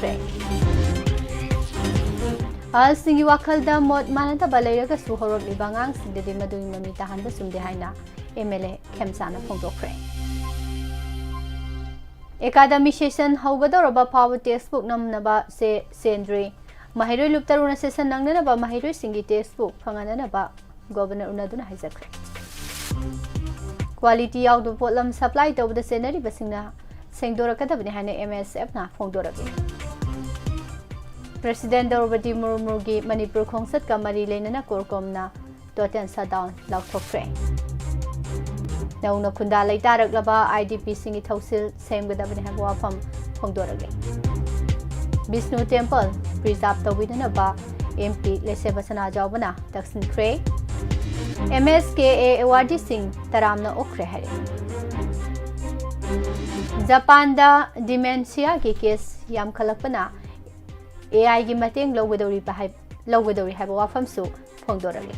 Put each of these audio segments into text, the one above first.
ꯐꯣꯡꯗꯣꯛꯈ꯭ꯔꯦ꯫ ꯑꯍꯜꯁꯤꯡꯒꯤ ꯋꯥꯈꯜꯗ ꯃꯣꯠ ꯃꯥꯟꯅꯗꯕ ꯂꯩꯔꯒꯁꯨ ꯍꯧꯔꯛꯂꯤꯕ ꯑꯉꯥꯡꯁꯤꯡꯗꯗꯤ ꯃꯗꯨꯒꯤ ꯃꯃꯤ ꯇꯥꯍꯟꯕ ꯆꯨꯝꯗꯦ ꯍꯥꯏꯅ MLA ꯈꯦꯝꯆꯥꯅ ꯐꯣꯡꯗꯣꯛꯈ꯭ꯔꯦ꯫ ꯑꯦꯀꯥꯗꯃꯤ ꯁꯦꯁꯟ ꯍꯧꯒꯗꯧꯔꯕ ꯐꯥꯎꯕ ꯇꯦꯛꯁꯕꯨꯛ ꯅꯝꯅꯕ ꯆꯦꯟꯗ꯭ꯔꯤ꯫ ꯃꯍꯩꯔꯣꯏ ꯂꯨꯞ ꯇꯔꯨꯛꯅ ꯁꯦꯁꯟ ꯅꯪꯅꯅꯕ ꯃꯍꯩꯔꯣꯏꯁꯤꯡꯒꯤ ꯇꯦꯛꯁꯕꯨꯛ ꯐꯪꯍꯟꯅꯅꯕ ꯒꯕꯔꯅꯔ ꯎꯅꯗꯨꯅ ꯍꯥꯏꯖꯈ꯭ꯔꯦ꯫ ꯀ꯭ꯋꯥꯂꯤꯇꯤ ꯌꯥꯎꯗꯕ ꯄꯣꯠꯂꯝ ꯁꯄ꯭ꯂꯥꯏ ꯇꯧꯕꯗ ꯆꯦꯟꯅꯔꯤꯕꯁꯤꯡꯅ ꯁꯦꯡꯗꯣꯔꯛꯀꯗꯕꯅꯤ ꯍꯥꯏꯅ MSFꯅ ꯐꯣꯡꯗꯣꯔꯛꯂꯤ꯫ ꯄ꯭ꯔꯦꯁꯤꯗꯦꯟꯠ ꯗ꯭ꯔꯧꯄꯗꯤ ꯃꯨꯔꯃꯨꯒꯤ ꯃꯅꯤꯄꯨꯔ ꯈꯣꯡꯆꯠꯀ ꯃꯔꯤ ꯂꯩꯅꯅ ꯀꯣꯔꯀꯣꯝꯅ ꯇꯣꯇꯦꯜ ꯁꯠꯗꯥꯎꯟ ꯂꯥꯎꯊꯣꯛꯈ꯭ꯔꯦ꯫ ꯅꯧꯅ ꯈꯨꯟꯗꯥ ꯂꯩꯇꯥꯔꯛꯂꯕ IDPꯁꯤꯡꯒꯤ ꯊꯧꯁꯤꯜ ꯁꯦꯝꯒꯗꯕꯅꯤ ꯍꯥꯏꯕ ꯋꯥꯐꯝ ꯐꯣꯡꯗꯣꯔꯛꯂꯤ꯫ ꯕꯤꯁꯅꯨ ꯇꯦꯝꯄꯜ ꯄ꯭ꯔꯤꯖꯥꯕ ꯇꯧꯕꯤꯅꯅꯕ MP ꯂꯩꯁꯦꯕ ꯁꯅꯥꯖꯥꯎꯕꯅ ꯇꯛꯁꯤꯟꯈ꯭ꯔꯦ꯫ MSKA ꯑꯦꯋꯥꯔꯗꯤꯁꯤꯡ ꯇꯔꯥꯝꯅ ꯑꯣꯛꯈ꯭ꯔꯦ ꯍꯥꯏꯔꯦ꯫ ꯖꯄꯥꯟꯗ ꯗꯤꯃꯦꯟꯁꯤꯌꯥꯒꯤ ꯀꯦꯁ ꯌꯥꯝꯈꯠꯂꯛꯄꯅ AIꯒꯤ ꯃꯇꯦꯡ ꯂꯧꯒꯗꯧꯔꯤ ꯍꯥꯏꯕ ꯋꯥꯐꯝꯁꯨ ꯐꯣꯡꯗꯣꯔꯛꯂꯤ꯫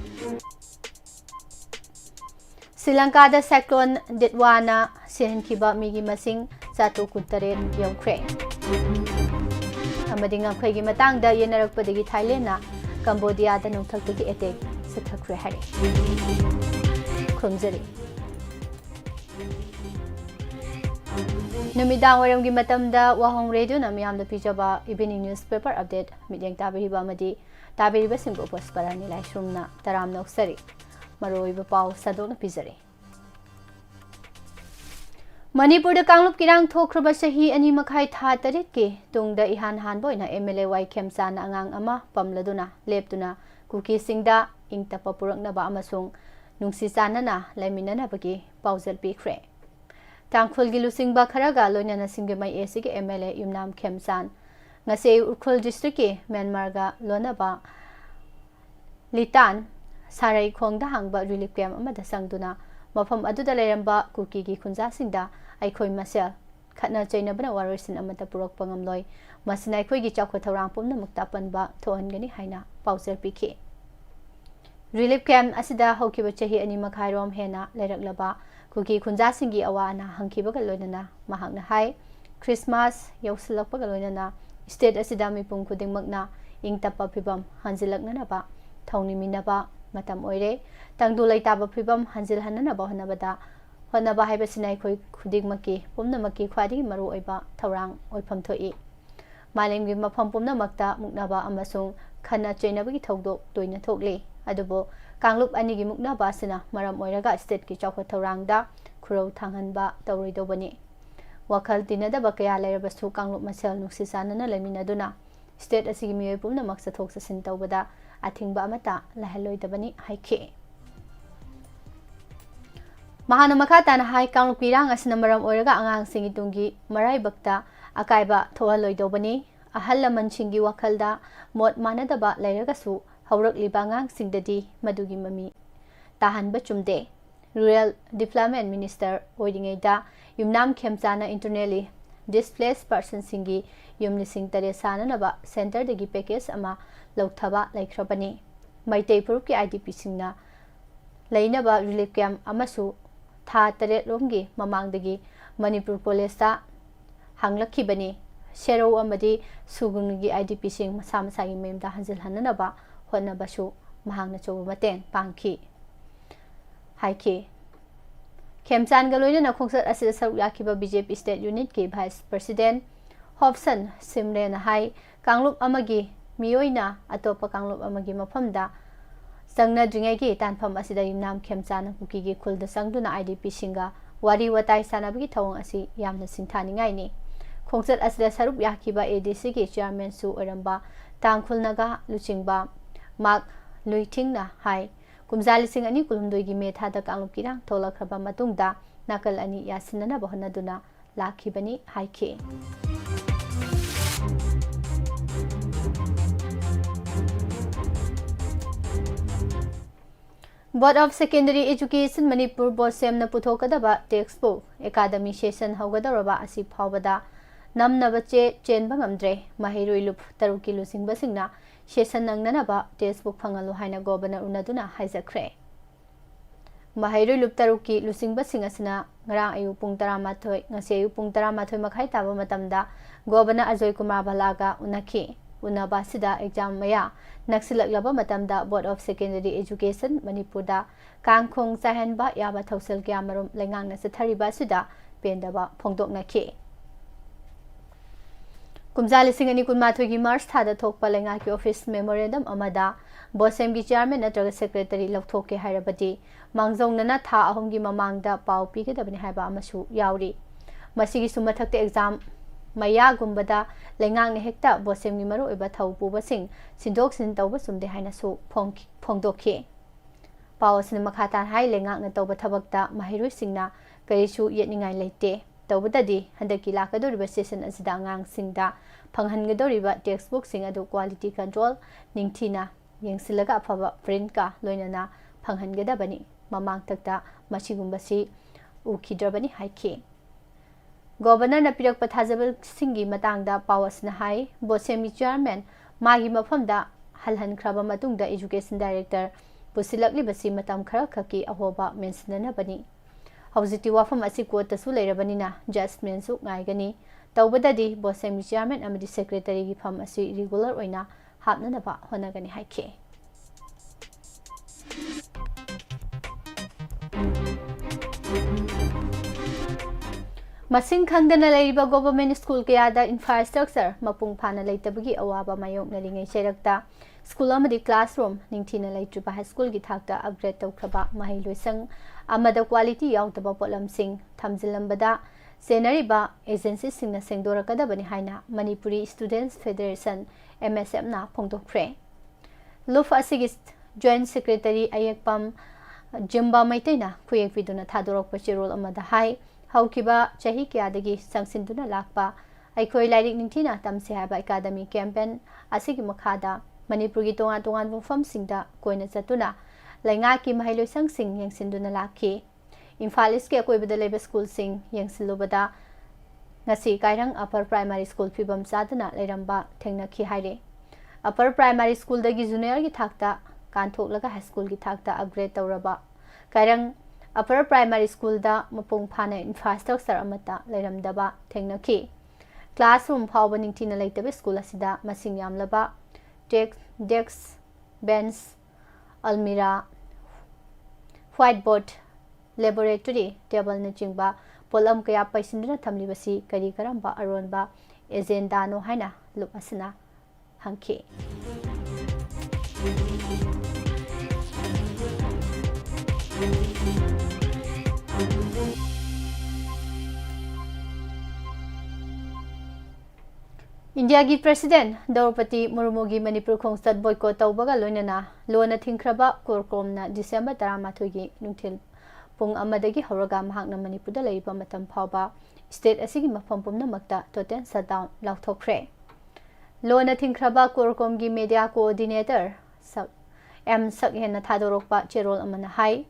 ಶ್ರೀಲಂಕಾದ ಸೈಕ್ಲೋನ್ ಡಿಟ್ವಾꯅ ꯁꯤꯍꯟꯈꯤꯕ ꯃꯤꯒꯤ ꯃꯁꯤꯡ 408 ꯌꯧꯈ꯭ꯔꯦ꯫ ꯑꯃꯗꯤ ꯉꯝꯈꯩꯒꯤ ꯃꯇꯥꯡꯗ ꯌꯦꯟꯅꯔꯛꯄꯗꯒꯤ ꯊꯥꯏꯂꯦꯟꯗꯅ ꯀꯝꯕꯣꯗꯤꯌꯥꯗ ꯅꯣꯡꯊꯛꯇꯒꯤ ꯑꯦꯇꯦꯛ ꯆꯠꯊꯈ꯭ꯔꯦ ꯍꯥꯏꯔꯦ꯫ ꯈꯨꯔꯨꯝꯖꯔꯤ꯫ ꯅꯨꯃꯤꯗꯥꯡ ꯋꯥꯏꯔꯝꯒꯤ ꯃꯇꯝꯗ ꯋꯥꯍꯣꯡ ꯔꯦꯗꯤꯑꯣꯅ ꯃꯤꯌꯥꯝꯗ ꯄꯤꯖꯕ ꯏꯚꯤꯅꯤꯡ ꯅ꯭ꯌꯨꯁꯄꯦꯄꯔ ꯑꯞꯗꯦꯠ ꯃꯤꯠꯌꯦꯡ ꯇꯥꯕꯤꯔꯤꯕ ꯑꯃꯗꯤ ꯇꯥꯕꯤꯔꯤꯕꯁꯤꯡꯕꯨ ꯄꯨꯁꯄꯔꯥꯅꯤ ꯂꯥꯏꯁ꯭ꯔꯨꯝꯅ ꯇꯔꯥꯝꯅ ꯑꯣꯛꯆꯔꯤ꯫ ꯃꯔꯨꯑꯣꯏꯕ ꯄꯥꯎ ꯁꯟꯗꯣꯛꯅ ꯄꯤꯖꯔꯤ꯫ ꯃꯅꯤꯄꯨꯔꯗ ꯀꯥꯡꯂꯨꯞ ꯏꯔꯥꯡ ꯊꯣꯛꯈ꯭ꯔꯕ ꯆꯍꯤ 2.5 ꯇꯨꯡꯗ 이한 ꯍꯥꯟꯕ ꯑꯣꯏꯅ MLA ꯋꯥꯏ ꯈꯦꯝꯆꯥꯅ ꯑꯉꯥꯡ ꯑꯃ ꯄꯝꯂꯗꯨꯅ ꯂꯦꯞꯇꯨꯅ ꯀꯨꯀꯤꯁꯤꯡꯗ ꯏꯪꯇꯞꯄ ꯄꯨꯔꯛꯅꯕ ꯑꯃꯁꯨꯡ ꯅꯨꯡꯁꯤ ꯆꯥꯟꯅꯅ ꯂꯩꯃꯤꯟꯅꯅꯕꯒꯤ ꯄꯥꯎꯖꯦꯜ ꯄꯤꯈ꯭ꯔꯦ꯫ ꯇꯥꯡꯈꯨꯜꯒꯤ ꯂꯨꯆꯤꯡꯕ ꯈꯔꯒ ꯂꯣꯏꯅꯅ ꯁꯤꯡꯖꯃꯩ ACꯒꯤ MLA ꯌꯨꯝꯅꯥꯝ ꯈꯦꯝꯆꯥꯟ ꯉꯁꯤ ꯎꯈ꯭ꯔꯨꯜ ꯗꯤꯁꯇ꯭ꯔꯤꯛꯀꯤ ꯃ꯭ꯌꯥꯟꯃꯥꯔꯒ ꯂꯣꯟꯅꯕ ꯂꯤꯇꯥꯟ ꯁꯥꯔꯩꯈꯣꯡꯗ ꯍꯥꯡꯕ ꯔꯤꯂꯤꯐ ꯀꯦꯝꯞ ꯑꯃꯗ ꯆꯪꯗꯨꯅ ꯃꯐꯝ ꯑꯗꯨꯗ ꯂꯩꯔꯝꯕ ꯀꯨꯀꯤꯒꯤ ꯈꯨꯟꯖꯥꯁꯤꯡꯗ ꯑꯩꯈꯣꯏ ꯃꯁꯦꯜ ꯈꯠꯅ ꯆꯩꯅꯕꯅ ꯋꯥꯔꯣꯏꯁꯤꯟ ꯑꯃꯠꯇ ꯄꯨꯔꯛꯄ ꯉꯝꯂꯣꯏ, ꯃꯁꯤꯅ ꯑꯩꯈꯣꯏꯒꯤ ꯆꯥꯎꯈꯠ ꯊꯧꯔꯥꯡ ꯄꯨꯝꯅꯃꯛꯇ ꯑꯄꯟꯕ ꯊꯣꯛꯍꯟꯒꯅꯤ ꯍꯥꯏꯅ ꯄꯥꯎꯖꯦꯜ ꯄꯤꯈꯤ꯫ ꯔꯤꯂꯤꯐ ꯀꯦꯝꯞ ꯑꯁꯤꯗ ꯍꯧꯈꯤꯕ ꯆꯍꯤ 2.5 ꯍꯦꯟꯅ ꯂꯩꯔꯛꯂꯕ ꯀꯨꯀꯤ ꯈꯨꯟꯖꯥꯁꯤꯡꯒꯤ ꯑꯋꯥ ꯑꯅꯥ ꯍꯪꯈꯤꯕꯒ ꯂꯣꯏꯅꯅ ꯃꯍꯥꯛꯅ ꯍꯥꯏ ꯈ꯭ꯔꯤꯁꯃꯥꯁ ꯌꯧꯁꯤꯜꯂꯛꯄꯒ ꯂꯣꯏꯅꯅ ꯁ꯭ꯇꯦꯠ ꯑꯁꯤꯗ ꯃꯤꯄꯨꯝ ꯈꯨꯗꯤꯡꯃꯛꯅ ꯏꯪꯇꯞꯄ ꯐꯤꯚꯝ ꯍꯟꯖꯤꯜꯂꯛꯅꯅꯕ ꯊꯧꯅꯤꯃꯤꯟꯅꯕ ꯃꯇꯝ ꯑꯣꯏꯔꯦ꯫ ꯇꯪꯗꯨ ꯂꯩꯇꯥꯕ ꯐꯤꯚꯝ ꯍꯟꯖꯤꯜꯍꯟꯅꯅꯕ ꯍꯣꯠꯅꯕ ꯍꯥꯏꯕꯁꯤꯅ ꯑꯩꯈꯣꯏ ꯈꯨꯗꯤꯡꯃꯛꯀꯤ ꯄꯨꯝꯅꯃꯛꯀꯤ ꯈ꯭ꯋꯥꯏꯗꯒꯤ ꯃꯔꯨꯑꯣꯏꯕ ꯊꯧꯔꯥꯡ ꯑꯣꯏꯐꯝ ꯊꯣꯛꯏ꯫ ꯃꯥꯂꯦꯝꯒꯤ ꯃꯐꯝ ꯄꯨꯝꯅꯃꯛꯇ ꯃꯨꯛꯅꯕ ꯑꯃꯁꯨꯡ ꯈꯠꯅ ꯆꯩꯅꯕꯒꯤ ꯊꯧꯗꯣꯛ ꯇꯣꯏꯅ ꯊꯣꯛꯂꯤ꯫ ꯑꯗꯨꯕꯨ ꯀꯥꯡꯂꯨꯞ ꯑꯅꯤꯒꯤ ꯃꯨꯛꯅꯕ ꯑꯁꯤꯅ ꯃꯔꯝ ꯑꯣꯏꯔꯒ ꯁ꯭ꯇꯦꯠꯀꯤ ꯆꯥꯎꯈꯠ ꯊꯧꯔꯥꯡꯗ ꯈꯨꯔꯧ ꯊꯥꯡꯍꯟꯕ ꯇꯧꯔꯣꯏꯗꯧꯕꯅꯤ꯫ ꯋꯥꯈꯜ ꯇꯤꯟꯅꯗꯕ ꯀꯌꯥ ꯂꯩꯔꯕꯁꯨ ꯀꯥꯡꯂꯨꯞ ꯃꯁꯦꯜ ꯅꯨꯡꯁꯤ ꯆꯥꯟꯅꯅ ꯂꯩꯃꯤꯟꯅꯗꯨꯅ ꯁ꯭ꯇꯦꯠ ꯑꯁꯤꯒꯤ ꯃꯤꯑꯣꯏ ꯄꯨꯝꯅꯃꯛ ꯆꯠꯊꯣꯛ ꯆꯠꯁꯤꯟ ꯇꯧꯕꯗ ꯑꯊꯤꯡꯕ ꯑꯃꯠꯇ ꯂꯩꯍꯜꯂꯣꯏꯗꯕꯅꯤ ꯍꯥꯏꯈꯤ꯫ ꯃꯍꯥꯛꯅ ꯃꯈꯥ ꯇꯥꯅ ꯍꯥꯏ ꯀꯥꯡꯂꯨꯞꯀꯤ ꯏꯔꯥꯡ ꯑꯁꯤꯅ ꯃꯔꯝ ꯑꯣꯏꯔꯒ ꯑꯉꯥꯡꯁꯤꯡꯒꯤ ꯇꯨꯡꯒꯤ ꯃꯔꯥꯏꯕꯛꯇ ꯑꯀꯥꯏꯕ ꯊꯣꯛꯍꯜꯂꯣꯏꯗꯧꯕꯅꯤ꯫ ꯑꯍꯜ ꯂꯃꯟꯁꯤꯡꯒꯤ ꯋꯥꯈꯜꯗ ꯃꯣꯠ ꯃꯥꯟꯅꯗꯕ ꯂꯩꯔꯒꯁꯨ ꯍꯧꯔꯛꯂꯤꯕ ꯑꯉꯥꯡꯁꯤꯡꯗꯗꯤ ꯃꯗꯨꯒꯤ ꯃꯃꯤ ꯇꯥꯍꯟꯕ ꯆꯨꯝꯗꯦ꯫ ꯔꯨꯔꯦꯜ ꯗꯤꯚꯦꯂꯞꯃꯦꯟꯠ ꯃꯤꯅꯤꯁꯇꯔ ꯑꯣꯏꯔꯤꯉꯩꯗ ꯌꯨꯝꯅꯥꯝ ꯈꯦꯝꯆꯥꯅ ꯏꯟꯇꯔꯅꯦꯜꯂꯤ ꯗꯤꯁꯄ꯭ꯂꯦꯁ ꯄꯔꯁꯟꯁꯤꯡꯒꯤ ꯌꯨꯝ 8,000 ꯁꯥꯅꯅꯕ ꯁꯦꯟꯇꯔꯗꯒꯤ ꯄꯦꯀꯦꯖ ꯑꯃ ꯂꯧꯊꯕ ꯂꯩꯈ꯭ꯔꯕꯅꯤ꯫ ꯃꯩꯇꯩ ꯐꯨꯔꯨꯞꯀꯤ IDPꯁꯤꯡꯅ ꯂꯩꯅꯕ ꯔꯤꯂꯤꯐ ꯀꯦꯝꯞ ꯑꯃꯁꯨ ꯊꯥ 7 ꯔꯣꯝꯒꯤ ꯃꯃꯥꯡꯗꯒꯤ ꯃꯅꯤꯄꯨꯔ ꯀꯣꯂꯦꯖꯇ ꯍꯥꯡꯂꯛꯈꯤꯕꯅꯤ꯫ ꯁꯦꯔꯧ ꯑꯃꯗꯤ ꯁꯨꯒꯨꯅꯨꯒꯤ IDPꯁꯤꯡ ꯃꯁꯥ ꯃꯁꯥꯒꯤ ꯃꯌꯨꯝꯗ ꯍꯟꯖꯤꯜꯍꯟꯅꯅꯕ ꯍꯣꯠꯅꯕꯁꯨ ꯃꯍꯥꯛꯅ ꯑꯆꯧꯕ ꯃꯇꯦꯡ ꯄꯥꯡꯈꯤ ꯍꯥꯏꯈꯤ꯫ ꯈꯦꯝꯆꯥꯟꯒ ꯂꯣꯏꯅꯅ ꯈꯣꯡꯆꯠ ꯑꯁꯤꯗ ꯁꯔꯨꯛ ꯌꯥꯈꯤꯕ BJP ꯁ꯭ꯇꯦꯠ ꯌꯨꯅꯤꯠꯀꯤ ꯚꯥꯏꯁ ꯄ꯭ꯔꯁꯤꯗꯦꯟꯠ ꯍꯣꯞꯁꯟ ꯁꯤꯝꯔꯦꯅ ꯍꯥꯏ ꯀꯥꯡꯂꯨꯞ ꯑꯃꯒꯤ ꯃꯤꯑꯣꯏꯅ ꯑꯇꯣꯞꯄ ꯀꯥꯡꯂꯨꯞ ꯑꯃꯒꯤ ꯃꯐꯝꯗ ꯆꯪꯅꯗ꯭ꯔꯤꯉꯩꯒꯤ ꯇꯥꯟꯐꯝ ꯑꯁꯤꯗ ꯌꯨꯝꯅꯥꯝ ꯈꯦꯝꯆꯥꯅ ꯀꯨꯀꯤꯒꯤ ꯈꯨꯜꯗ ꯆꯪꯗꯨꯅ IDPꯁꯤꯡꯒ ꯋꯥꯔꯤ ꯋꯥꯇꯥꯏ ꯁꯥꯟꯅꯕꯒꯤ ꯊꯧꯑꯣꯡ ꯑꯁꯤ ꯌꯥꯝꯅ ꯁꯤꯡꯊꯥꯅꯤꯡꯉꯥꯏꯅꯤ꯫ ꯈꯣꯡꯆꯠ ꯑꯁꯤꯗ ꯁꯔꯨꯛ ꯌꯥꯈꯤꯕ ADCꯒꯤ ꯆꯤꯌꯔꯃꯦꯟꯁꯨ ꯑꯣꯏꯔꯝꯕ ꯇꯥꯡꯈꯨꯜ ꯅꯥꯒꯥ ꯂꯨꯆꯤꯡꯕ ꯃꯥꯛ ꯂꯨꯏꯊꯤꯡꯅ ꯍꯥꯏ ꯀꯨꯝꯖꯥ 2022ꯒꯤ ꯃꯦ ꯊꯥꯗ ꯀꯥꯡꯂꯨꯞꯀꯤ ꯏꯔꯥꯡ ꯊꯣꯛꯂꯛꯈ꯭ꯔꯕ ꯃꯇꯨꯡꯗ ꯅꯥꯀꯜ ꯑꯅꯤ ꯌꯥꯁꯤꯟꯅꯅꯕ ꯍꯣꯠꯅꯗꯨꯅ ꯂꯥꯛꯈꯤꯕꯅꯤ ꯍꯥꯏꯈꯤ꯫ Board of secondary education Manipur ꯕꯣꯁꯦꯝꯅ ꯄꯨꯊꯣꯛꯀꯗꯕ ꯇꯦꯛꯁꯕꯨꯛ ꯑꯦꯀꯥꯗꯃꯤ ꯁꯦꯁꯟ ꯍꯧꯒꯗꯧꯔꯕ ꯑꯁꯤ ꯐꯥꯎꯕꯗ ꯅꯝꯅꯕ ꯆꯦꯟꯕ ꯉꯝꯗ꯭ꯔꯦ꯫ ꯃꯍꯩꯔꯣꯏ ꯂꯨꯞ 6ꯀꯤ ꯂꯨꯆꯤꯡꯕꯁꯤꯡꯅ ꯁꯦꯁꯟ ꯅꯪꯅꯅꯕ ꯇꯦꯛꯁꯕꯨꯛ ꯐꯪꯍꯜꯂꯨ ꯍꯥꯏꯅ governor ꯎꯅꯗꯨꯅ ꯍꯥꯏꯖꯈ꯭ꯔꯦ꯫ Mahairu lup taruki lusing basing asina ngarang ayu pung taramathoy ngasi ayu pung taramathoy makhai taba matamda Governor Ajoy Kumar Balaga unaki unaba sida exam maya naksilaklaba matamda Board of Secondary Education Manipurda kangkhong sahenba yaba thousel kyamarum lengang na sathariba sida pendaba phongdoknaki Kumjali Singani Kunmathogi Mars Thada Thokpa Lenga ki Office Memorandum Amada Bosem gi Chairman natraga Secretary Lauthoke Hairabati Mangjong nana tha ahomgi mamangda pau pigedabani haiba amasu yauri masigi sumathakte exam maya gumbada lengang ne hekta bosem gi maru eba thau pu basing sindok sin tawba sumde haina su phongdokhi pau sin makhatan hai lengang na tawba thabakta mahirui singna karisu yetningai leite tawbadadi handaki lakadoriba session asida ngang singda phanghangadoriba textbook sing adu quality control ningthina yengsilaga afaba print ka loinana phanghangadabani mamang takta masigumbasi ukhidrabani haiki Governor na pirak pathajabal singi matangda pawas na hai bosemi chairman magi mafamda halhan khraba matungda education director pusilakli basi matam khara khaki ahoba mentionana bani Hauziti wafam asi quota su leirabanina justment su ngaigani tawbadadi bosemi chairman amadi secretary gi pham asi regular oina hapnana ba honagani haike Masing khangdana leiriba government school kayada infrastructure mapung phana leitabagi awaba mayok na lingai cherakta school amadi classroom ningthina leitriba high school gi thakta upgrade tawkraba mahai loisang amada quality yautaba polam sing thamjilambada senariba agency singna sengdorakadabani haina Manipuri Students Federation MSF na phongdokkhre Luf asigi joint secretary ayekpam Jimba maitena khuyek viduna thadorokpa chirol amada hai haukiba chahi kyadagi sangsinduna lakpa aikhoi lairik ningthina tamse haba academy campaign asigi makhada Manipur gi tonga tongan wafam singda koina chatuna lainga ki mahailoi sang sing yengsinduna lakhi Imphal East ke koibada leba school sing yengsilubada ngasi kairang upper primary school phibam chadana leiramba thengnakhi haire upper primary school dagi junior gi thakta kanthok high school gi thakta upgrade tawraba kairang upper primary school da mapung phana infrastructure amata leiramdaba thengnakhi classroom phawba ningthina leitabe school asida masing yamlaba desk bench almira whiteboard laboratory table na chingba polam kaya paisinduna thamlibasi kari karamba aronba agenda no haina lup asina hangkhe India gi President Draupadi Murmu gi Manipur khongstat boycott tawbaga loinana lona thingkraba korkomna December 13 gi nungthil pung amadagi horaga mahakna Manipurda leiba matam phawba state asigi mafam pumnamakta total shutdown lauthokre lona thingkraba korkom gi media coordinator M Sakhena thadorokpa cherol amana hai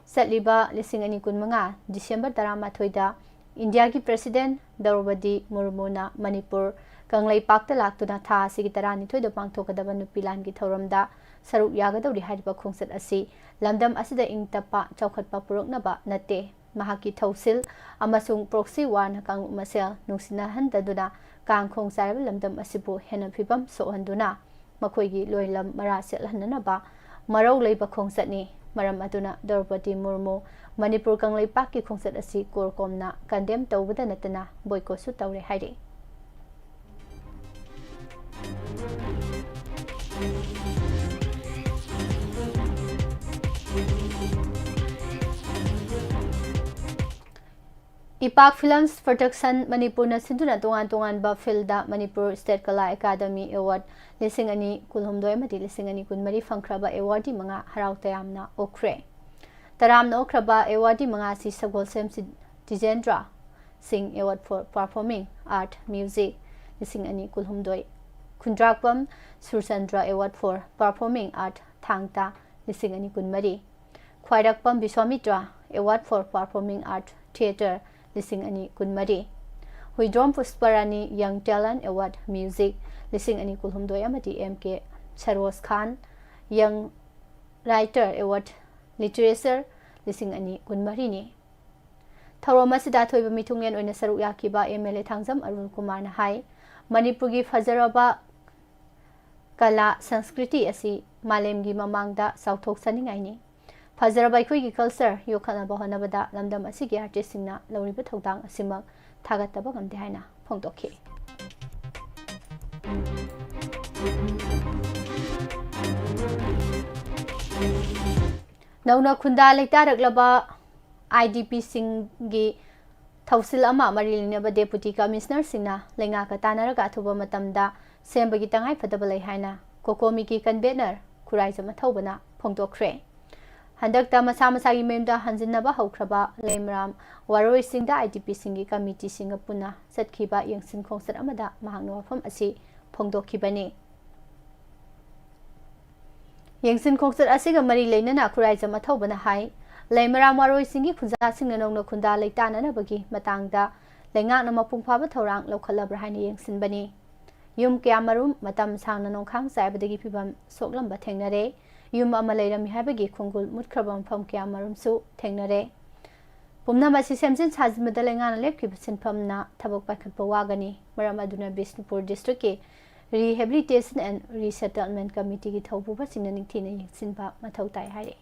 satliba lising ani kunmanga December 13 da India gi President Draupadi Murmu na Manipur Kanglai Pakta Laktuna Tha Sigi Tarani Thoida Pangthokadaba Nupilan gi Thoramda Saruk Yagadawri hariba khongsat asi lamdam asida ingtapa chawkhatpa puroknaba nate mahaki thausil amasung proxy war na kang masel nungsina handaduna kang khongsaraba lamdam asibu hena phibam sohanduna makhoigi loilam mara selhananaba marau leiba khongsatni maram aduna Draupadi Murmu Manipur Kanglai Pak ki khongsat asi korkomna condemn tawbada natana boycott su tawre haire Ipak Films Production Manipur na sinduna tongan ba filda Manipur State Kala Academy Award lising ani kulhumdoi mati lising ani kunmari fangkraba awardi mga harau tayamna okre taramna okraba awardi mga si Sagol Sem Tijendra Singh Award for Performing Art Music lising ani kulhumdoi Kundrakpam Sursandra Award for Performing Art Thangta lising ani kunmari Khwairakpam Biswamitra Award for Performing Art Theatre lising ani kunmari Huidrom Pusparani Young Talent Award Music lising ani kulhumdoi amati MK Saroz Khan Young Writer Award Literature 2024 थौरम असिदा थोइबा मिथुंगेन ओइना सरुक याखिबा MLA थांजम Arun Kumar ना high Manipur की फजरबा कला संस्कृति असी मालेमगी ममांगदा साउथोक सनिंगाइनी फजरबा अखोइगी culture योखनबा होनबदा लमदम असिगी artist सिंगना लौरिबा थौदांग असिमक थागतबा गमदे हाइना फोंदोखि नौना खुंदा लेतारकलबा IDP सिंगी थौसिल अमा मरिलिनबा deputy commissioner सिंगना लेंगाका तानारगा अथुबा मतमदा सेंबगी तंगाई फदबा लै हाइना कोकोमी की कन्वेनर खुराइजम थौबना फोंदोखरे हंदकता मसा मसागी मेमदा हंजिनबा हौख्रबा लेमराम वारोइ सिंगदा IDP सिंगी कमिटी सिंगा पुना सतखिबा यंगसिन खोंसर अमदा महांगना वफम असि फोंदोखिबनी यंगसिन खोंसर असिगा मरी लेनना खुराइजम थौबना हाई लेमराम वारोइ सिंगी खुंजा सिंगना नौना खुंदा लेताननबगी मतंगदा लेंगाकना मपुंग फाबा थौरांग लौखलब्रा हाइना यंगसिनबनी युम क्यामरुम मतम सांगना नोंखांग साइबदगी फिबम सोकलंबा थेंगनरे युम अमा लेरमी हाइबगी खुंगुल मुतख्रबम फम क्यामरुमसु थेंगनरे पुमनामसी सेमजिन साजिमदा लेंगाना लेपखिबा सिनफमना थबक पाखतबा वागनी मरम अदुना बिष्णुपुर डिस्ट्रिक्ट के रिहेबिलिटेशन एंड रिसेटलमेंट कमिटी की थौबुबा सिंगना निंगथिना यंगसिनबा मथौ ताइ हाइरे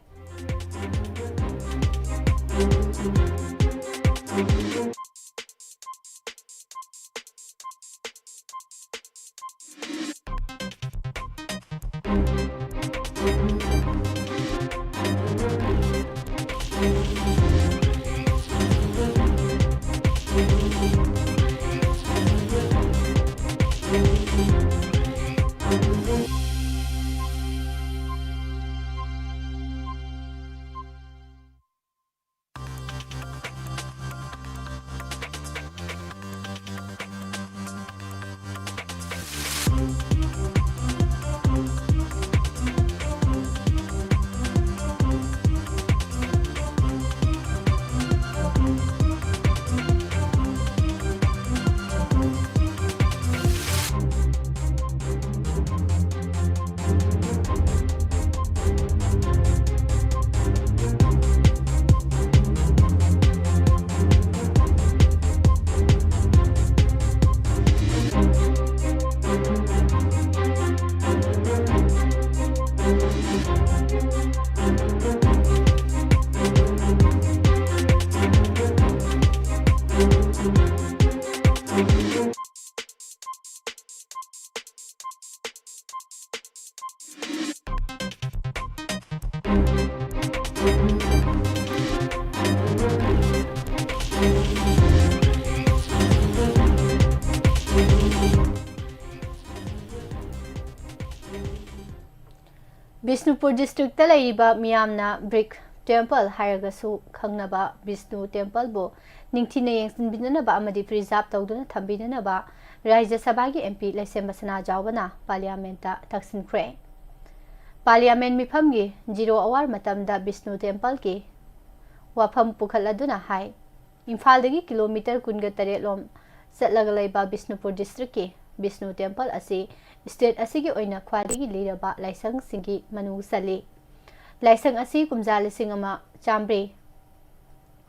बिष्णुपुर डिस्ट्रिक्ट मियामना ब्रिक टेम्पल हायरगसु खंगनबा विष्णु टेम्पल बो निंगथिना यंगसिनबिननबा अमदि प्रिजर्व तौदुना थंबिननबा राज्य सभा की MP लैसेम बसना जावना पार्लियामेंट तक्सिनख्रे पार्लियामेंट मिफमगी जीरो आवर मतमदा विष्णु टेम्पल की वाफम पुखलदुना हाई इम्फालदगी किलोमीटर 23 लोम चलगा लैबा बिष्णुपुर डिस्ट्रिक्ट की विष्णु टेम्पल असी स्टेट असिगी ओइना ख्वादिगी लिरबा लाइसंग सिंगी मनु सली लाइसंग असी कुमजा लिसिंग अमा चामब्री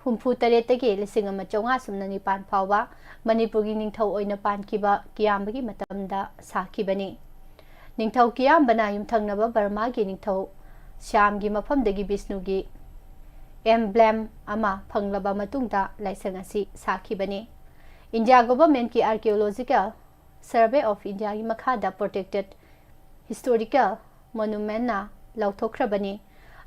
हुम्फु तरेतगी लिसिंग अमा चौंगा सुमना निपान फावबा मणिपुरगी निंगथौ ओइना पानखिबा कियामबगी मतमदा साखिबनी निंगथौ कियामबना युमथंगनबा बर्मागी निंगथौ श्यामगी मफमदगी विष्णुगी एम्ब्लेम अमा फंगलबा मतुंगदा लाइसंग असी साखिबनी इंडिया गवर्नमेंट की आर्कियोलॉजिकल सर्वे ऑफ इंडिया की मखादा प्रोटेक्टेड हिस्टोरिकल मोन्यूमेंट ना लौथोख्रबनी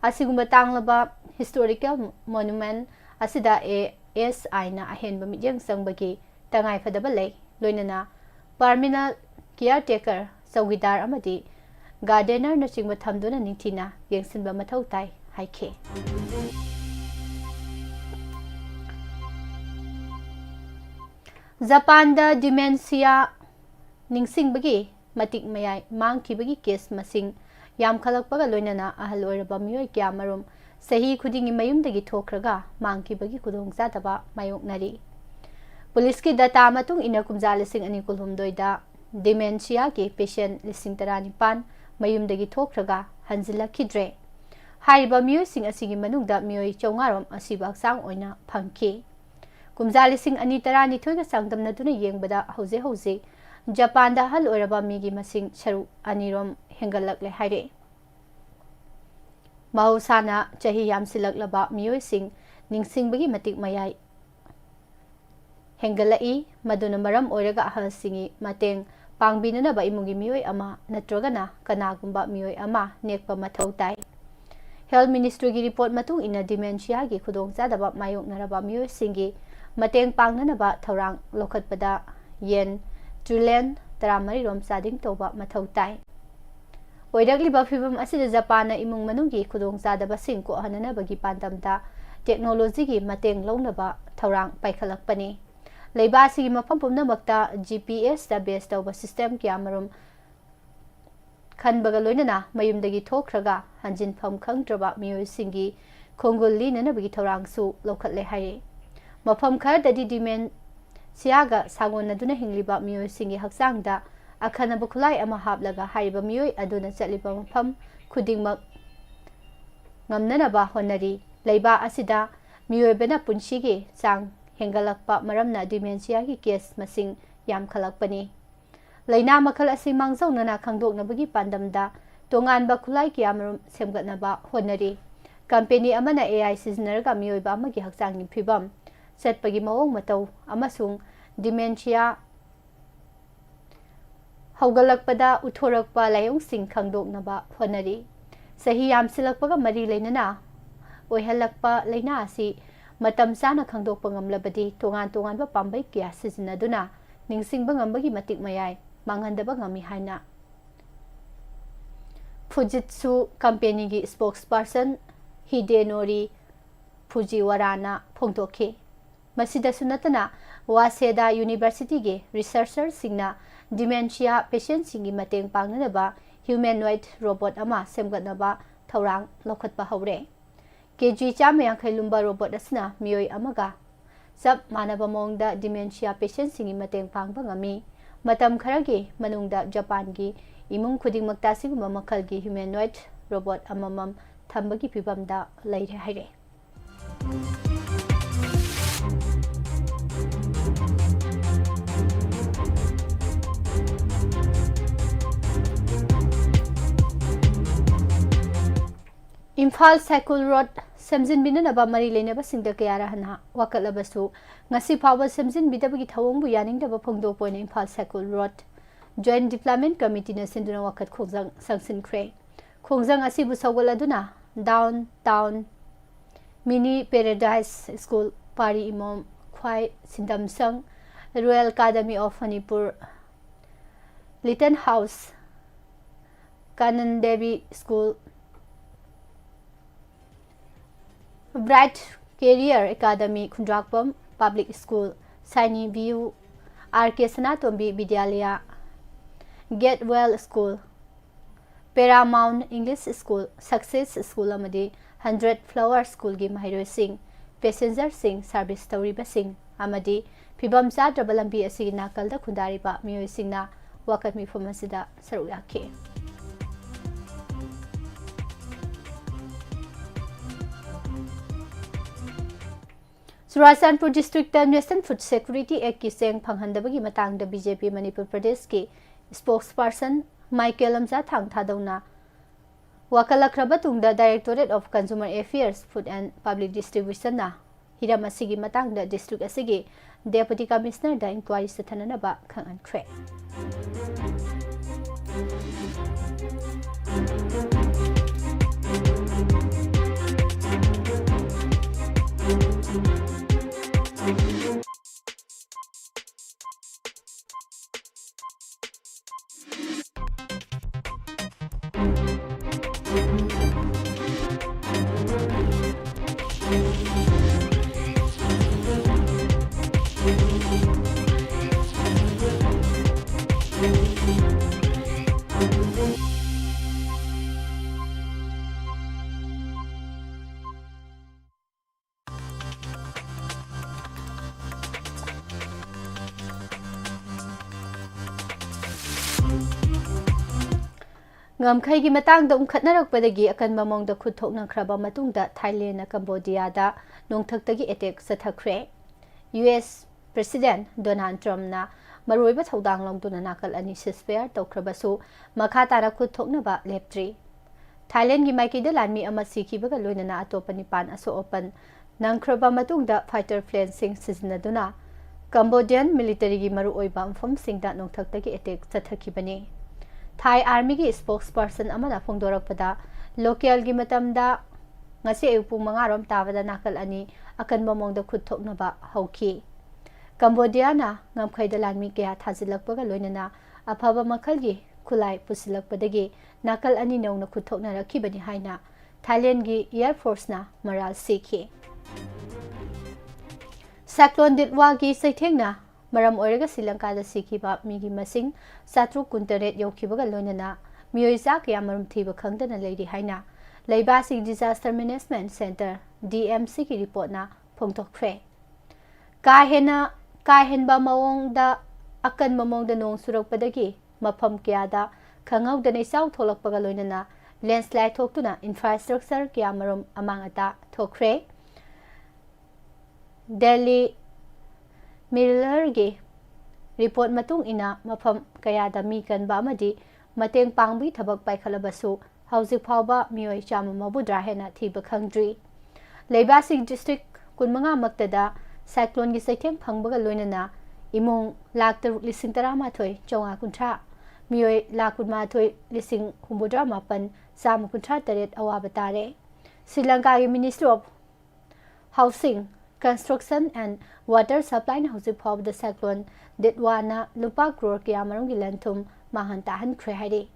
असिगुंबा तांगलबा हिस्टोरिकल मोन्यूमेंट असिदा ASI ना अहेनबा मियंग संगबगी तंगाई फदबा लै लोइनना परमिनल केयर टेकर चौकीदार अमदी गार्डनर नचिंगबा थमदुना निंगथिना यंगसिनबा मथौ ताई हाइखे जापान दा डिमेंशिया निंगसिंगबगी मतिक मयाय मांगखिबगी केस मसिंग यामखलकपगा लोइनना अहल ओइरबा मियोय क्यामरुम सही खुदिंगी मयुमदगी थोख्रगा मांगखिबगी खुदोंगजादबा मायोकनरी पुलिस की डाटा मतुंग इना कुमजा लिसिंग अनि कुलहुमदोइदा डिमेंशिया के पेशेंट लिसिंग 19 मयुमदगी थोख्रगा हंजिलखिद्रे हाइरिबा मियोइसिंग असिगी मनुंगदा मियोइ 400 असिबा हक्सांग ओइना फंगखि कुमजा 2012 गा चांगदमनदुना येंगबदा हौजे हौजे जापान दा हल ओइरबा मिगी मसिंग सरु अनिरोम हेंगलकले हाइरे महौसाना चाही यामसिलकलबा मियोइसिंग निंगसिंगबगी मतिक मयाई हेंगलई मदुना मरम ओइरगा अहलसिंगी मतेंग पांगबिननबा इमुंगी मियोइ अमा नत्रगना कनागुंबा मियोइ अमा नेकपा मथौ ताई हेल्थ मिनिस्ट्री की रिपोर्ट मतुंग इना डिमेंशिया की खुदोंगचादबा मायोंगनरबा मियोइसिंगी मतेंग पांगननबा थौरांग लोखतपदा येन ट्रिलियन 13 रोम चादिंग तौबा मथौ ताई ओइरगलिबा फिबम असिदा जापान इमुंग मनुंगी खुदोंचादबसिंग को हननबगी पांदमदा टेक्नोलॉजी की मतेंग लौनबा थौरांग पाइखलकपनी लेबासी मफम पुनमक्ता GPS दा बेस तौबा सिस्टम क्यामरुम खनबगा लोइनना मयुमदगी थोखरगा हंजिनफम खंगद्रबा मियोइसिंगी खोंगुल लीननबगी थौरांगसु लौखतले हाइरे मफम खरददी डिमेन सियागा सागोनदुना हिंगलिबा मियोइसिंगी हक्सांगदा अखनब खुलाई अमा हापलगा हाइरिबा मियोइ अदुना चलिबा मफम खुदिंगमक ngamnanaba honari leiba asida miyoibena punshigi chang hengalakpa maramna dementia gi case masing yam khalakpani leina makhal asi mangjaunana khangdoknabagi pandamda tonganba khulai kyamarum semgatnaba honari company amana AI siznarga miyoiba amagi hakchangni phibam setpagi mawong matau amasung dementia haugalakpada uthorakpa layong sing khangdoknaba honari सही यामसिलकपगा मरी लेनना ओइहलकपा लेना असि मतम चाना खंगदोकपा ngamlabadi tongan tongan ba pambai kya sizinaduna ningsingba ngambagi matik mayai manghanda ngami haina Fujitsu company gi spokesperson Hidenori Fujiwara phongdokhi masida sunatana Waseda University gi researcher singna dementia patient singi mateng pangnaba humanoid robot ama semgatnaba thorang lokhatpa haure kg chamya khailumba robot asna mioi amaga sab manaba mongda dementia patient singi mateng pangba ngami matam kharagi manungda Japan gi imung khuding makta siguma makhal gi humanoid robot amamam thambagi pibamda leire haire Imphal Cycle Road Semjin binanaba mari leinaba singda kayara hana wakalabasu ngasi phawa semjin bidabagi thawongbu yaningdaba phongdokpoina Imphal Cycle Road Joint Development Committee na sinduna wakat khongjang sangsin khre khongjang asibu sawgaladuna downtown mini paradise school pari imom khwai sindamsang Royal Academy of Manipur Little House Kanan Devi School Bright Career Academy Kundrakpam Public School Shiny View RK Sanatombi Vidyalaya Getwell School Paramount English School Success School amadi 100 Flower School gi mahiro sing passenger sing service tawriba sing amadi phibam cha trabalambi asi nakalda khundariba miyoi singna wakat mi fomasida saru yakhe Churachandpur District National Food Security Act ki seng phanghandabagi matangda BJP Manipur Pradesh ki spokesperson Michael Amja thang thadawna wakalakraba tungda Directorate of Consumer Affairs Food and Public Distribution na hiram asigi matangda district asigi Deputy Commissioner da inquiry sathananaba khangankre ngamkhai matang da umkhatnarakpadagi akanba mongda khutthoknakraba matungda Thailand na Cambodia da nongthaktagi attack sathakre US President Donald Trump na maroiba thodang longduna nakal ani ceasefire tawkrabasu makhatara khutthoknaba leptri Thailand gi maikida lanmi ama sikhibaga loinana atopani pan aso open nangkraba matungda fighter plane sing sizinaduna Cambodian military gi maruoiba amfam singda nongthaktagi attack sathakibani Thai Army ki spokesperson amana phongdorakpada local gi matamda ngasi ayupung mangarom tabada nakal ani akan mamongda khutthoknaba hauki Cambodia na ngamkhaida lanmi kya thajilakpaga loinana aphaba makhal gi khulai pusilakpadagi nakal ani nongna khutthokna rakhibani haina Thailand gi Air Force na maral sikhi Cyclone Ditwa gi saithengna maram oiraga Sri Lanka da sikhiba migi masing satru kuntaret yaukibaga loinana mioisa kya marum thiba khangdana leiri haina leiba sing disaster management center DMC ki report na phongthokkhre ka henba mawong da akan mamong da nong surakpadagi mafam kya da khangau da nei sau tholakpaga loinana landslide thoktuna infrastructure kya marum amangata thokkhre Delhi Mirror gi report matung ina mafam kaya da mi kan ba amadi mateng pangbi thabak paikalabasu hauzik phawba mioi chama mabudra hena thiba khangdri leiba sing district kunmanga maktada cyclone gi saitheng phangbaga loinana imong lak taruk lising tarama thoi chonga kuntra mioi lakutma thoi lising humbudra mapan sam kuntra taret awaba tare Sri Lanka gi Ministry of Housing Construction and Water Supply na hauzik phawda cyclone Ditwana lupa crore kya marung gi lanthum mahan tahan khre hari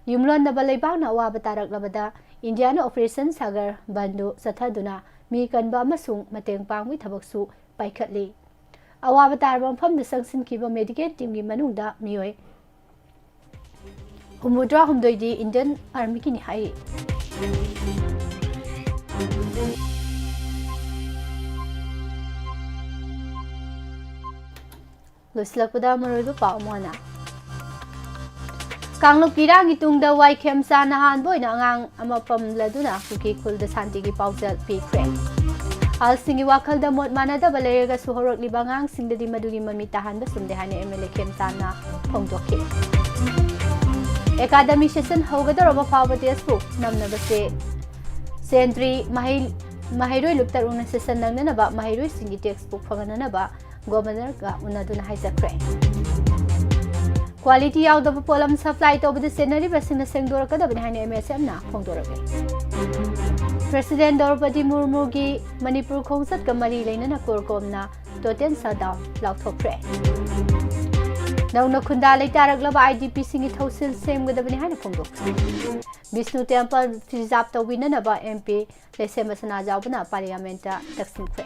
yumlon na balaiba na awaba tarak labada India na Operation Sagar bandu sathaduna mi kanba amasung mateng pangwi thabaksu paikhatli awaba tarba mpham da sangsin kiba medical team gi manungda mioi humudra humdoidi Indian Army ki ni hai Luslakpada maroiba pau mona Kangluk Pirangi tungda wai kemsa nahan boy na angang amapam laduna kuki kulda santi gi paujal pikre Al singi wakal da mot manada balayga suhorok libangang singda di madugi mamitahan da sumde hane MLA kemsa na phongdoki Academy session hogada roba phawba textbook namna base Sentry mahiroi luptar una session nangna ba mahiroi singi textbook phangana ba Governor ga unaduna haizakre Quality out of polam supply to the scenery basing the sengdora kada behind MSM na phongdorabe President Draupadi Murmu gi Manipur khongsat ka mari leina na korkom na toten shutdown lauthokre Nauna khunda leitarak laba IDP singi thausil sem gada behind phongdok Vishnu Temple preserve to winna ba MP lesemasana jawbana parliament ta taksin kre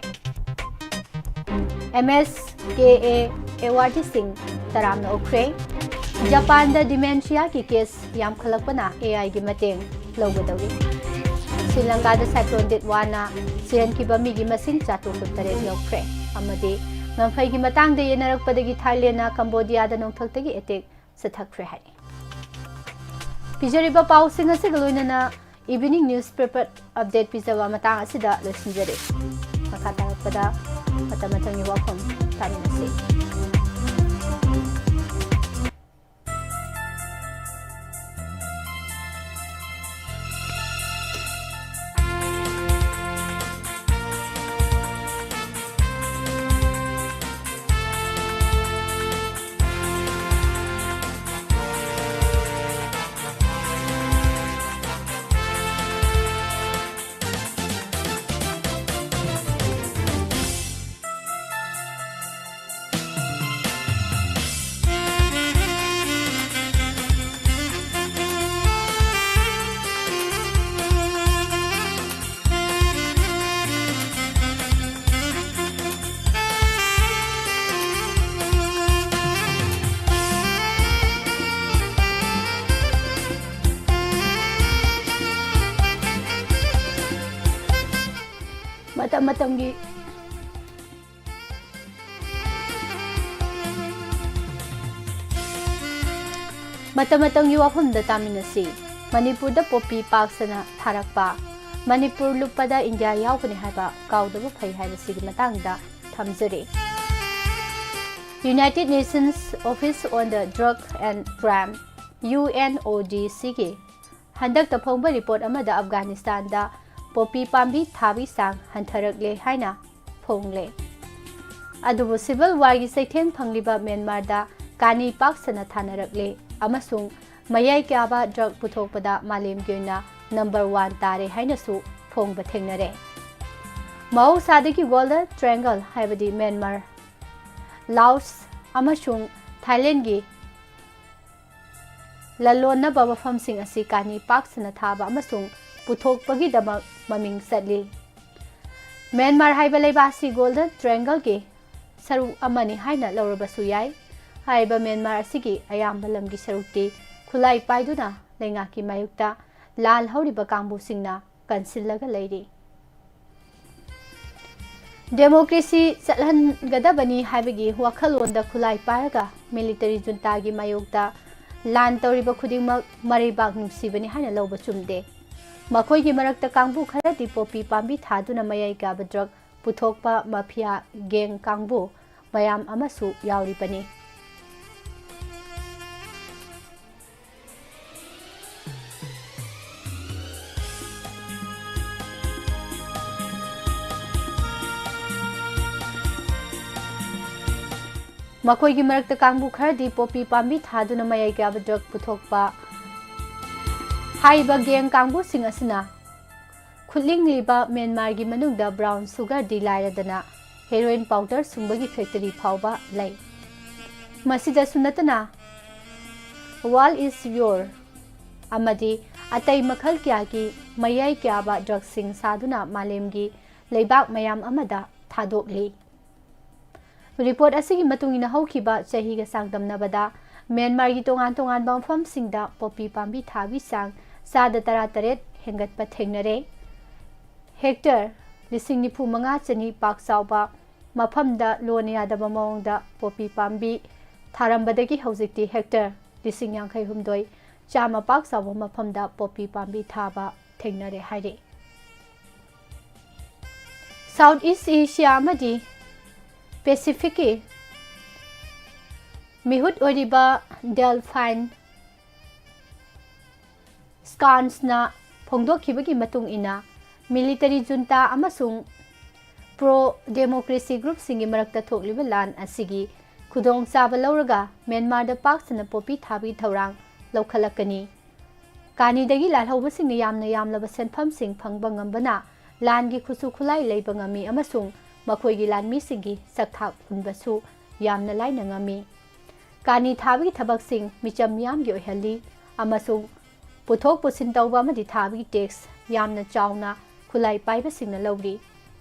MSKA award sing taramna okre Japan da dementia ki case yam khalakpana AI gi mateng logadawi Sri Lanka da cyclone Ditwana sian ki bami gi masing chatu kuttare lokre amade ngamphai gi matang de yenarakpadagi Thailand na Cambodia da nongthaktagi attack sathakre hai Pijariba pau sing asigaloina na evening newspaper update pijawa matang asida losinjare makata matang wahong taminase matamgi Matamatang yuwahon da taminasi ꯃꯅꯤꯄꯨꯔꯗ poppy ꯄꯥꯛꯁꯅ ꯊꯥꯔꯛꯄ Manipur ꯂꯨꯞꯄꯗ India ꯌꯥꯎꯒꯅꯤ ꯍꯥꯏꯕ ꯀꯥꯎꯗꯕ ꯐꯩ ꯍꯥꯏꯕꯁꯤꯒꯤ ꯃꯇꯥꯡꯗ ꯊꯝꯖꯔꯤ꯫ United nations office ꯑꯣꯟ ꯗ drug ꯑꯦꯟड crime UNODCꯒꯤ ꯍꯟꯗꯛꯇ ꯐꯣꯡꯕ ꯔꯤꯄꯣꯔꯠ ꯑꯃꯗ ꯑꯐꯒꯥꯅꯤꯁꯇꯥꯟꯗ ꯄꯣꯄꯤ ꯄꯥꯝꯕꯤ ꯊꯥꯕꯒꯤ ꯆꯥꯡ ꯍꯟꯊꯔꯛꯂꯦ ꯍꯥꯏꯅ ꯐꯣꯡꯂꯦ꯫ ꯑꯗꯨꯕꯨ ꯁꯤꯚꯤꯜ ꯋꯥꯔꯒꯤ ꯆꯩꯊꯦꯡ ꯐꯪꯂꯤꯕ ꯃ꯭ꯌꯥꯟꯃꯥꯔꯗ ꯀꯥꯅꯤ ꯄꯥꯛꯁꯅ ꯊꯥꯅꯔꯛꯂꯦ ꯑꯃꯁꯨꯡ ꯃꯌꯥꯏ ꯀꯥꯕ ꯗ꯭ꯔꯒ ꯄꯨꯊꯣꯛꯄꯗ ꯃꯥꯂꯦꯝꯒꯤ ꯑꯣꯏꯅ ꯅꯝꯕꯔ 1 ꯇꯥꯔꯦ ꯍꯥꯏꯅꯁꯨ ꯐꯣꯡꯕ ꯊꯦꯡꯅꯔꯦ꯫ ꯃꯍꯧꯁꯥꯗꯒꯤ ꯒꯣꯜꯗꯟ ꯇ꯭ꯔꯥꯏꯑꯦꯡꯒꯜ ꯍꯥꯏꯕꯗꯤ ꯃ꯭ꯌꯥꯟꯃꯥꯔ, ꯂꯥꯎꯁ ꯑꯃꯁꯨꯡ ꯊꯥꯏꯂꯦꯟꯗꯒꯤ ꯂꯂꯣꯟꯅꯕ ꯃꯐꯝꯁꯤꯡ ꯑꯁꯤ ꯀꯥꯅꯤ ꯄꯥꯛꯁꯅ ꯊꯥꯕ ꯑꯃꯁꯨꯡ ꯄꯨꯊꯣꯛꯄꯒꯤꯗꯃꯛ ꯃꯃꯤꯡ ꯆꯠꯂꯤ꯫ ꯃ꯭ꯌꯥꯟꯃꯥꯔ ꯍꯥꯏꯕ ꯂꯩꯕꯥꯛ ꯑꯁꯤ ꯒꯣꯜꯗꯟ ꯇ꯭ꯔꯥꯏꯑꯦꯡꯒꯜꯒꯤ ꯁꯔꯨꯛ ꯑꯃꯅꯤ ꯍꯥꯏꯅ ꯂꯧꯔꯕꯁꯨ ꯌꯥꯏ꯫ ꯍꯥꯏꯔꯤꯕ ꯃ꯭ꯌꯥꯟꯃꯥꯔ ꯑꯁꯤꯒꯤ ꯑꯌꯥꯝꯕ ꯂꯝꯒꯤ ꯁꯔꯨꯛꯇꯤ ꯈꯨꯠꯂꯥꯏ ꯄꯥꯏꯗꯨꯅ ꯂꯩꯉꯥꯛꯀꯤ ꯃꯥꯌꯣꯛꯇ ꯂꯥꯜ ꯍꯧꯔꯤꯕ ꯀꯥꯡꯕꯨꯁꯤꯡꯅ ꯀꯟꯁꯤꯜꯂꯒ ꯂꯩꯔꯤ꯫ ꯗꯦꯃꯣꯀ꯭ꯔꯦꯁꯤ ꯆꯠꯍꯟꯒꯗꯕꯅꯤ ꯍꯥꯏꯕꯒꯤ ꯋꯥꯈꯜꯂꯣꯟꯗ ꯈꯨꯠꯂꯥꯏ ꯄꯥꯏꯔꯒ ꯃꯤꯂꯤꯇꯔꯤ ꯖꯨꯟꯇꯥꯒꯤ ꯃꯥꯌꯣꯛꯇ ꯂꯥꯟ ꯇꯧꯔꯤꯕ ꯈꯨꯗꯤꯡꯃꯛ ꯃꯔꯩꯕꯥꯛ ꯅꯨꯡꯁꯤꯕꯅꯤ ꯍꯥꯏꯅ ꯂꯧꯕ ꯆꯨꯝꯗꯦ꯫ ꯃꯈꯣꯏꯒꯤ ꯃꯔꯛꯇ ꯀꯥꯡꯕꯨ ꯈꯔꯗꯤ ꯄꯣꯄꯤ ꯄꯥꯝꯕꯤ ꯊꯥꯗꯨꯅ ꯃꯌꯥꯏ ꯀꯥꯕ ꯗ꯭ꯔꯒ ꯄꯨꯊꯣꯛꯄ ꯃꯥꯐꯤꯌꯥ ꯒꯦꯡ ꯀꯥꯡꯕꯨ ꯃꯌꯥꯝ ꯑꯃꯁꯨ ꯌꯥꯎꯔꯤꯕꯅꯤ꯫ ꯃꯈꯣꯏꯒꯤ ꯃꯔꯛꯇ ꯀꯥꯡꯕꯨ ꯈꯔꯗꯤ ꯄꯣꯄꯤ ꯄꯥꯝꯕꯤ ꯊꯥꯗꯨꯅ ꯃꯌꯥꯏ ꯀꯥꯕ ꯗ꯭ꯔꯒ ꯄꯨꯊꯣꯛꯄ ꯍꯥꯏꯔꯤꯕ ꯒꯦꯡ ꯀꯥꯡꯕꯨꯁꯤꯡ ꯑꯁꯤꯅ ꯈꯨꯠꯂꯤꯡꯂꯤꯕ ꯃ꯭ꯌꯥꯟꯃꯥꯔꯒꯤ ꯃꯅꯨꯡꯗ ꯕ꯭ꯔꯥꯎꯟ ꯁꯨꯒꯔꯗꯤ ꯂꯥꯏꯔꯗꯅ ꯍꯦꯔꯣꯏꯟ ꯄꯥꯎꯗꯔ ꯁꯨꯡꯕꯒꯤ ꯐꯦꯛꯇꯔꯤ ꯐꯥꯎꯕ ꯂꯩ꯫ ꯃꯁꯤꯗꯁꯨ ꯅꯠꯇꯅ ꯋꯥꯜ ꯏꯖ ꯌꯣꯔ ꯑꯃꯗꯤ ꯑꯇꯩ ꯃꯈꯜ ꯀꯌꯥꯒꯤ ꯃꯌꯥꯏ ꯀꯥꯕ ꯗ꯭ꯔꯒꯁꯤꯡ ꯁꯥꯗꯨꯅ ꯃꯥꯂꯦꯝꯒꯤ ꯂꯩꯕꯥꯛ ꯃꯌꯥꯝ ꯑꯃꯗ ꯊꯥꯗꯣꯛꯂꯤ꯫ ꯔꯤꯄꯣꯔꯠ ꯑꯁꯤꯒꯤ ꯃꯇꯨꯡ ꯏꯟꯅ ꯍꯧꯈꯤꯕ ꯆꯍꯤꯒ ꯆꯥꯡꯗꯝꯅꯕꯗ ꯃ꯭ꯌꯥꯟꯃꯥꯔꯒꯤ ꯇꯣꯉꯥꯟ ꯇꯣꯉꯥꯟꯕ ꯃꯐꯝꯁꯤꯡꯗ ꯄꯣꯄꯤ ꯄꯥꯝꯕꯤ ꯊꯥꯕꯒꯤ ꯆꯥꯡ 18% ꯍꯦꯟꯒꯠꯄ ꯊꯦꯡꯅꯔꯦ꯫ ꯍꯦꯛꯇꯔ 95,400 ꯄꯥꯛ ꯆꯥꯎꯕ ꯃꯐꯝꯗ ꯂꯣꯟ ꯌꯥꯗꯕ ꯃꯑꯣꯡꯗ ꯄꯣꯄꯤ ꯄꯥꯝꯕꯤ ꯊꯥꯔꯝꯕꯗꯒꯤ ꯍꯧꯖꯤꯛꯇꯤ ꯍꯦꯛꯇꯔ 58,100 ꯄꯥꯛ ꯆꯥꯎꯕ ꯃꯐꯝꯗ ꯄꯣꯄꯤ ꯄꯥꯝꯕꯤ ꯊꯥꯕ ꯊꯦꯡꯅꯔꯦ ꯍꯥꯏꯔꯤ꯫ ꯁꯥꯎꯊ ꯏꯁ ꯑꯦꯁꯤꯌꯥ ꯑꯃꯗꯤ ꯄꯦꯁꯤꯐꯤꯛꯀꯤ ꯃꯤꯍꯨꯠ ꯑꯣꯏꯔꯤꯕ ꯗꯦꯜꯐꯥꯏꯟ ꯁ꯭ꯀꯥꯟꯁꯅ ꯐꯣꯡꯗꯣꯛꯈꯤꯕꯒꯤ ꯃꯇꯨꯡ ꯏꯟꯅ ꯃꯤꯂꯤꯇꯔꯤ ꯖꯨꯟꯇꯥ ꯑꯃꯁꯨꯡ ꯄ꯭ꯔꯣ ꯗꯦꯃꯣꯀ꯭ꯔꯦꯁꯤ ꯒ꯭ꯔꯨꯞꯁꯤꯡꯒꯤ ꯃꯔꯛꯇ ꯊꯣꯛꯂꯤꯕ ꯂꯥꯟ ꯑꯁꯤꯒꯤ ꯈꯨꯗꯣꯡꯆꯥꯕ ꯂꯧꯔꯒ ꯃ꯭ꯌꯥꯟꯃꯥꯔꯗ ꯄꯥꯛ-ꯁꯟꯅ ꯄꯣꯄꯤ ꯊꯥꯕꯒꯤ ꯊꯧꯔꯥꯡ ꯂꯧꯈꯠꯂꯛꯀꯅꯤ꯫ ꯀꯥꯅꯤꯗꯒꯤ ꯂꯥꯜꯍꯧꯕꯁꯤꯡꯅ ꯌꯥꯝꯂꯕ ꯁꯦꯟꯐꯝꯁꯤꯡ ꯐꯪꯕ ꯉꯝꯕꯅ ꯂꯥꯟꯒꯤ ꯈꯨꯠꯁꯨ ꯈꯨꯠꯂꯥꯏ ꯂꯩꯕ ꯉꯝꯃꯤ ꯑꯃꯁꯨꯡ ꯃꯈꯣꯏꯒꯤ ꯂꯥꯟꯃꯤꯁꯤꯡꯒꯤ ꯁꯛꯊꯥꯛ ꯍꯨꯟꯕꯁꯨ ꯌꯥꯝꯅ ꯂꯥꯏꯅ ꯉꯝꯃꯤ꯫ ꯀꯥꯅꯤ ꯊꯥꯕꯒꯤ ꯊꯕꯛꯁꯤꯡ ꯃꯤꯆꯝ ꯃꯤꯌꯥꯝꯒꯤ ꯑꯣꯏꯍꯜꯂꯤ ꯑꯃꯁꯨꯡ ꯄꯨꯊꯣꯛ ꯄꯨꯁꯤꯟ ꯇꯧꯕ ꯑꯃꯗꯤ ꯊꯥꯕꯒꯤ ꯇꯦꯛꯁ ꯌꯥꯝꯅ ꯆꯥꯎꯅ ꯈꯨꯠꯂꯥꯏ ꯄꯥꯏꯕꯁꯤꯡꯅ ꯂꯧꯔꯤ꯫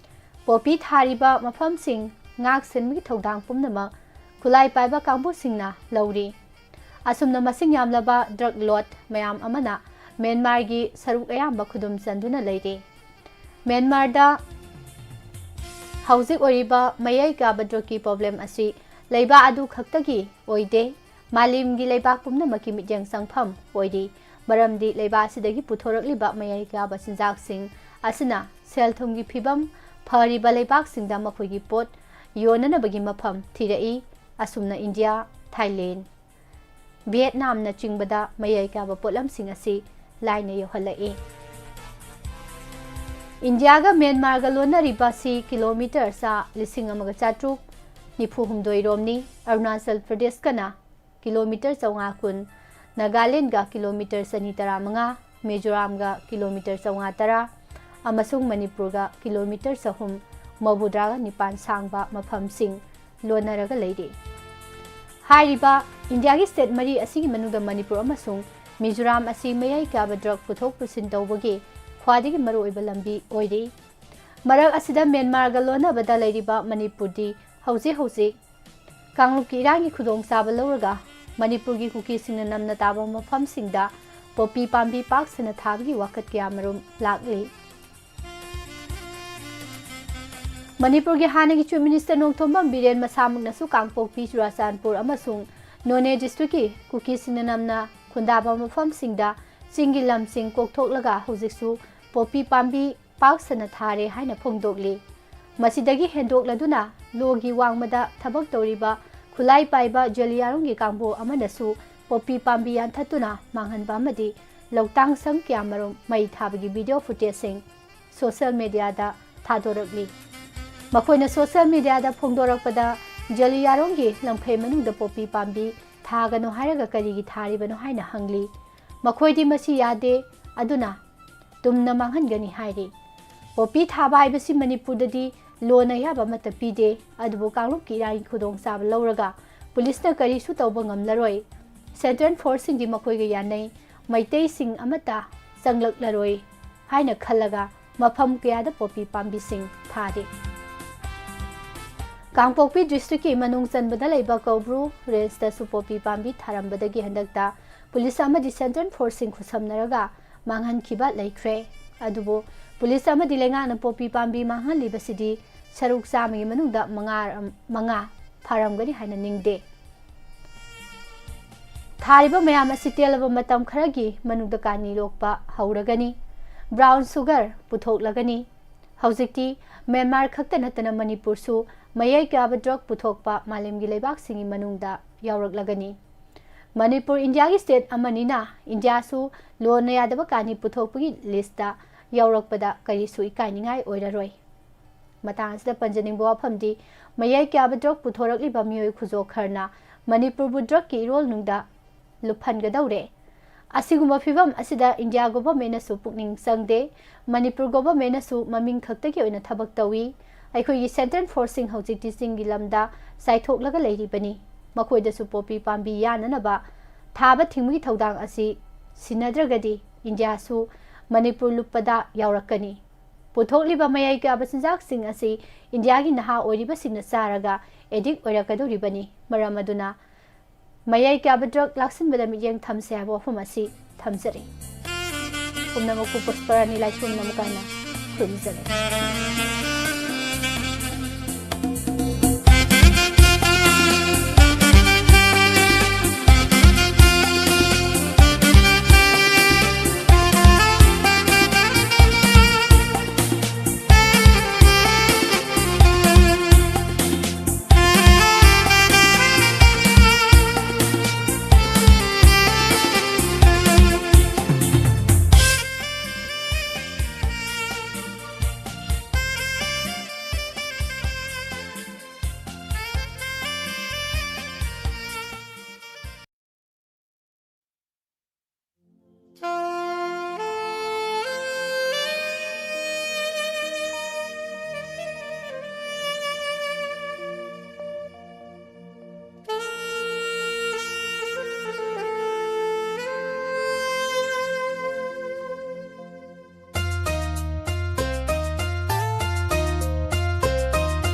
ꯄꯣꯄꯤ ꯊꯥꯔꯤꯕ ꯃꯐꯝꯁꯤꯡ ꯉꯥꯛ ꯁꯦꯟꯕꯒꯤ ꯊꯧꯗꯥꯡ ꯄꯨꯝꯅꯃꯛ ꯈꯨꯠꯂꯥꯏ ꯄꯥꯏꯕ ꯀꯥꯡꯕꯨꯁꯤꯡꯅ ꯂꯧꯔꯤ꯫ ꯑꯁꯨꯝꯅ ꯃꯁꯤꯡ ꯌꯥꯝꯂꯕ ꯗ꯭ꯔꯒ ꯂꯣꯠ ꯃꯌꯥꯝ ꯑꯃꯅ ꯃ꯭ꯌꯥꯟꯃꯥꯔꯒꯤ ꯁꯔꯨꯛ ꯑꯌꯥꯝꯕ ꯈꯨꯗꯨꯝ ꯆꯟꯗꯨꯅ ꯂꯩꯔꯤ꯫ ꯃ꯭ꯌꯥꯟꯃꯥꯔꯗ ꯍꯧꯖꯤꯛ ꯑꯣꯏꯔꯤꯕ ꯃꯌꯥꯏ ꯀꯥꯕ ꯗ꯭ꯔꯒꯀꯤ ꯄ꯭ꯔꯣꯕ꯭ꯂꯦꯝ ꯑꯁꯤ ꯂꯩꯕꯥꯛ ꯑꯗꯨ ꯈꯛꯇꯒꯤ ꯑꯣꯏꯗꯦ, ꯃꯥꯂꯦꯝꯒꯤ ꯂꯩꯕꯥꯛ ꯄꯨꯝꯅꯃꯛꯀꯤ ꯃꯤꯠꯌꯦꯡ ꯆꯪꯐꯝ ꯑꯣꯏꯔꯤ꯫ ꯃꯔꯝꯗꯤ ꯂꯩꯕꯥꯛ ꯑꯁꯤꯗꯒꯤ ꯄꯨꯊꯣꯔꯛꯂꯤꯕ ꯃꯌꯥꯏ ꯀꯥꯕ ꯆꯤꯟꯖꯥꯛꯁꯤꯡ ꯑꯁꯤꯅ ꯁꯦꯜ-ꯊꯨꯝꯒꯤ ꯐꯤꯚꯝ ꯐꯔꯤꯕ ꯂꯩꯕꯥꯛꯁꯤꯡꯗ ꯃꯈꯣꯏꯒꯤ ꯄꯣꯠ ꯌꯣꯟꯅꯅꯕꯒꯤ ꯃꯐꯝ ꯊꯤꯔꯛꯏ꯫ ꯑꯁꯨꯝꯅ ꯏꯟꯗꯤꯌꯥ, ꯊꯥꯏꯂꯦꯟꯗ, ꯚꯤꯌꯦꯠꯅꯥꯝꯅꯆꯤꯡꯕꯗ ꯃꯌꯥꯏ ꯀꯥꯕ ꯄꯣꯠꯂꯝꯁꯤꯡ ꯑꯁꯤ ꯂꯥꯏꯅ ꯌꯧꯍꯜꯂꯛꯏ꯫ ꯏꯟꯗꯤꯌꯥꯒ ꯃ꯭ꯌꯥꯟꯃꯥꯔꯒ ꯂꯣꯟꯅꯔꯤꯕꯁꯤ ꯀꯤꯂꯣꯃꯤꯇꯔ ꯆꯥ 1,497 ꯔꯣꯝꯅꯤ꯫ ꯑꯔꯨꯅꯥꯆꯜ ꯄ꯭ꯔꯗꯦꯁꯀꯅ ꯀꯤꯂꯣꯃꯤꯇꯔ 910, ꯅꯥꯒꯥꯂꯦꯟꯗꯒ ꯀꯤꯂꯣꯃꯤꯇꯔ 215, ꯃꯤꯖꯣꯔꯥꯝꯒ ꯀꯤꯂꯣꯃꯤꯇꯔ 910 ꯑꯃꯁꯨꯡ ꯃꯅꯤꯄꯨꯔꯒ ꯀꯤꯂꯣꯃꯤꯇꯔ 389 ꯁꯥꯡꯕ ꯃꯐꯝꯁꯤꯡ ꯂꯣꯟꯅꯔꯒ ꯂꯩꯔꯤ꯫ ꯍꯥꯏꯔꯤꯕ ꯏꯟꯗꯤꯌꯥꯒꯤ ꯁ꯭ꯇꯦꯠ ꯃꯔꯤ ꯑꯁꯤꯒꯤ ꯃꯅꯨꯡꯗ ꯃꯅꯤꯄꯨꯔ ꯑꯃꯁꯨꯡ ꯃꯤꯖꯣꯔꯥꯝ ꯑꯁꯤ ꯃꯌꯥꯏ ꯀꯥꯕ ꯗ꯭ꯔꯒ ꯄꯨꯊꯣꯛ ꯄꯨꯁꯤꯟ ꯇꯧꯕꯒꯤ ꯈ꯭ꯋꯥꯏꯗꯒꯤ ꯃꯔꯨꯑꯣꯏꯕ ꯂꯝꯕꯤ ꯑꯣꯏꯔꯤ꯫ ꯃꯔꯛ ꯑꯁꯤꯗ ꯃ꯭ꯌꯥꯟꯃꯥꯔꯒ ꯂꯣꯟꯅꯕꯗ ꯂꯩꯔꯤꯕ ꯃꯅꯤꯄꯨꯔꯗꯤ ꯍꯧꯖꯤꯛ ꯀꯥꯡꯂꯨꯞꯀꯤ ꯏꯔꯥꯡꯒꯤ ꯈꯨꯗꯣꯡꯆꯥꯕ ꯂꯧꯔꯒ ꯃꯅꯤꯄꯨꯔꯒꯤ ꯀꯨꯀꯤꯁꯤꯡꯅ ꯅꯝꯅ ꯇꯥꯕ ꯃꯐꯝꯁꯤꯡꯗ ꯄꯣꯄꯤ ꯄꯥꯝꯕꯤ ꯄꯥꯛ-ꯁꯟꯅ ꯊꯥꯕꯒꯤ ꯋꯥꯀꯠ ꯀꯌꯥꯃꯔꯨꯝ ꯂꯥꯛꯂꯤ꯫ ꯃꯅꯤꯄꯨꯔꯒꯤ ꯍꯥꯟꯅꯒꯤ ꯆꯤꯐ ꯃꯤꯅꯤꯁꯇꯔ ꯅꯣꯡꯊꯣꯝꯕꯝ ꯕꯤꯔꯦꯟ ꯃꯁꯥꯃꯛꯅꯁꯨ ꯀꯥꯡꯄꯣꯛꯄꯤ, ꯆꯨꯔꯥꯆꯥꯟꯄꯨꯔ ꯑꯃꯁꯨꯡ ꯅꯣꯅꯦ ꯗꯤꯁꯇ꯭ꯔꯤꯛꯀꯤ ꯀꯨꯀꯤꯁꯤꯡꯅ ꯅꯝꯅ ꯈꯨꯟꯗꯥꯕ ꯃꯐꯝꯁꯤꯡꯗ चिंगी लमसिंग कोकथोकलगा हौजिकसु पोपी पाम्बी पाक्सना थारे हाइना फोंदोकली मसिदगी हेंदोकलदुना लोगी वांगमदा थबक तौरिबा खुलाई पाइबा जलियारोंगी कांबो अमनसु पोपी पाम्बी यानथतुना मांगहनबा अमदि लौतांग संग क्यामरो मई थाबगी वीडियो फुटेजिंग सोशल मीडियादा थादोरकली मखोइना सोशल मीडियादा फोंदोरकपदा जलियारोंगी लमखै मनुंगदा पोपी पाम्बी थागनो हायरगा करिगी थारिबनो हाइना हंगली मखोइदि मसी यादे अदुना तुमना मांगहनगनी हाइरी पोपी थाबा हाइबसी मणिपुरददी लोन याबा मत पीदे अदुबो कांगलुपकी इरांगी खुदोंग चाब लौरगा पुलिसना करिसु तौबा ngamlaroi सेंट्रल फोर्सिंग मखोइगा यानै मैतै सिंग अमता चंगलकलरोई हाइना खल्लगा मफम कयादा पोपी पाम्बी सिंग थारे कांगपोकपी डिस्ट्रिक्ट की मनुंग चनबदा लेबा कौब्रू रेंजदा सु पोपी पाम्बी थारंबदगी हंदकता पुलिस अमदि सेंट्रल फोर्सिंग खुसमनरगा मांगहनखिबा लैख्रे अदुबो पुलिस अमदि लेंगाना पोपी पाम्बी मांगहनलिबसिदि सरुक चामगी मनुंगदा मंगा फारमगनी हाइना निंगदे थारिबा मयाम असि तेलबा मतम खरगी मनुंगदा कानी लोकपा हौरगनी ब्राउन शुगर पुथोकलगनी हौजिकती म्यांमार खक्ता नतना मणिपुरसु मयै काबा ड्रग पुथोकपा मालेमगी लेबाकसिंगी मनुंगदा यावरकलगनी मणिपुर इंडिया की स्टेट अमनिना इंडियासु लोन यादब कानी पुथोकपगी लिस्टा यावरकपदा करिसु इकाइनिंगाई ओइररोय मतांसदा पंजनिंग वाफमदी मयै काबा ड्रग पुथोरकलिबा मियोय खुजो खरना मणिपुर ड्रग की रोल नुंगदा लुफनगदौरे असिगुम्बा फिवम असिदा इंडिया गवर्नमेंट पुकनिंग संगदे मणिपुर गवर्नमेंट ममिंग खक्तगी ओइना थबक तवी अखोई सेंट्रल फोर्सिंग हौजिकती चिंगी लमदा साइथोकलगा लेरिबनी मखोइदसु पोपी पाम्बी याननबा थाबा थिंगमुगी थौदांग असि सिनद्रगदी इंडियासु मणिपुर लुपदा यावरकनी पुथोकलिबा मयै काबा चिंजाकसिंग असि इंडियागी नहा ओइरिबसिंगना चारगा एडिक्ट ओइरकदौरिबनी मरम अदुना मयै काबा ड्रग लाक्सिनबदा मियेंग थमसे हाबा वफम असि थमजरी पुनमकु पुष्परानी लाइसुम नमकाना खुमजरी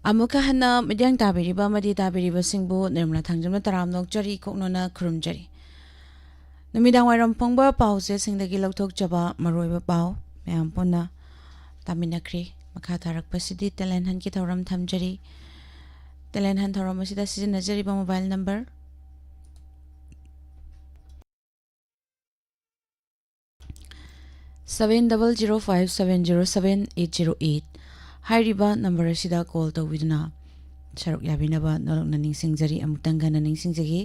ꯑꯃꯨꯛꯀ ꯍꯟꯅ ꯃꯤꯠꯌꯦꯡ ꯇꯥꯕꯤꯔꯤꯕ ꯑꯃꯗꯤ ꯇꯥꯕꯤꯔꯤꯕꯁꯤꯡꯕꯨ ꯅꯤꯔꯃꯂꯥ ꯊꯥꯡꯖꯝꯅ ꯇꯔꯥꯝ ꯅꯣꯛꯆꯔꯤ ꯀꯣꯛꯅꯣꯅ ꯈꯨꯔꯨꯝꯖꯔꯤ ꯅꯨꯃꯤꯗꯥꯡ ꯋꯥꯏꯔꯝ ꯐꯣꯡꯕ ꯄꯥꯎꯆꯦꯁꯤꯡꯗꯒꯤ ꯂꯧꯊꯣꯛꯆꯕ ꯃꯔꯨꯑꯣꯏꯕ ꯄꯥꯎ ꯃꯌꯥꯝ ꯄꯨꯟꯅ ꯇꯥꯃꯤꯟꯅꯈ꯭ꯔꯤ ꯃꯈꯥ ꯇꯥꯔꯛꯄꯁꯤꯗꯤ ꯇꯦꯂꯦꯟ ꯍꯟꯠꯀꯤ ꯊꯧꯔꯝ ꯊꯝꯖꯔꯤ ꯇꯦꯂꯦꯟ ꯍꯟꯠ ꯊꯧꯔꯝ ꯑꯁꯤꯗ ꯁꯤꯖꯤꯟꯅꯖꯔꯤꯕ ꯃꯣꯕꯥꯏꯜ ꯅꯝꯕꯔ 7005707808 ꯍꯥꯏꯔꯤꯕ ꯅꯝꯕꯔ ꯑꯁꯤꯗ ꯀꯣꯜ ꯇꯧꯕꯤꯗꯨꯅ ꯁꯔꯨꯛ ꯌꯥꯕꯤꯅꯕ ꯅꯣꯂꯛꯅ ꯅꯤꯡꯁꯤꯡꯖꯔꯤ ꯑꯃꯨꯛꯇꯪ ꯍꯟꯅ ꯅꯤꯡꯁꯤꯡꯖꯒꯦ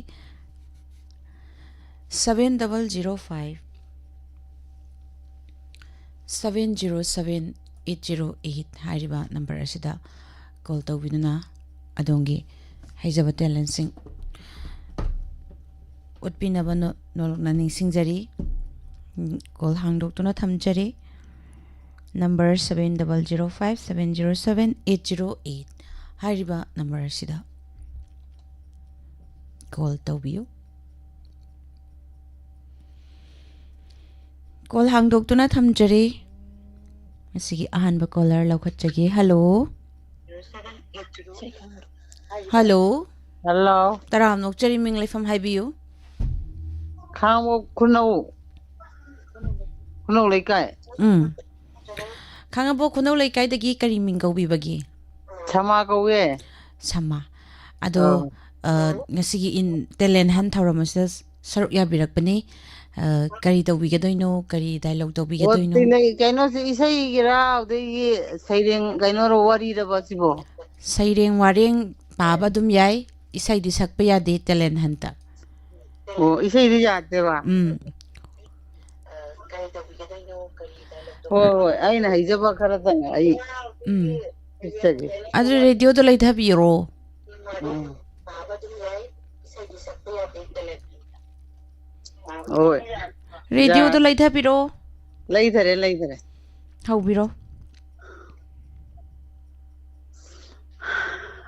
7005707808 ꯍꯥꯏꯔꯤꯕ ꯅꯝꯕꯔ ꯑꯁꯤꯗ ꯀꯣꯜ ꯇꯧꯕꯤꯗꯨꯅ ꯑꯗꯣꯝꯒꯤ ꯍꯩꯖꯕ ꯇꯦꯂꯦꯟꯁꯤꯡ ꯎꯠꯄꯤꯅꯕ ꯅꯣꯂꯛꯅ ꯅꯤꯡꯁꯤꯡꯖꯔꯤ ꯀꯣꯜ ꯍꯥꯡꯗꯣꯛꯇꯨꯅ ꯊꯝꯖꯔꯤ ꯅꯝꯕꯔ 7005707808 ꯍꯥꯏꯔꯤꯕ ꯅꯝꯕꯔ ꯑꯁꯤꯗ ꯀꯣꯜ ꯇꯧꯕꯤꯌꯨ ꯀꯣꯜ ꯍꯥꯡꯗꯣꯛꯇꯨꯅ ꯊꯝꯖꯔꯤ ꯃꯁꯤꯒꯤ ꯑꯍꯥꯟꯕ ꯀꯣꯂꯔ ꯂꯧꯈꯠꯆꯒꯦ ꯍꯜꯂꯣ ꯍꯜꯂꯣ ꯍꯜꯂꯣ ꯇꯔꯥꯝ ꯅꯣꯛꯆꯔꯤ ꯃꯤꯡ ꯂꯩꯐꯝ ꯍꯥꯏꯕꯤꯌꯨ ꯈꯥꯡꯉꯕꯣꯛ ꯈꯨꯅꯧ ꯂꯩꯀꯥꯏ ꯈꯥꯡꯉꯕꯣꯛ ꯈꯨꯅꯧ ꯂꯩꯀꯥꯏꯗꯒꯤ ꯀꯔꯤ ꯃꯤꯡ ꯀꯧꯕꯤꯕꯒꯦ ꯁꯃꯥ ꯀꯧꯋꯦ ꯁꯃꯥ ꯑꯗꯣ ꯑꯧ ꯉꯁꯤꯒꯤ ꯇꯦꯂꯦꯟ ꯍꯟꯠ ꯊꯧꯔꯝ ꯑꯁꯤꯗ ꯁꯔꯨꯛ ꯌꯥꯕꯤꯔꯛꯄꯅꯤ ꯀꯔꯤ ꯇꯧꯕꯤꯒꯗꯣꯏꯅꯣ ꯀꯔꯤ ꯗꯥꯏꯂꯣꯛ ꯇꯧꯕꯤꯒꯗꯣꯏꯅꯣ ꯀꯩꯅꯣꯁꯤ ꯏꯁꯩꯒꯤꯔꯥ ꯑꯗꯨꯗꯒꯤ ꯁꯩꯔꯦꯡ ꯀꯩꯅꯣꯔꯣ ꯋꯥꯔꯤꯔꯕ ꯁꯤꯕꯣ ꯁꯩꯔꯦꯡ ꯋꯥꯔꯦꯡ ꯄꯥꯕ ꯑꯗꯨꯝ ꯌꯥꯏ ꯏꯁꯩꯗꯤ ꯁꯛꯄ ꯌꯥꯗꯦ ꯇꯦꯂꯦꯟ ꯍꯟꯠꯇ ꯑꯣ ꯏꯁꯩꯗꯤ ꯌꯥꯗꯦꯕ ꯍꯣꯏ ꯍꯣꯏ ꯑꯩꯅ ꯍꯩꯖꯕ ꯈꯔꯗꯪ ꯑꯩ ꯏꯆꯒꯦ ꯑꯗꯨ ꯔꯦꯗꯤꯑꯣꯗꯣ ꯂꯩꯊꯕꯤꯔꯣ ꯍꯣꯏ ꯔꯦꯗꯤꯑꯣꯗꯣ ꯂꯩꯊꯕꯤꯔꯣ ꯂꯩꯊꯔꯦ ꯍꯧꯕꯤꯔꯣ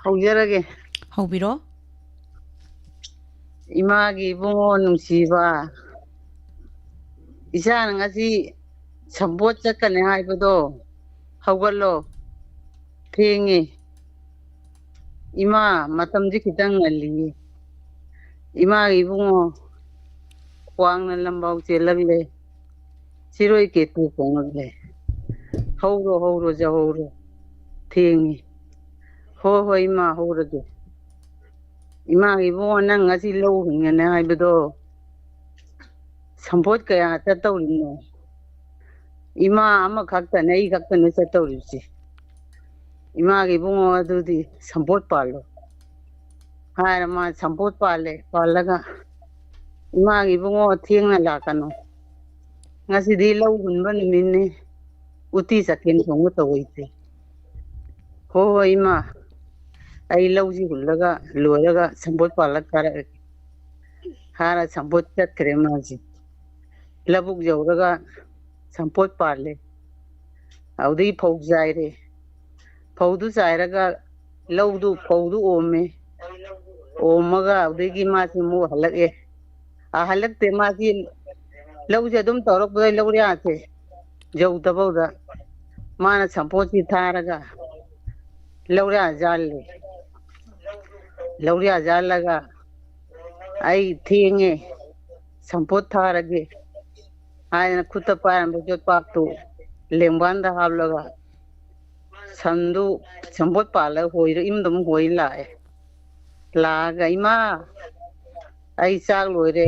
ꯍꯧꯖꯔꯒꯦ ꯍꯧꯕꯤꯔꯣ ꯏꯃꯥꯒꯤ ꯏꯕꯨꯡꯉꯣ ꯅꯨꯡꯁꯤꯕ ꯏꯆꯥꯅ ꯉꯁꯤ ꯁꯝꯕꯣꯠ ꯆꯠꯀꯅꯤ ꯍꯥꯏꯕꯗꯣ ꯍꯧꯒꯠꯂꯣ ꯊꯦꯡꯉꯦ ꯏꯃꯥ ꯃꯇꯝꯁꯤ ꯈꯤꯇꯪ ꯉꯜꯂꯤꯌꯦ ꯏꯃꯥꯒꯤ ꯏꯕꯨꯡꯉꯣ ꯋꯥꯡꯅ ꯂꯝꯕꯥꯎ ꯆꯦꯜꯂꯛꯂꯦ ꯁꯤꯔꯣꯏ ꯀꯦꯇꯨ ꯈꯣꯡꯂꯛꯂꯦ ꯍꯧꯔꯣ ꯌꯥꯍꯧꯔꯣ ꯊꯦꯡꯉꯤ ꯍꯣꯏ ꯏꯃꯥ ꯍꯧꯔꯒꯦ ꯏꯃꯥꯒꯤ ꯏꯕꯨꯡꯉꯣ ꯅꯪ ꯉꯁꯤ ꯂꯧ ꯍꯤꯡꯒꯅꯤ ꯍꯥꯏꯕꯗꯣ ꯁꯝꯄꯣꯠ ꯀꯌꯥ ꯆꯠꯇꯧꯔꯤꯅꯣ ꯏꯃꯥ ꯑꯃꯈꯛꯇꯅꯦ ꯑꯩ ꯈꯛꯇꯅꯦ ꯆꯠꯇꯧꯔꯤꯕꯁꯤ ꯏꯃꯥꯒꯤ ꯏꯕꯨꯡꯉꯣ ꯑꯗꯨꯗꯤ ꯁꯝꯄꯣꯠ ꯄꯥꯜꯂꯣ ꯍꯥꯏꯔ ꯃꯥ ꯁꯝꯄꯣꯠ ꯄꯥꯜꯂꯦ ꯄꯥꯜꯂꯒ ꯏꯃꯥꯒꯤ ꯏꯕꯨꯡꯉꯣ ꯊꯦꯡꯅ ꯂꯥꯛꯀꯅꯨ ꯉꯁꯤꯗꯤ ꯂꯧ ꯍꯨꯟꯕ ꯅꯨꯃꯤꯠꯅꯤ ꯎꯇꯤ ꯆꯠꯀꯦꯅ ꯊꯣꯡꯕ ꯇꯧꯋꯩꯁꯦ ꯍꯣꯏ ꯏꯃꯥ ꯑꯩ ꯂꯧꯁꯤ ꯍꯨꯜꯂꯒ ꯂꯣꯏꯔꯒ ꯁꯝꯄꯣꯠ ꯄꯥꯜꯂꯒ ꯀꯥꯔꯛꯑꯒꯦ ꯍꯥꯔ ꯁꯝꯄꯣꯠ ꯆꯠꯈ꯭ꯔꯦ ꯃꯥꯁꯤ ꯂꯧꯕꯨꯛ ꯌꯧꯔꯒ ꯁꯝꯄꯣꯠ ꯄꯥꯜꯂꯦ ꯑꯗꯨꯗꯩ ꯐꯧ ꯆꯥꯏꯔꯦ ꯐꯧꯗꯨ ꯆꯥꯏꯔꯒ ꯐꯧꯗꯨ ꯑꯣꯝꯃꯦ ꯑꯣꯝꯃꯒ ꯑꯗꯨꯗꯒꯤ ꯃꯥꯁꯤ ꯑꯃꯨꯛ ꯍꯜꯂꯛꯑꯦ ꯍꯜꯂꯛꯇꯦ ꯃꯥꯁꯤ ꯂꯧꯁꯦ ꯑꯗꯨꯝ ꯇꯧꯔꯛꯄꯗ ꯂꯧꯔꯤꯌꯥꯁꯦ ꯌꯧꯗꯕꯧꯗ ꯃꯥꯅ ꯁꯝꯄꯣꯠꯁꯤ ꯊꯥꯔꯒ ꯂꯧꯔꯤꯌꯥ ꯌꯥꯜꯂꯦ ꯂꯧꯔꯤꯌꯥ ꯌꯥꯜꯂꯒ ꯑꯩ ꯊꯦꯡꯉꯦ ꯁꯝꯄꯣꯠ ꯊꯥꯔꯒꯦ ꯍꯥꯏꯗꯅ ꯈꯨꯠꯇ ꯄꯥꯏꯔꯝꯕ ꯌꯣꯠꯄꯥꯛꯇꯨ ꯂꯦꯡꯕꯥꯟꯗ ꯍꯥꯞꯂꯒ ꯁꯟꯗꯨ ꯁꯝꯄꯣꯠ ꯄꯥꯜꯂꯒ ꯏꯃꯨꯡꯗ ꯑꯃꯨꯛ ꯍꯣꯏ ꯂꯥꯛꯑꯦ ꯂꯥꯛꯑꯒ ꯏꯃꯥ ꯑꯩ ꯆꯥꯛ ꯂꯣꯏꯔꯦ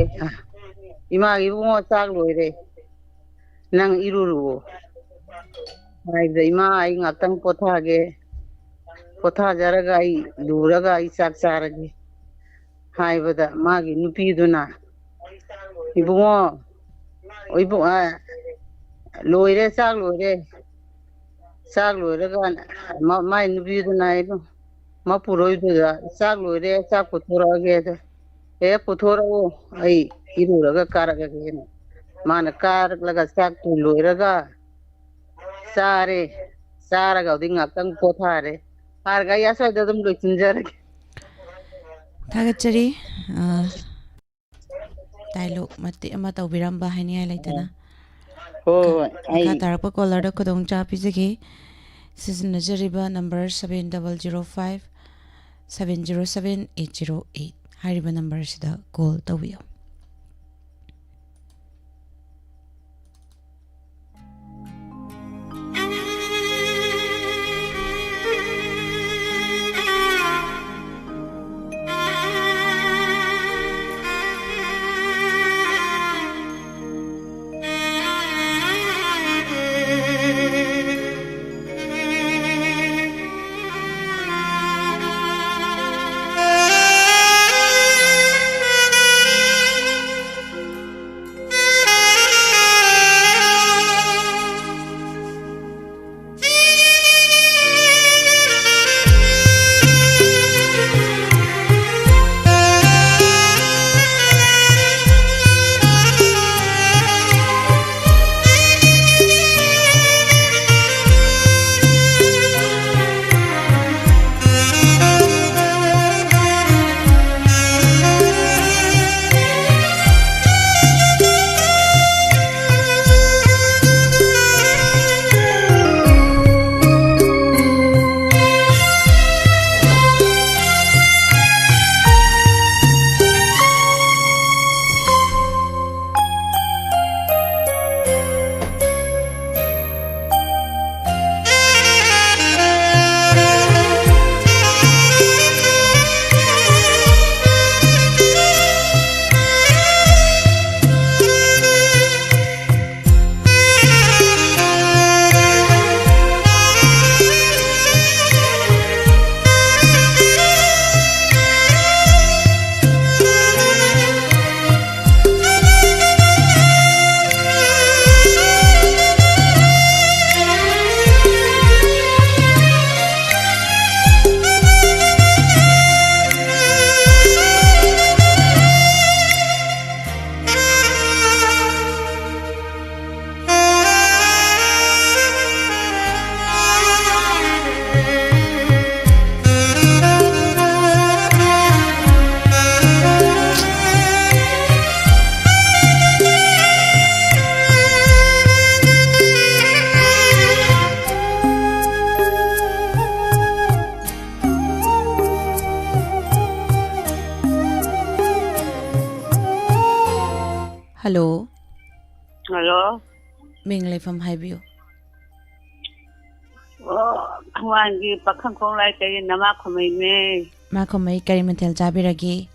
ꯏꯃꯥꯒꯤ ꯏꯕꯨꯡꯉꯣ ꯆꯥꯛ ꯂꯣꯏꯔꯦ ꯅꯪ ꯏꯔꯨꯔꯨꯑꯣ ꯍꯥꯏꯗ ꯏꯃꯥ ꯑꯩ ꯉꯥꯛꯇꯪ ꯄꯣꯊꯥꯒꯦ ꯄꯣꯊꯥꯖꯔꯒ ꯑꯩ ꯂꯨꯔꯒ ꯑꯩ ꯆꯥꯛ ꯆꯥꯔꯒꯦ ꯍꯥꯏꯕꯗ ꯃꯥꯒꯤ ꯅꯨꯄꯤꯗꯨꯅ ꯏꯕꯨꯡꯉꯣ ꯂꯣꯏꯔꯦ ꯆꯥꯛ ꯂꯣꯏꯔꯦ ꯆꯥꯛ ꯂꯣꯏꯔꯒ ꯃꯥꯏ ꯅꯨꯄꯤꯗꯨꯅ ꯃꯄꯨꯔꯣꯏꯕꯗ ꯆꯥꯛ ꯂꯣꯏꯔꯦ ꯆꯥꯛ ꯄꯨꯊꯣꯔꯛꯑꯒꯦ ꯄꯨꯊꯣꯔꯛꯑꯣ ꯑꯩ ꯏꯔꯨꯔꯒ ꯀꯥꯔꯛꯑꯒꯦꯅ ꯃꯥꯅ ꯀꯥꯔꯛꯂꯒ ꯆꯥꯛꯇꯨ ꯂꯣꯏꯔꯒ ꯆꯥꯔꯦ ꯆꯥꯔꯒ ꯍꯧꯖꯤꯛ ꯉꯥꯛꯇꯪ ꯄꯣꯊꯥꯔꯦ ꯍꯥꯏꯔꯒ ꯑꯩ ꯑꯁ꯭ꯋꯥꯏꯗ ꯑꯗꯨꯝ ꯂꯣꯏꯁꯤꯟꯖꯔꯒꯦ ꯊꯥꯒꯠꯆꯔꯤ ꯗꯥꯏꯂꯣꯛ ꯃꯇꯦꯛ ꯑꯃ ꯇꯧꯕꯤꯔꯝꯕ ꯍꯥꯏꯅꯤꯡꯉꯥꯏ ꯂꯩꯇꯅ ꯍꯣꯏ ꯃꯈꯥ ꯑꯩ ꯇꯥꯔꯛꯄ ꯀꯣꯂꯔꯗ ꯈꯨꯗꯣꯡꯆꯥ ꯄꯤꯖꯒꯦ ꯁꯤꯖꯤꯟꯅꯖꯔꯤꯕ ꯅꯝꯕꯔ 7005-707-808 ꯍꯥꯏꯔꯤꯕ ꯅꯝꯕꯔ ꯑꯁꯤꯗ ꯀꯣꯜ ꯇꯧꯕꯤꯌꯨ. Hello. Hello. Ming Leifam haibiyo. Wangi pakhang khong lai kay nama khomai ne. Ma khomai kari mathel chabiragi.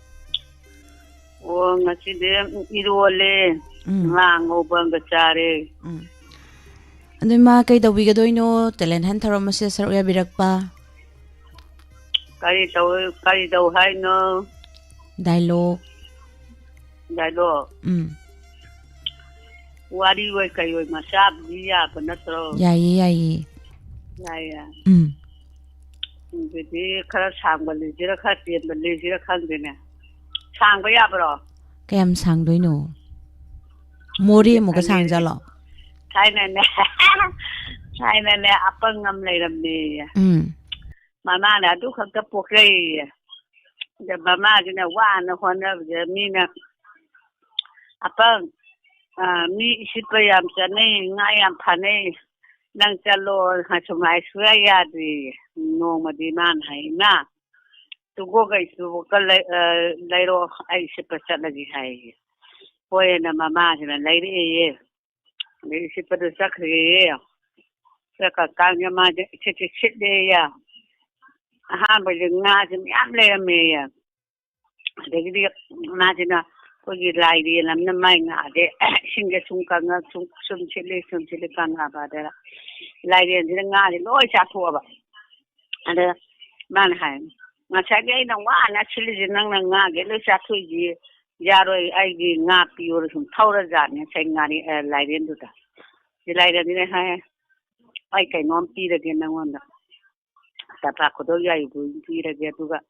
Ngasi de irole. Ngang obang chare. Ando ma kay dawigadoino telen han tharom mase saruya birakpa. Kari daw hai no. Dialogue. Wari wai kay wai masab diya panatro. Yayi. Yaya. Jadi kara sangba lejira kara tiyan lejira khandene. Sangba ya bro. Kayam sangdoino. Mori mo ka sangjalo. Thai ne apang ngam leiram ne. Mama na du khakta pokrai. Da mama jina wa na khona mina apang mi sipayam chane ngayam phane nang chalo ha chumai suya ya di no madi man hai na tu go gai su ka lairo ai sipasa lagi hai poe na mama jina lairi ye ni sipadu sakre ye saka kanya ma chit de ya ha ba nga jim yam le me ya de di ma jina kogi lairi lam na mai nga de singe sung ka nga sum chile ka nga ba de lairi de nga de loi cha tho ba ade man hai nga cha ge na wa na chile jin nang nga ge lo cha tho ji ya roi ai gi nga pi yor sum thaura ja ne sai nga ni lairi du ta di lairi de hai ai kai nom pi de ge na ngon da ta pa ko do ya yu pi de ge tu ga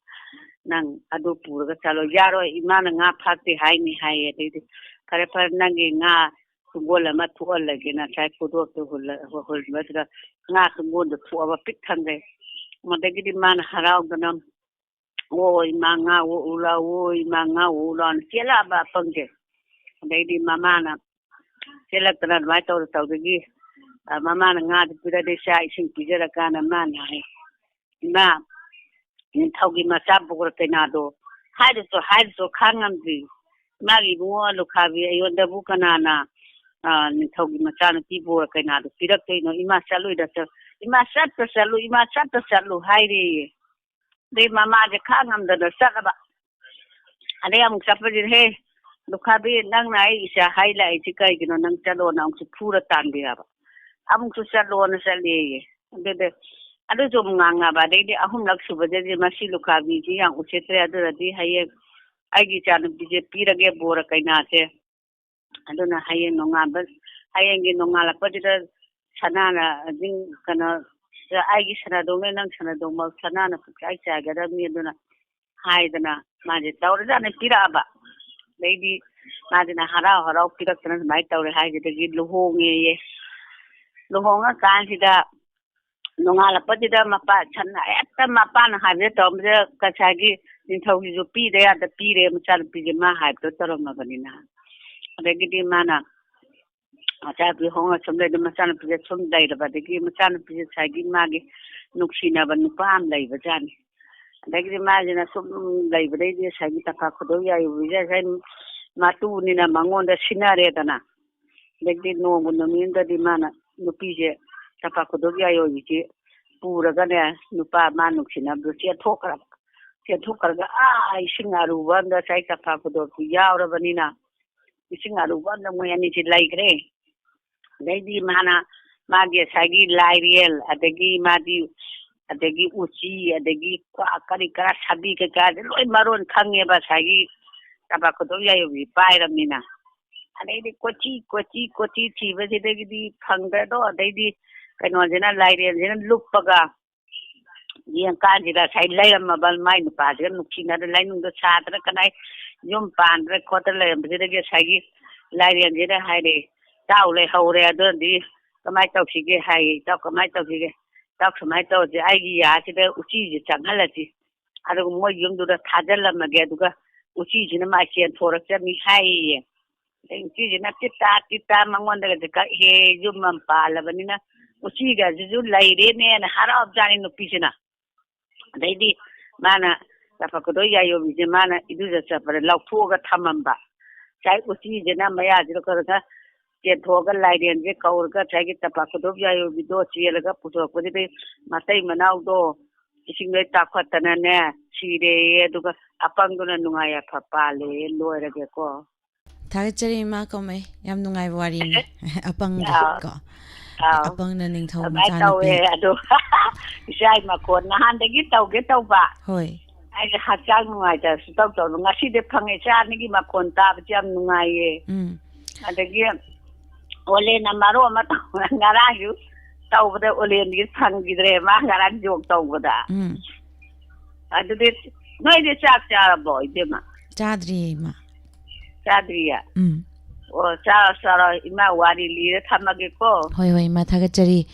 nang adu purga chalo yaro imana nga phakti hai ni hai de kare par nangi nga tungola ma thuol lagi na sai ko do to hol masra nga tungol do thuwa pik thande ma de gi man harau ganam o imanga o ula o imanga o lon chela ba pangge de di mama na chela tan mai to de gi ꯃꯃꯥꯅ ꯉꯥꯗꯨ ꯄꯤꯔꯛꯑꯗꯤ ꯆꯥꯛ ꯏꯁꯤꯡ ꯄꯤꯖꯔꯀꯥꯟꯗ ꯃꯥꯅ ꯍꯥꯏ ꯏꯃꯥ ꯅꯤꯡꯊꯧꯒꯤ ꯃꯆꯥ ꯕꯣꯔ ꯀꯩꯅꯥꯗꯣ ꯍꯥꯏꯔꯁꯨ ꯈꯥꯡꯉꯝꯗ꯭ꯔꯤ ꯃꯥꯒꯤ ꯏꯕꯨꯡꯉꯣ ꯂꯨꯈꯥꯕꯤ ꯑꯩꯉꯣꯟꯗꯕꯨ ꯀꯅꯥꯅ ꯅꯤꯡꯊꯧꯒꯤ ꯃꯆꯥꯅꯨꯄꯤ ꯕꯣꯔ ꯀꯩꯅꯥꯗꯣ ꯄꯤꯔꯛꯇꯣꯏꯅꯣ ꯏꯃꯥ ꯆꯠꯂꯨꯏꯗꯏꯃꯥ ꯆꯠꯇ ꯆꯠꯂꯨ ꯍꯥꯏꯔꯦꯌꯦ ꯑꯗꯩ ꯃꯃꯥꯁꯦ ꯈꯥꯡꯉꯝꯗꯅ ꯆꯠꯂꯕ ꯑꯗꯩ ꯑꯃꯨꯛ ꯆꯠꯄꯁꯤꯗ ꯍꯦ ꯂꯨꯈꯥꯕꯤ ꯅꯪꯅ ꯑꯩ ꯏꯆꯥ ꯍꯥꯏ ꯂꯥꯛꯏꯁꯤ ꯀꯩꯒꯤꯅꯣ ꯅꯪ ꯆꯠꯂꯣꯅ ꯑꯃꯨꯛꯁꯨ ꯐꯨꯔ ꯇꯥꯟꯕꯤꯔꯕ ꯑꯃꯨꯛꯁꯨ ꯆꯠꯂꯣꯅ ꯆꯠꯂꯦꯌꯦ ꯑꯗꯨꯁꯨ ꯑꯃꯨꯛ ꯉꯥꯡꯉꯕ ꯑꯗꯩꯗꯤ ꯑꯍꯨꯝꯂꯛ ꯁꯨꯕꯗꯗꯤ ꯃꯁꯤ ꯂꯨꯈꯥꯕꯤꯁꯤ ꯌꯥꯝ ꯎꯁꯤꯠꯇ꯭ꯔꯦ ꯑꯗꯨꯅꯗꯤ ꯍꯌꯦꯡ ꯑꯩꯒꯤ ꯏꯆꯥꯅꯨꯄꯤꯁꯦ ꯄꯤꯔꯒꯦ ꯕꯣꯔ ꯀꯩꯅꯥꯁꯦ ꯑꯗꯨꯅ ꯍꯌꯦꯡꯒꯤ ꯅꯣꯡꯉꯥꯜꯂꯛꯄꯁꯤꯗ ꯁꯅꯥꯅ ꯀꯩꯅꯣ ꯑꯩꯒꯤ ꯁꯅꯥꯗꯧꯅꯦ ꯅꯪ ꯁꯅꯥꯗꯧꯃ ꯁꯅꯥꯅ ꯄꯨꯛꯆꯥꯏ ꯆꯥꯏꯒꯗꯕꯅꯤ ꯑꯗꯨꯅ ꯍꯥꯏꯗꯅ ꯃꯥꯁꯦ ꯇꯧꯔꯖꯥꯠꯅꯤ ꯄꯤꯔꯛꯑꯕ ꯑꯗꯩꯗꯤ ꯃꯥꯁꯤꯅ ꯍꯔꯥꯎ ꯄꯤꯔꯛꯇꯅ ꯁꯨꯃꯥꯏꯅ ꯇꯧꯔꯦ ꯍꯥꯏꯁꯤꯗꯒꯤ ꯂꯨꯍꯣꯡꯉꯦꯌꯦ ꯂꯨꯍꯣꯡꯉꯀꯥꯟꯁꯤꯗ ꯅꯣꯡꯉꯥꯜꯂꯛꯄꯁꯤꯗ ꯍꯦꯛꯇ ꯃꯄꯥꯅ ꯍꯥꯏꯕꯗ ꯇꯧꯔꯝꯕꯗ ꯉꯁꯥꯏꯒꯤ ꯅꯤꯡꯊꯧꯁꯤꯁꯨ ꯄꯤꯗ ꯌꯥꯗ ꯄꯤꯔꯦ ꯃꯆꯥꯅꯨꯄꯤꯁꯦ ꯃꯥ ꯍꯥꯏꯕꯗꯣ ꯇꯧꯔꯝꯃꯕꯅꯤꯅ ꯑꯗꯒꯤꯗꯤ ꯃꯥꯅ ꯃꯆꯥꯅꯨꯄꯤ ꯍꯣꯡꯉ ꯁꯨꯝ ꯂꯩꯗ ꯃꯆꯥꯅꯨꯄꯤꯁꯦ ꯁꯨꯝ ꯂꯩꯔꯕ ꯑꯗꯒꯤ ꯃꯆꯥꯅꯨꯄꯤꯁꯦ ꯉꯁꯥꯏꯒꯤ ꯃꯥꯒꯤ ꯅꯨꯡꯁꯤꯅꯕ ꯅꯨꯄꯥ ꯑꯃ ꯂꯩꯕꯖꯥꯠꯅꯤ ꯑꯗꯒꯤꯗꯤ ꯃꯥꯁꯤꯅ ꯁꯨꯝ ꯂꯩꯕꯗꯩꯗꯤ ꯉꯁꯥꯏꯒꯤ ꯇꯝꯄꯥꯛ ꯈꯨꯗꯧ ꯌꯥꯏꯕꯤꯁꯦ ꯉꯁꯥꯏ ꯃꯇꯨꯅꯤꯅ ꯃꯉꯣꯟꯗ ꯁꯤꯟꯅꯔꯦꯗꯅ ꯑꯗꯒꯤꯗꯤ ꯅꯣꯡꯃ ꯅꯨꯃꯤꯠ ꯑꯃꯗꯗꯤ ꯃꯥꯅ ꯅꯨꯄꯤꯁꯦ ꯇꯝꯄꯥꯛ ꯈꯨꯗꯧ ꯌꯥꯏꯕꯤꯁꯦ ꯄꯨꯔꯒꯅꯦ ꯅꯨꯄꯥ ꯃꯥ ꯅꯨꯡꯁꯤꯅꯕꯗꯨ ꯆꯦꯟꯊꯣꯛꯈ꯭ꯔꯒ ꯏꯁꯤꯡ ꯑꯔꯨꯕ ꯑꯃꯗ ꯉꯁꯥꯏ ꯇꯝꯄꯥꯛ ꯈꯨꯗꯧꯁꯤ ꯌꯥꯎꯔꯕꯅꯤꯅ ꯏꯁꯤꯡ ꯑꯔꯨꯕ ꯑꯃꯗ ꯃꯣꯏ ꯑꯅꯤꯁꯤ ꯂꯩꯈ꯭ꯔꯦ ꯑꯗꯩꯗꯤ ꯃꯥꯒꯤ ꯉꯁꯥꯏꯒꯤ ꯂꯥꯏꯔꯦꯜ ꯑꯗꯒꯤ ꯎꯆꯤ ꯑꯗꯒꯤ ꯀꯔꯤ ꯀꯔꯥ ꯁꯥꯕꯤ ꯀꯩꯀꯥꯁꯦ ꯂꯣꯏ ꯃꯔꯣꯟ ꯈꯪꯉꯦꯕ ꯉꯁꯥꯏꯒꯤ ꯇꯝꯄꯥꯛ ꯈꯨꯗꯧ ꯌꯥꯏꯕꯤ ꯄꯥꯏꯔꯕꯅꯤ나 ꯑꯗꯩꯗꯤ ꯀꯣꯆꯤ ꯊꯤꯕꯁꯤꯗꯒꯤꯗꯤ ꯐꯪꯗ꯭ꯔꯗꯣ ꯑꯗꯩꯗꯤ ꯀꯩꯅꯣꯁꯤꯅ ꯂꯥꯏꯔꯦꯟꯁꯤꯅ ꯂꯨꯞꯄꯒ ꯌꯦꯡꯀꯥꯟꯁꯤꯗ ꯉꯁꯥꯏ ꯂꯩꯔꯝꯃꯕ ꯃꯥꯏ ꯅꯨꯄꯥꯁꯤꯒ ꯅꯨꯡꯁꯤꯅꯗ ꯂꯩꯅꯨꯡꯗ ꯁꯥꯗꯅ ꯀꯅꯥꯏ ꯌꯨꯝ ꯄꯥꯟꯗ꯭ꯔ ꯈꯣꯠꯇꯅ ꯂꯩꯔꯝꯕꯁꯤꯗꯒꯤꯉꯁꯥꯏꯒꯤ ꯂꯥꯏꯔꯦꯟꯁꯤꯅ ꯍꯥꯏꯔꯦ ꯏꯇꯥꯎ ꯂꯩꯍꯧꯔꯦ ꯑꯗꯨꯅꯗꯤ ꯀꯃꯥꯏꯅ ꯇꯧꯁꯤꯒꯦ ꯍꯥꯏꯌꯦ ꯏꯇꯥꯎ ꯀꯃꯥꯏꯅ ꯇꯧꯁꯤꯒꯦ ꯏꯇꯥꯎ ꯁꯨꯃꯥꯏꯅ ꯇꯧꯔꯁꯤ ꯑꯩꯒꯤ ꯌꯥꯁꯤꯗ ꯎꯆꯤꯁꯤ ꯆꯪꯍꯜꯂꯁꯤ ꯑꯗꯨꯒ ꯃꯣꯏ ꯌꯨꯝꯗꯨꯗ ꯊꯥꯖꯤꯜꯂꯝꯃꯒꯦ ꯑꯗꯨꯒ ꯎꯆꯤꯁꯤꯅ ꯃꯥ ꯆꯦꯟꯊꯣꯔꯛꯆꯅꯤ ꯍꯥꯏꯌꯦ ꯑꯗꯩ ꯎꯆꯤꯁꯤꯅ ꯇꯤꯠꯇꯥ ꯃꯉꯣꯟꯗꯒꯗꯤ ꯀꯛꯍꯦ ꯌꯨꯝ ꯑꯃ ꯄꯥꯜꯂꯕꯅꯤꯅ ꯎꯆꯤꯒꯁꯤꯁꯨ ꯂꯩꯔꯦꯅꯦꯅ ꯍꯔꯥꯎꯖꯥꯠꯅꯤ ꯅꯨꯄꯤꯁꯤꯅ ꯑꯗꯩꯗꯤ ꯃꯥꯅ ꯇꯝꯄꯥꯛ ꯈꯨꯗꯧ ꯌꯥꯏꯕꯤꯁꯦ ꯃꯥꯅ ꯏꯔꯨꯖ ꯆꯠꯄꯗ ꯂꯧꯊꯣꯛꯑꯒ ꯊꯝꯃꯝꯕ ꯉꯁꯥꯏ ꯎꯆꯤꯁꯤꯅ ꯃꯌꯥꯁꯤꯗ ꯈꯔꯒ ꯆꯦꯟꯊꯣꯛꯑꯒ ꯂꯥꯏꯔꯦꯟꯁꯦ ꯀꯧꯔꯒ ꯉꯁꯥꯏꯒꯤ ꯇꯝꯄꯥꯛ ꯈꯨꯗꯧ ꯌꯥꯏꯕꯤꯗꯣ ꯆꯦꯜꯂꯒ ꯄꯨꯊꯣꯔꯛꯄꯗꯨꯗꯩ ꯃꯇꯩ ꯃꯅꯥꯎꯗꯣ ꯏꯁꯤꯡ ꯂꯣꯏ ꯇꯥꯈꯠꯇꯅꯅꯦ ꯁꯤꯔꯦꯌꯦ ꯑꯗꯨꯒ ꯑꯄꯪꯗꯨꯅ ꯅꯨꯡꯉꯥꯏ ꯌꯥꯏꯐ ꯄꯥꯜꯂꯦ ꯂꯣꯏꯔꯒꯦꯀꯣ ꯊꯥꯒꯠꯆꯔꯤ ꯏꯃꯥ ꯀꯧꯃꯩ ꯌꯥꯝ ꯅꯨꯡꯉꯥꯏꯕ ꯋꯥꯔꯤꯅꯤ ꯑꯄꯪꯗꯣ ꯀꯣ ꯑꯄꯪꯅ ꯅꯤꯡꯊꯧ ꯑꯗꯨꯃꯥꯏꯅ ꯃꯆꯥꯅꯨꯄꯤ ꯇꯧꯋꯦ ꯑꯗꯣ ꯏꯆꯥꯒꯤ ꯃꯈꯣꯟ ꯅꯍꯥꯟꯗꯒꯤ ꯇꯧꯒꯦ ꯇꯧꯕ ꯍꯣꯏ ꯑꯩꯁꯦ ꯍꯛꯆꯥꯡ ꯅꯨꯡꯉꯥꯏꯇꯕꯁꯨ ꯇꯧꯅ ꯉꯁꯤꯗꯤ ꯐꯪꯉꯦ ꯏꯆꯥ ꯑꯅꯤꯒꯤ ꯃꯈꯣꯟ ꯇꯥꯕꯁꯦ ꯌꯥꯝ ꯅꯨꯡꯉꯥꯏꯌꯦ ꯑꯗꯒꯤ ꯑꯣꯂꯦꯟꯅ ꯃꯔꯣ ꯑꯃ ꯉꯔꯥꯡꯁꯨ ꯇꯧꯕꯗ ꯑꯣꯂꯦꯟꯒꯤ ꯐꯪꯈꯤꯗ꯭ꯔꯦ ꯃꯥ ꯉꯔꯥꯡ ꯖꯣꯛ ꯇꯧꯕꯗ ꯑꯗꯨꯗꯤ ꯅꯣꯏꯗꯤ ꯆꯥꯛ ꯆꯥꯔꯕꯣ ꯏꯕꯦꯝꯃ ꯆꯥꯗ꯭ꯔꯤꯌꯦ ꯏꯃꯥ ꯆꯥꯗ꯭ꯔꯤꯌꯦ ꯑꯣ ꯆꯥꯔꯣ ꯏꯃꯥ ꯋꯥꯔꯤ ꯂꯤꯔ ꯊꯝꯃꯒꯦꯀꯣ ꯍꯣꯏ ꯏꯃꯥ ꯊꯥꯒꯠꯆꯔꯤ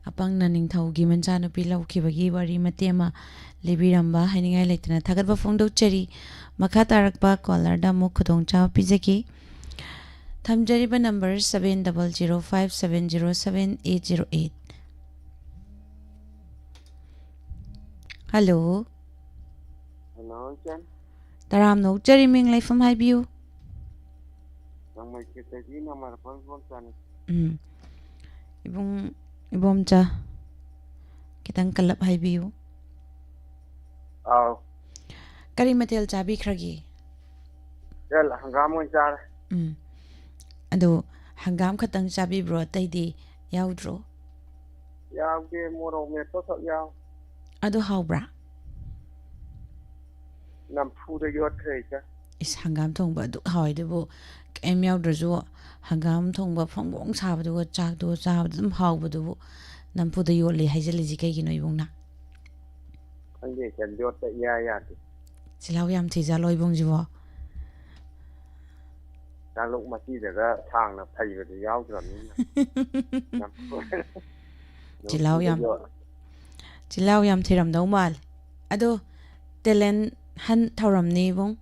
ꯑꯄꯪꯅ ꯅꯤꯡꯊꯧꯒꯤ ꯃꯆꯥꯅꯨꯄꯤ ꯂꯧꯈꯤꯕꯒꯤ ꯋꯥꯔꯤ ꯃꯇꯦꯛ ꯑꯃ ꯂꯤꯕꯤꯔꯝꯕ ꯍꯥꯏꯅꯤꯡꯉꯥꯏ ꯂꯩꯇꯅ ꯊꯥꯒꯠꯄ ꯐꯣꯡꯗꯣꯛꯆꯔꯤ ꯃꯈꯥ ꯇꯥꯔꯛꯄ ꯀꯣꯂꯔꯗ ꯑꯃꯨꯛ ꯈꯨꯗꯣꯡꯆꯥꯕ ꯄꯤꯖꯈꯤ ꯊꯝꯖꯔꯤꯕ ꯅꯝꯕꯔ 7005707808 ꯍꯜꯂꯣ ꯇꯔꯥꯝꯅ ꯑꯣꯛꯆꯔꯤ ꯃꯤꯡ ꯂꯩꯐꯝ ꯍꯥꯏꯕꯤꯌꯨ ꯏꯕꯣꯝꯆꯥ ꯈꯤꯇꯪ ꯀꯜꯂꯞ ꯍꯥꯏꯕꯤꯌꯨ ꯀꯔꯤ ꯃꯊꯦꯜ ꯆꯥꯕꯤꯈ꯭ꯔꯒꯦ ꯍꯪꯒꯥꯝ ꯑꯣꯏꯅ ꯆꯥꯔꯦ ꯑꯗꯣ ꯍꯪꯒꯥꯝ ꯈꯛꯇꯪ ꯆꯥꯕꯤꯕ꯭ꯔꯣ ꯑꯇꯩꯗꯤ ꯌꯥꯎꯗ꯭ꯔꯣ ꯌꯥꯎꯗꯦ ꯃꯣꯔꯣꯛ ꯃꯦꯠꯄ ꯈꯛ ꯌꯥꯎ ꯑꯗꯣ ꯍꯥꯎꯕ꯭ꯔꯥ ꯅꯝꯐꯨꯗ ꯌꯣꯠꯈ꯭ꯔꯦ ꯏꯆꯥ ꯍꯪꯒꯥꯝ ꯊꯣꯡꯕ ꯑꯗꯨꯛ ꯍꯥꯎꯋꯦ ꯑꯗꯨꯕꯨ ꯀꯩꯝ ꯌꯥꯎꯗ꯭ꯔꯁꯨ ꯍꯪꯒꯥꯝ ꯊꯣꯡꯕ ꯐꯣꯡꯐꯣꯡ ꯁꯥꯕꯗꯨꯒ ꯆꯥꯛꯇꯨꯒ ꯆꯥꯕꯗ ꯑꯗꯨꯝ ꯍꯥꯎꯕꯗꯨꯕꯨ ꯅꯝꯐꯨꯗ ꯌꯣꯠꯂꯦ ꯍꯥꯏꯖꯤꯜꯂꯤꯁꯤ ꯀꯩꯒꯤꯅꯣ ꯏꯕꯨꯡꯅ ꯈꯪꯗꯦ ꯌꯣꯠꯄ ꯏꯌꯥ ꯌꯥꯗꯦ ꯆꯤꯜꯍꯥꯎ ꯌꯥꯝ ꯊꯤꯖꯥꯠꯂꯣ ꯏꯕꯨꯡꯁꯤꯕꯣ ꯀꯥꯡꯂꯨꯞ ꯃꯆꯤꯗꯒ ꯁꯥꯡꯅ ꯐꯩꯕꯗꯨ ꯌꯥꯎꯗ꯭ꯔꯕꯅꯤꯅ ꯆꯤꯜꯍꯥꯎ ꯌꯥꯝ ꯊꯤꯔꯝꯗꯧ ꯃꯥꯜꯂꯦ ꯑꯗꯣ ꯇꯦꯂꯦꯟ ꯍꯟ ꯊꯧꯔꯝꯅꯤ ꯏꯕꯨꯡ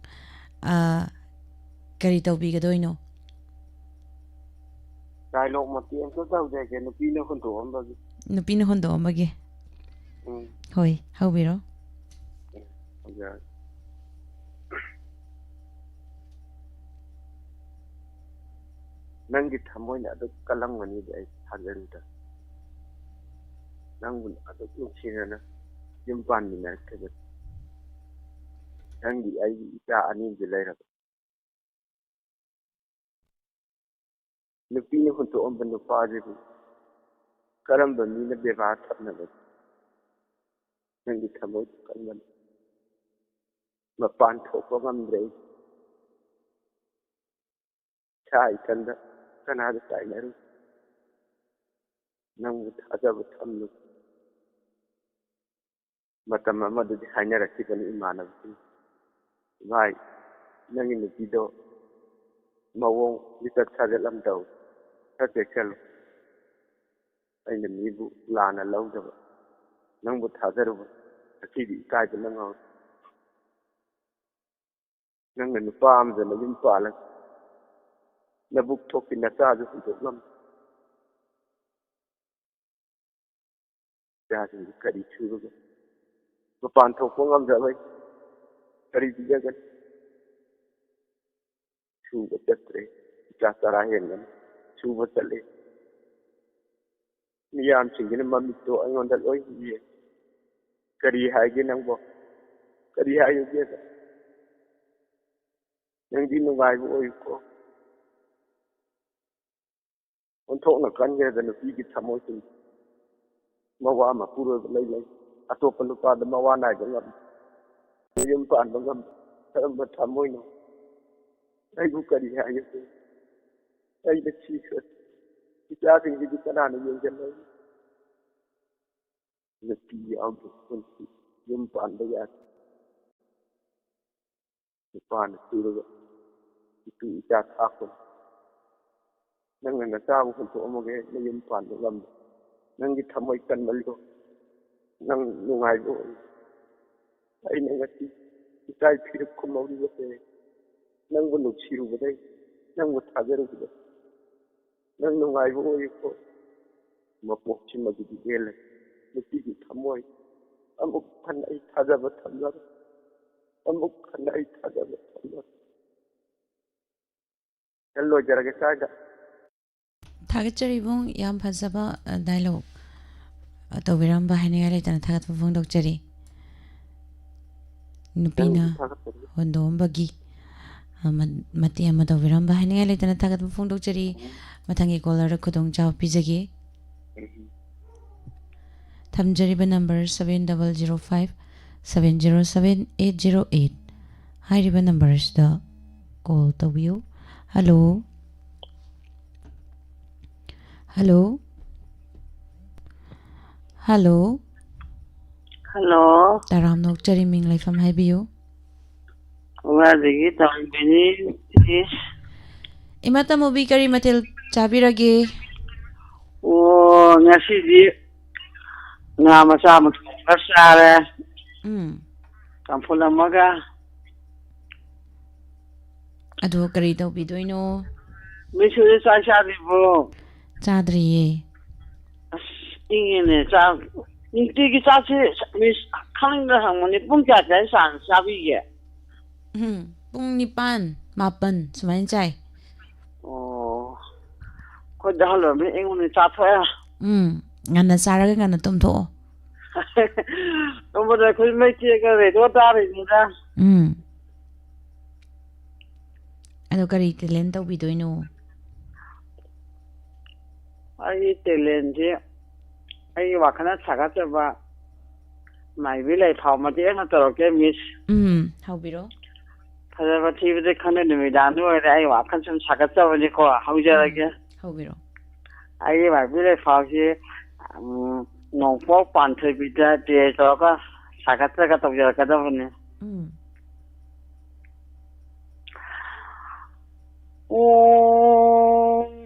ꯀꯔꯤ ꯇꯧꯕꯤꯒꯗꯣꯏꯅꯣ dialogue mati ang so tawde ke no pino hunto ambagi Nupina hondo amagi. Hoi, haubiro. aga nangi thamoy na adu kalang mani de hagarita nangun adu unsina yumpan ni na ke nangi ai ita ani de leira nupi ni hunto amban no paje karamba ni na be ba thapna ba nangi thamoy kalman mapan thokko ngamdre chai kanda kana da sai na ru nang thajaba thamnu matam amadu di hainara kibani imanabti vai nangi ni bido mawong litat sajalam daw tatekal aina mibu lana lawdaba nang bu thajaru akidi kai de nang nang nu pam de na yum pala na buk thoki na ta ju su lam ya ji kadi chu go pan thok ko ngam ja bai kadi diga gan chu ba tatre ja tara hen gan chu ba tale ni yam singin mamit to angon dal oi ye kadi hai ge nang bo kadi hai ge nang di no gai bo oi ko on thok na kan ge da no pi ki thamo sin mawa ma puro lai lai atopa lupa da mawa na ga ngam yum pan ba ngam tham ba thamoi no ai bu kari ha ye ai da chi ko ja ding di kana ne yen jan lai ne pi au bu kun yum pan ba ya pan tu ro tu ja tha ko nang na ta bu kun to mo ge ne yum pan ba ngam nang gi thamoi kan mal ko nang nungai bo ai nang ati itai phir ko mawri bo te nang bu lu chiru bo dai nang bu thajaru bo nang nungai bo ko ma pok chi ma gi gel ni ti gi thamoi amuk khan ai thajaba thamla amuk khan ai thajaba thamla hello jarage saga Thagachari bung yam phajaba dialogue tawiramba hainga le tan thagat phung dokchari nupina hondo ambagi mati ama tawiramba hainga le tan thagat phung dokchari mathangi caller khudong chaw pijagi thamjariba number 7005 707 808 hairiba numbers da call tawiyo hello hello hello hello taram nok chari ming laifam haibiyo wadagi tambini is imata movie kari matil chabirage o ngasi nga macha masare kampula maga ado kari to bidoino misu sa bo chadriye ingene cha inti ki cha che mis khang da hang mani pung cha dai san sa bi ye pung nipan mapan sumain chai oh ko da lo me engone cha thoya ngana saraga ngana tumtho Ông bây giờ mấy chia cái về đó ta thì gì ra? Ado kari talent tau bidoino. Ai talent chứ? Aiว่าขนาดสักจะว่าไม่วิเลยเผามาที่นั่นตลอดแกมิสhow biro? พอจะที่วิธีขนาดไม่ได้ด้วยไอ้ว่าขนาดสักจะวันนี้ก็howจะอะไรกัน? how biro? ไอ้ว่าวิเลยเผาที่น้องพวกปั่นเธอไปได้เดี๋ยวก็สักจะก็ต้องจะก็ต้องเนี่ย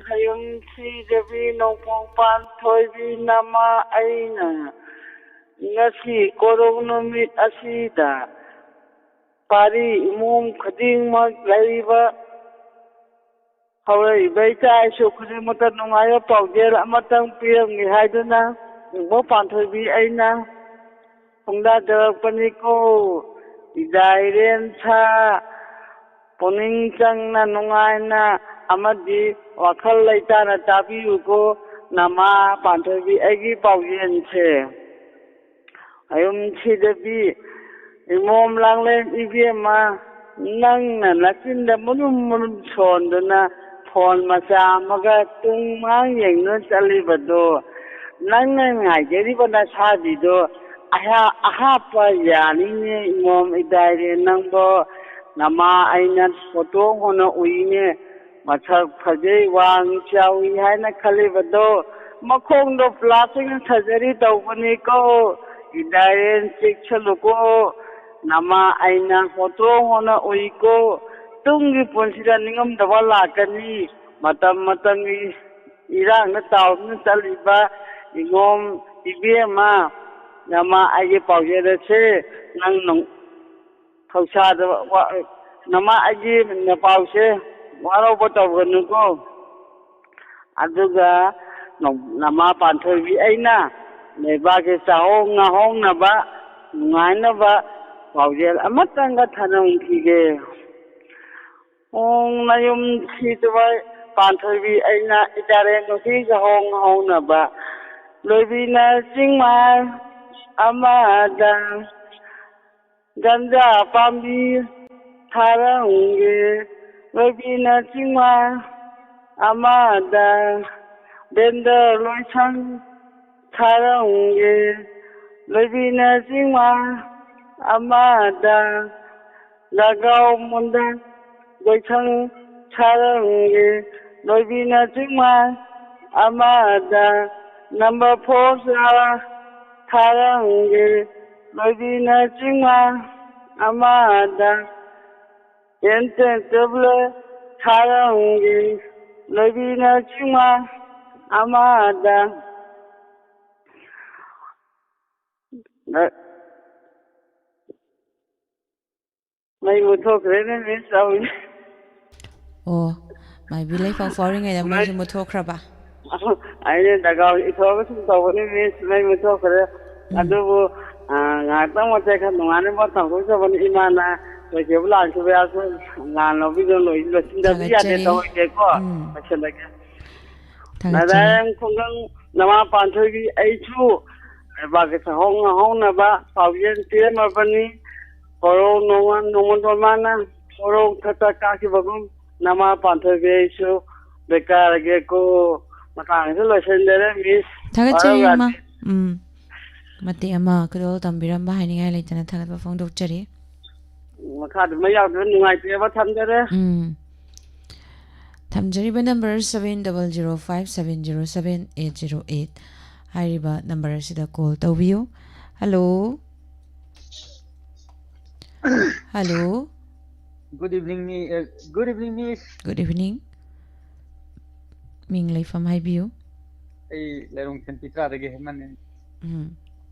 hayum si devi nong pong pan thoi vi nama aina ngasi korong nomit asida pari imum khading mag laiba ꯍꯧꯔꯛꯏꯕ ꯏꯆꯥ ꯏꯁꯨ ꯈꯨꯗꯤꯡꯃꯛꯇ ꯅꯨꯡꯉꯥꯏꯕ ꯄꯥꯎꯖꯦꯜ ꯑꯃꯇꯪ ꯄꯤꯔꯝꯒꯦ ꯍꯥꯏꯗꯨꯅ ꯅꯣꯡꯄꯣꯛ ꯄꯥꯟꯊꯣꯏꯕꯤ ꯑꯩꯅ ꯈꯣꯡꯗꯥꯖꯔꯛꯄꯅꯤꯀꯣ ꯏꯗꯥ ꯏꯔꯦꯟ ꯁꯥ ꯄꯨꯛꯅꯤꯡ ꯆꯪꯅ ꯅꯨꯡꯉꯥꯏꯅ ꯑꯃꯗꯤ ꯋꯥꯈꯜ ꯂꯩꯇꯥꯅ ꯇꯥꯕꯤꯌꯨꯀꯣ ꯅꯃꯥ ꯄꯥꯟꯊꯣꯏꯕꯤ ꯑꯩꯒꯤ ꯄꯥꯎꯖꯦꯜꯁꯦ ꯑꯌꯨꯝꯁꯤꯗꯕꯤ ꯏꯃꯣꯝ ꯂꯥꯡꯂꯦꯟ ꯏꯕꯦꯝꯃ ꯅꯪꯅ ꯅꯆꯤꯟꯗ ꯃꯨꯔꯨꯝ ꯃꯨꯔꯨꯝ ꯁꯣꯟꯗꯨꯅ ꯐꯣꯟ ꯃꯆꯥ ꯑꯃꯒ ꯇꯨꯡ ꯃꯥꯡ ꯌꯦꯡꯗꯨꯅ ꯆꯠꯂꯤꯕꯗꯣ ꯅꯪꯅ ꯉꯥꯏꯖꯔꯤꯕ ꯅꯁꯥꯕꯤꯗꯣ ꯑꯍꯥꯞꯄ ꯌꯥꯅꯤꯅꯦ ꯏꯃꯣꯝ ꯏꯗꯥꯏꯔꯦ ꯅꯪꯕꯣ ꯅꯃꯥ ꯑꯩꯅ ꯐꯣꯇꯣ ꯍꯣꯅ ꯎꯏꯅꯦ ꯃꯁꯛ ꯐꯖꯩ ꯋꯥꯡ ꯆꯥꯎꯏ ꯍꯥꯏꯅ ꯈꯜꯂꯤꯕꯗꯣ ꯃꯈꯣꯡꯗꯣ ꯄ꯭ꯂꯥꯁꯇꯤꯛꯅ ꯁꯔꯖꯔꯤ ꯇꯧꯕꯅꯤꯀꯣ ꯏꯗꯥꯏꯔꯦꯟ ꯆꯦꯛꯁꯤꯜꯂꯨꯀꯣ ꯅꯃꯥ ꯑꯩꯅ ꯐꯣꯇꯣ ꯍꯣꯅ ꯎꯏꯀꯣ ꯇꯨꯡꯒꯤ ꯄꯨꯟꯁꯤꯗ ꯅꯤꯡꯉꯝꯗꯕ ꯂꯥꯛꯀꯅꯤ ꯃꯇꯝ ꯃꯇꯝꯒꯤ ꯏꯔꯥꯡꯗ ꯇꯥꯎꯗꯨꯅ ꯆꯠꯂꯤꯕ ꯏꯉꯣꯝ ꯏꯕꯦꯝꯃ ꯅꯃꯥ ꯑꯩꯒꯤ ꯄꯥꯎꯖꯦꯜ ꯑꯁꯦ ꯅꯪ ꯊꯧꯁꯥꯗ ꯅꯃꯥ ꯑꯩꯒꯤ ꯄꯥꯎꯁꯦ ꯋꯥꯔꯧꯕ ꯇꯧꯒꯅꯨꯀꯣ ꯑꯗꯨꯒ ꯅꯃꯥ ꯄꯥꯟꯊꯣꯏꯕꯤ ꯑꯩꯅ ꯂꯩꯕꯥꯛꯀꯤ ꯆꯥꯍꯣꯡ ꯉꯥꯍꯣꯡꯅꯕ ꯅꯨꯡꯉꯥꯏꯅꯕ ꯄꯥꯎꯖꯦꯜ ꯑꯃꯇꯪꯒ ꯊꯅꯝꯈꯤꯒꯦ ꯅꯌꯨꯝ ꯁꯤꯗꯕ ꯄꯥꯟꯊꯣꯏꯕꯤ ꯑꯩꯅ ꯏꯗꯥꯔꯦꯟ ꯅꯨꯡꯁꯤ ꯆꯥꯍꯣꯡ ꯉꯥꯍꯣꯡꯅꯕ ꯂꯣꯏꯕꯤꯅ ꯆꯤꯡꯃꯥꯏ ꯑꯃꯗ ꯒꯟꯖꯥ ꯄꯥꯝꯕꯤ ꯊꯥꯔꯝꯒꯦ ꯂꯣꯏꯕꯤꯅ ꯆꯤꯡꯃꯥꯏ ꯑꯃꯗ ꯕꯦꯟꯗꯔ ꯂꯣꯏꯁꯪ ꯊꯥꯔꯝꯒꯦ ꯂꯣꯏꯕꯤꯅ ꯆꯤꯡꯃꯥꯏ ꯑꯃꯗ ꯂꯒꯥꯎ ꯃꯨꯟꯗ ꯂꯣꯏꯁꯪ ꯊꯥꯔꯝꯒꯦ ꯂꯣꯏꯕꯤꯅ ꯆꯤꯡꯃꯥꯏ ꯑꯃꯗ ꯅꯝꯕꯔ 4 ꯊꯥꯔꯝꯒꯦ ꯂꯣꯏꯕꯤꯅ ꯆꯤꯡꯃꯥꯏ ꯑꯃꯗ ꯇꯦꯕ꯭ꯂꯦ ꯊꯥꯔꯝꯒꯦ ꯂꯣꯏꯕꯤꯅ ꯆꯤꯡꯃꯥꯏ ꯑꯃꯗ ꯃꯩ ꯃꯨꯠꯊꯣꯛꯈ꯭ꯔꯦꯅꯦ ꯃꯤꯁ ꯇꯧꯏ ꯑꯣ ꯃꯥꯏꯕꯤ ꯂꯩꯐꯥꯎ ꯐꯥꯎꯔꯤꯉꯩꯗ ꯃꯩꯁꯨ ꯃꯨꯠꯊꯣꯛꯈ꯭ꯔꯕ ꯑꯩꯅ ꯗꯒꯥꯎ ꯏꯊꯣꯛꯑꯒ ꯁꯨꯝ ꯇꯧꯕꯅꯤ ꯃꯤꯁ ꯃꯩ ꯃꯨꯠꯊꯣꯛꯈ꯭ꯔꯦ ꯑꯗꯨꯕꯨ ꯉꯥꯏꯍꯥꯛꯇꯪ ꯃꯇꯦꯛ ꯅꯨꯡꯉꯥꯏꯅꯕ ꯇꯧꯊꯣꯛꯆꯕꯅꯤ ꯏꯃꯥꯅ ꯂꯣꯏꯈꯤꯕ ꯂꯥꯟꯈꯤꯕ ꯌꯥꯁꯨ ꯂꯥꯟ ꯂꯧꯕꯤꯗꯨꯅ ꯂꯣꯏꯁꯤꯟꯗꯕꯗꯤ ꯌꯥꯗꯦ ꯇꯧꯔꯒꯦꯀꯣ ꯂꯣꯏꯁꯤꯜꯂꯒꯦ ꯅꯔꯥꯌꯟ ꯈꯨꯡꯒꯪ ꯅꯃꯥ ꯄꯥꯟꯊꯣꯏꯕꯤ ꯑꯩꯁꯨ ꯂꯩꯕꯥꯛꯀꯤ ꯆꯥꯍꯣꯡ ꯉꯥꯍꯣꯡꯅꯕ ꯄꯥꯎꯖꯦꯜ ꯄꯤꯔꯝꯃꯕꯅꯤ ꯍꯣꯔꯣꯡ ꯅꯣꯡꯃꯟ ꯍꯣꯔꯣꯡ ꯊꯛꯇ ꯀꯥꯈꯤꯕꯒꯨꯝ ꯅꯃꯥ ꯄꯥꯟꯊꯣꯏꯕꯤ ꯑꯩꯁꯨ ꯂꯩꯀꯥꯔꯒꯦꯀꯣ ꯃꯇꯥꯡꯁꯨ ꯂꯣꯏꯁꯤꯟꯖꯔꯦ ꯃꯤꯁ ꯊꯥꯒꯠꯆꯔꯤ ꯑꯃ ꯃꯇꯦꯛ ꯑꯃ ꯈꯨꯗꯣꯜ ꯇꯝꯕꯤꯔꯝꯕ ꯍꯥꯏꯅꯤꯡꯉꯥꯏ ꯂꯩꯇꯅ ꯊꯥꯒꯠꯄ ꯐꯣꯡꯗꯣꯛꯆꯔꯤ ꯃꯈꯥꯗꯨꯃ ꯌꯥꯎꯗꯅ ꯅꯨꯡꯉꯥꯏꯇꯦꯕ ꯊꯝꯖꯔꯦ ꯊꯝꯖꯔꯤꯕ ꯅꯝꯕꯔ 7005707808 ꯍꯥꯏꯔꯤꯕ ꯅꯝꯕꯔ ꯑꯁꯤꯗ ꯀꯣꯜ ꯇꯧꯕꯤꯌꯨ hello hello Good evening, good evening, Miss. Good evening. Ming Leifam haibiyu. Ay larong sentitra dagi man.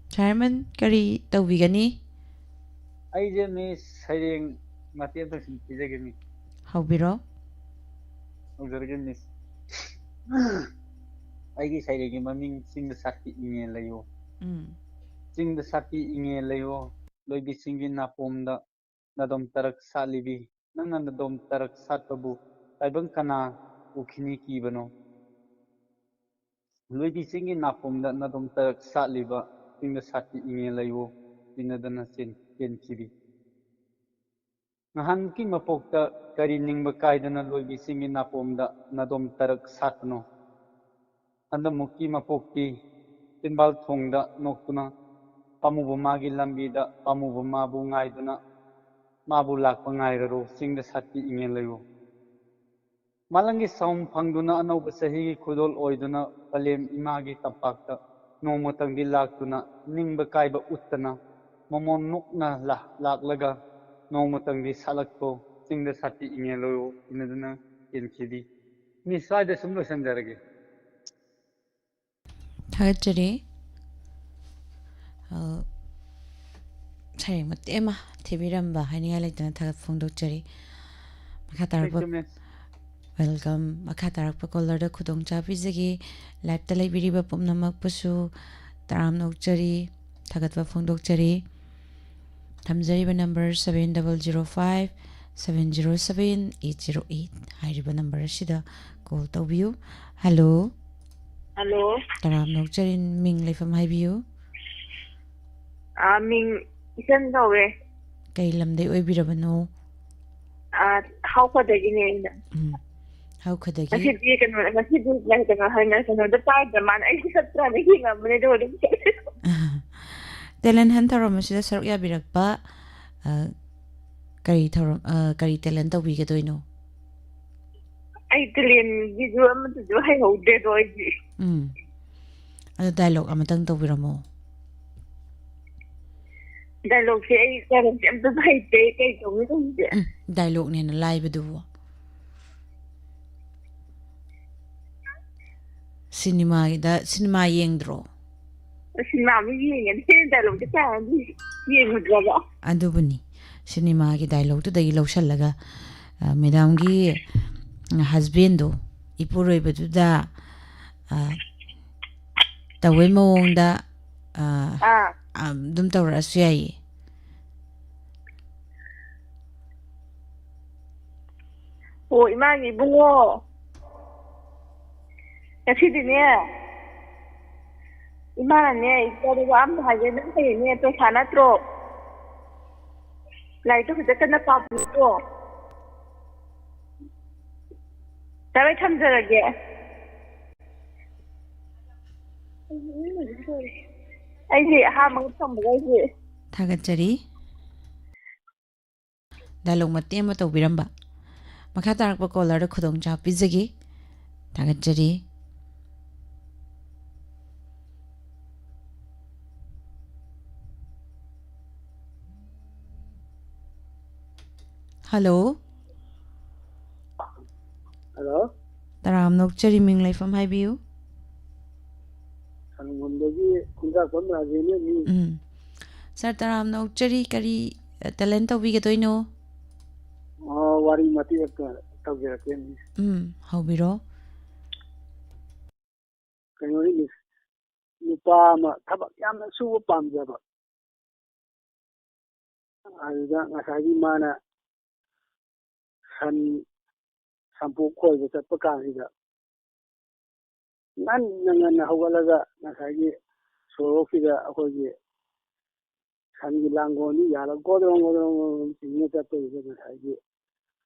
Chairman kari tawbigani. Ay je Miss saying matiyan to sentija Miss. Haubiro. Observe Miss. Ay gi saying maming sing the sati inge layo. Sing the sati inge layo. Loy bi singin na pomda nadom tarak salibi. Nang nadom tarak satabu. Taibang kana ukini kibano. Loibi singi napomda nadom tarak satliba singa sati inge layo dinadana sen kibi. Ngahan ki mapokta kari ningba kaidana loibi singi napomda nadom tarak satno. Anda muki mapokti tinbal thongda noktuna pamubu magi lambida pamubu mabu ngaiduna mabu lakpa ngairaro singa sati inge layo. Malangi saum phangduna anauba sahi khudol oiduna palem imagi tampakta nomatangdi laktuna ningba kaiba uttana momon nukna laklaga nomatangdi salakto singda sati ingeloyo inaduna kenkidi miswaida sumlo sanjarage Thagachari Sorry matema thibiramba haninga laitana thagat phongdokchari makha tarba Welcome. Makha tarakpa caller da khudong chapizagi. Live ta laibiriba pumnamak pusu. Taram nokchari. Thagatwa phongdokchari. Thamjariba number 7005 707 808. Hairiba number asida call tawbiyu. Hello. Hello. Taram nokchari ming leifam haibiyu. Ming isan dawe. Kay lamday oibirabano. How could I get in? How could I I said, you can do like the highness and the time the man I said, trying up when I do it. Telen Hunter Masida Sarya Birakpa Kari talent of Wigadoino. I tell him, you want to do I hold dead or A dialogue Amatang to Viramo. Dialogue say, I am the right day. Dialogue in a live do. Cinema yang draw. Cinema and dialogue the time. You would go. Adubuni. Cinema dialogue to the yellow shalaga. Madame Gi husbando. Ipure betuda. The women da. Dum tower as yay. Oh, imagine bungo. Kasi din niya. Iman niya, ito rin ang bahaya ng kayo niya. Ito sana tro. Lai ito kita na paputo. Sabi 참자라게. Ay, hamang sambalay. Tagatjari. Dalong mati mo to biramba. Makatarak pa caller da khudong cha pizagi. Tagatjari. Hello. Hello. Taram nokchari ming lai from Highview. Sir Taram nokchari kari talent of Vigatoino. Oh, wari mati tawgeraken. How biro? Kanyori nupa ma tabak yamna suwa pamjaba. Aida ngasagi mana sampu khoi ba chatpa kaida nan hawalaga ngasagi sorokida akogi sangi langoni yala godong sinne chatpa ida ngasagi